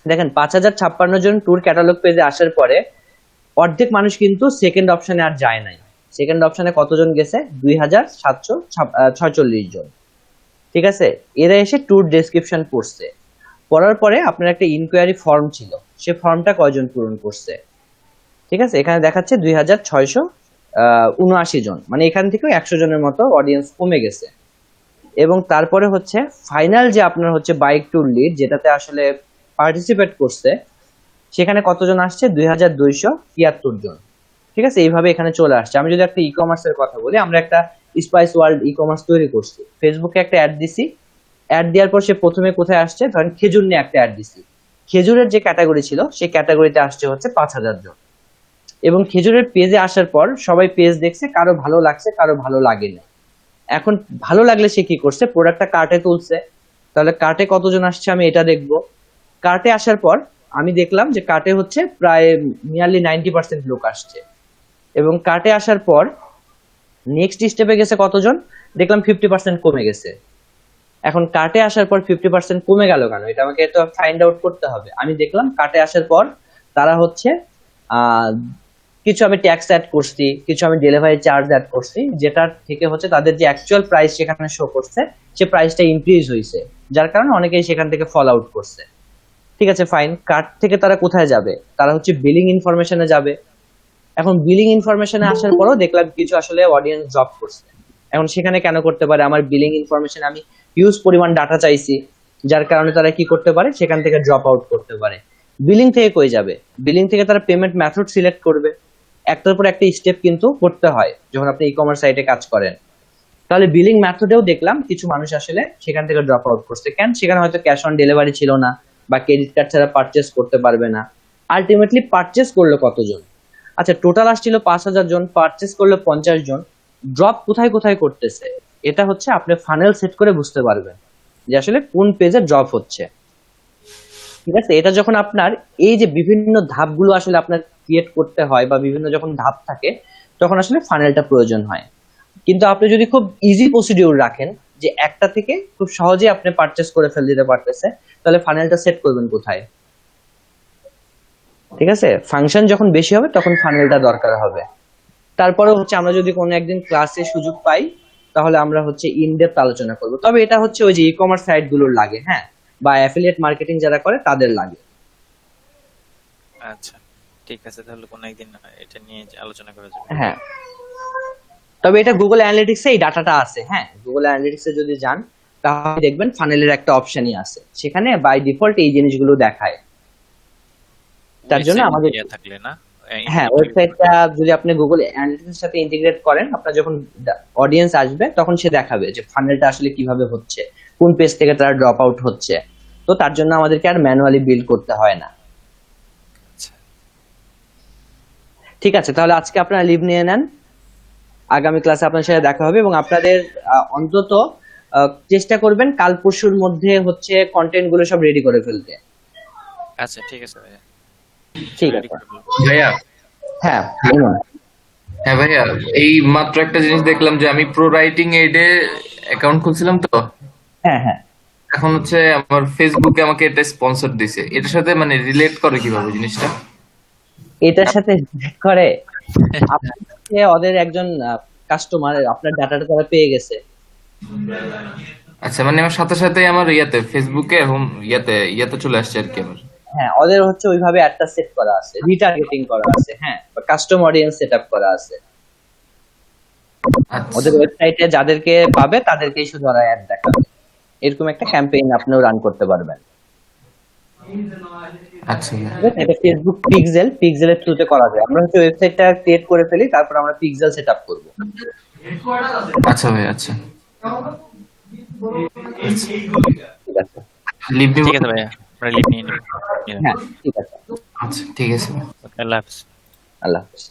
দেখেন, 5,056 জন ট্যুর ক্যাটালগ পেজে আসার পরে অর্ধেক মানুষ কিন্তু সেকেন্ড অপশনে আর যায় নাই। সেকেন্ড অপশনে কতজন গেছে, 2,746 জন। ঠিক আছে, এরা এসে ট্যুর ডেসক্রিপশন পড়ছে, পড়ার পরে আপনার একটা ইনকোয়ারি ফর্ম ছিল, সে ফর্মটা কয়জন পূরণ করছে। ঠিক আছে, এখানে দেখাচ্ছে 2,679 জন, মানে এখান থেকেও 100 জনের মতো অডিয়েন্স কমে গেছে। এবং তারপরে হচ্ছে ফাইনাল যে আপনার হচ্ছে বাইক ট্যুর লিড, যেটাতে আসলে পার্টিসিপেট করছে, সেখানে কতজন আসছে, 2,273 জন। ঠিক আছে, এইভাবে এখানে চলে আসছে। আমি যদি একটা ই কমার্সের কথা বলি, আমরা একটা স্পাইস ওয়ার্ল্ড ই কমার্স তৈরি করছি, ফেসবুকে একটা অ্যাড দিছি, অ্যাড দেওয়ার পর সে প্রথমে কোথায় আসছে, ধরেন খেজুর নিয়ে একটা অ্যাড দিছি, খেজুরের যে ক্যাটাগরি ছিল সেই ক্যাটাগরিতে আসছে হচ্ছে 5,000 জন। এবং খেজুরের পেজে আসার পর সবাই পেজ দেখছে, কারো ভালো লাগছে, কারো ভালো লাগেনি। এখন ভালো লাগলে সে কি করছে, প্রোডাক্টটা কার্টে তুলছে। তাহলে কার্টে কতজন আসছে আমি এটা দেখবো। কার্টে আসার পর আমি দেখলাম যে কার্টে হচ্ছে প্রায় নিয়ারলি 90% লোক আসছে। এবং কার্টে আসার পর নেক্সট স্টেপে গেছে কতজন, দেখলাম 50% কমে গেছে। এখন কার্টে আসার পর 50% কমে গেল কেন, এটা আমাকে তো ফাইন্ড আউট করতে হবে। আমি দেখলাম কার্টে আসার পর তারা হচ্ছে কিছু আমি ট্যাক্স অ্যাড করছি, কিছু আমি ডেলিভারি চার্জ অ্যাড করছি, যেটার থেকে হচ্ছে তাদের যে অ্যাকচুয়াল প্রাইস সেখানে শো করছে, সে প্রাইসটা ইনক্রিজ হয়েছে, যার কারণে অনেকেই সেখান থেকে ফল আউট করছে। ঠিক আছে, ফাইন। কার্ট থেকে তারা কোথায় যাবে, তারা হচ্ছে বিলিং ইনফরমেশনে যাবে। এখন বিলিং ইনফরমেশনে আসার পরও দেখলাম কিছু আসলে অডিয়েন্স ড্রপ করছে। এখন সেখানে কেন করতে পারে, আমার বিলিং ইনফরমেশন আমি হিউজ পরিমাণ ডাটা চাইছি, যার কারণে তারা কি করতে পারে, সেখান থেকে ড্রপ আউট করতে পারে। বিলিং থেকে কই যাবে, বিলিং থেকে তারা পেমেন্ট মেথড সিলেক্ট করবে। একটার পর একটা স্টেপ কিন্তু করতে হয় যখন আপনি ই কমার্স সাইটে কাজ করেন। তাহলে বিলিং মেথডেও দেখলাম কিছু মানুষ আসলে সেখান থেকে ড্রপ আউট করছে। কেন, সেখানে হয়তো ক্যাশ অন ডেলিভারি ছিল না বা ক্রেডিট কার্ড ছাড়া পারচেস করতে পারবে না। আলটিমেটলি পারচেস করলো কতজন, আচ্ছা টোটাল আসছিল 5,000 জন, পারচেস করলো 50 জন। ড্রপ কোথায় কোথায় করতেছে, এটা হচ্ছে আপনি ফানেল সেট করে বুঝতে পারবেন যে আসলে কোন পেজে ড্রপ হচ্ছে। ঠিক আছে, এটা যখন আপনার এই যে বিভিন্ন ধাপগুলো আসলে আপনার ক্রিয়েট করতে হয় বা বিভিন্ন যখন ধাপ থাকে, তখন আসলে ফানেলটা প্রয়োজন হয়। কিন্তু আপনি যদি খুব ইজি প্রসিডিউর রাখেন, যে একটা থেকে খুব সহজে আপনি পারচেস করে ফেল দিতে পারতেছে, তাহলে ফানেলটা সেট করবেন কোথায়। ঠিক আছে, ফাংশন যখন বেশি হবে তখন ফানেলটা দরকার হবে। তারপরে হচ্ছে আমরা যদি কোনো একদিন ক্লাসে সুযোগ পাই, তাহলে আমরা হচ্ছে ইনডেপথ আলোচনা করব। তবে এটা হচ্ছে ওই যে ই কমার্স সাইট গুলোর লাগে, হ্যাঁ, বা অ্যাফিলিয়েট মার্কেটিং যারা করে তাদের লাগে। আচ্ছা ঠিক আছে, তাহলে কোন একদিন এটা নিয়ে আলোচনা করা যাবে। হ্যাঁ, তবে এটা গুগল অ্যানালিটিক্সে এই ডাটাটা আছে। হ্যাঁ, গুগল অ্যানালিটিক্সে যদি যান তাহলে দেখবেন ফানেলের একটা অপশনই আছে, সেখানে বাই ডিফল্ট এই জিনিসগুলো দেখায়। তার জন্য আমাদের থাকলে না, হ্যাঁ, ওয়েবসাইটটা যদি আপনি গুগল অ্যানালিটিক্সের সাথে ইন্টিগ্রেট করেন, আপনার যখন অডিয়েন্স আসবে তখন সে দেখাবে যে ফানেলটা আসলে কিভাবে হচ্ছে, কোন পেজ থেকে তারা ড্রপ আউট হচ্ছে। তো তার জন্য আমাদেরকে আর ম্যানুয়ালি বিল্ড করতে হয় না। ঠিক আছে, তাহলে আজকে আপনারা লিভ নিয়ে নেন, আগামী ক্লাসে আপনার সাথে দেখা হবে। এবং আপনাদের অন্তত চেষ্টা করবেন কাল পরশুর মধ্যে হচ্ছে কন্টেন্ট গুলো সব রেডি করে ফেলতে। আচ্ছা ঠিক আছে ভাইয়া। ঠিক আছে ভাইয়া। হ্যাঁ বলুন। হ্যাঁ ভাইয়া, এই মাত্র একটা জিনিস দেখলাম যে আমি প্রো রাইটিং এইডে অ্যাকাউন্ট খুলছিলাম, তো হ্যাঁ হ্যাঁ, এখন হচ্ছে আমার ফেসবুকে আমাকে এটা স্পন্সর দিছে, এটার সাথে মানে রিলেট করে কিভাবে জিনিসটা? এটার সাথে relate করে আপনাকে ওদের একজন কাস্টমার আপনার ডাটাটা তারা পেয়ে গেছে। আচ্ছা, মানে আমার সাথে সাথে আমার ফেসবুকে হোম ইয়াতে চলে আসছে আর কি আমার। হ্যাঁ, ওদের হচ্ছে ওইভাবে একটা সেট করা আছে, রিটার্গেটিং করা আছে, হ্যাঁ, বা কাস্টম অডিয়েন্স সেটআপ করা আছে। আচ্ছা ওদের ওয়েবসাইটে যাদেরকে পাবে তাদেরকেই শুধু ওরা অ্যাড দেখাবে। এরকম একটা ক্যাম্পেইন আপনিও রান করতে পারবেন। আচ্ছা ভাইয়া। এটা ফেসবুক পিক্সেলের থ্রুতে করা যায়। আমরা হচ্ছে ওয়েবসাইটটা ক্রিয়েট করে ফেলি, তারপর আমরা পিক্সেল সেটআপ করব। আচ্ছা ভাই, আচ্ছা ঠিক আছে, লিভ ঠিক আছে ভাইয়া, আমরা লিভ নিয়ে নেব। হ্যাঁ ঠিক আছে। আচ্ছা ঠিক আছে। ওকে, আল্লাহ হাফেজ। আল্লাহ হাফেজ।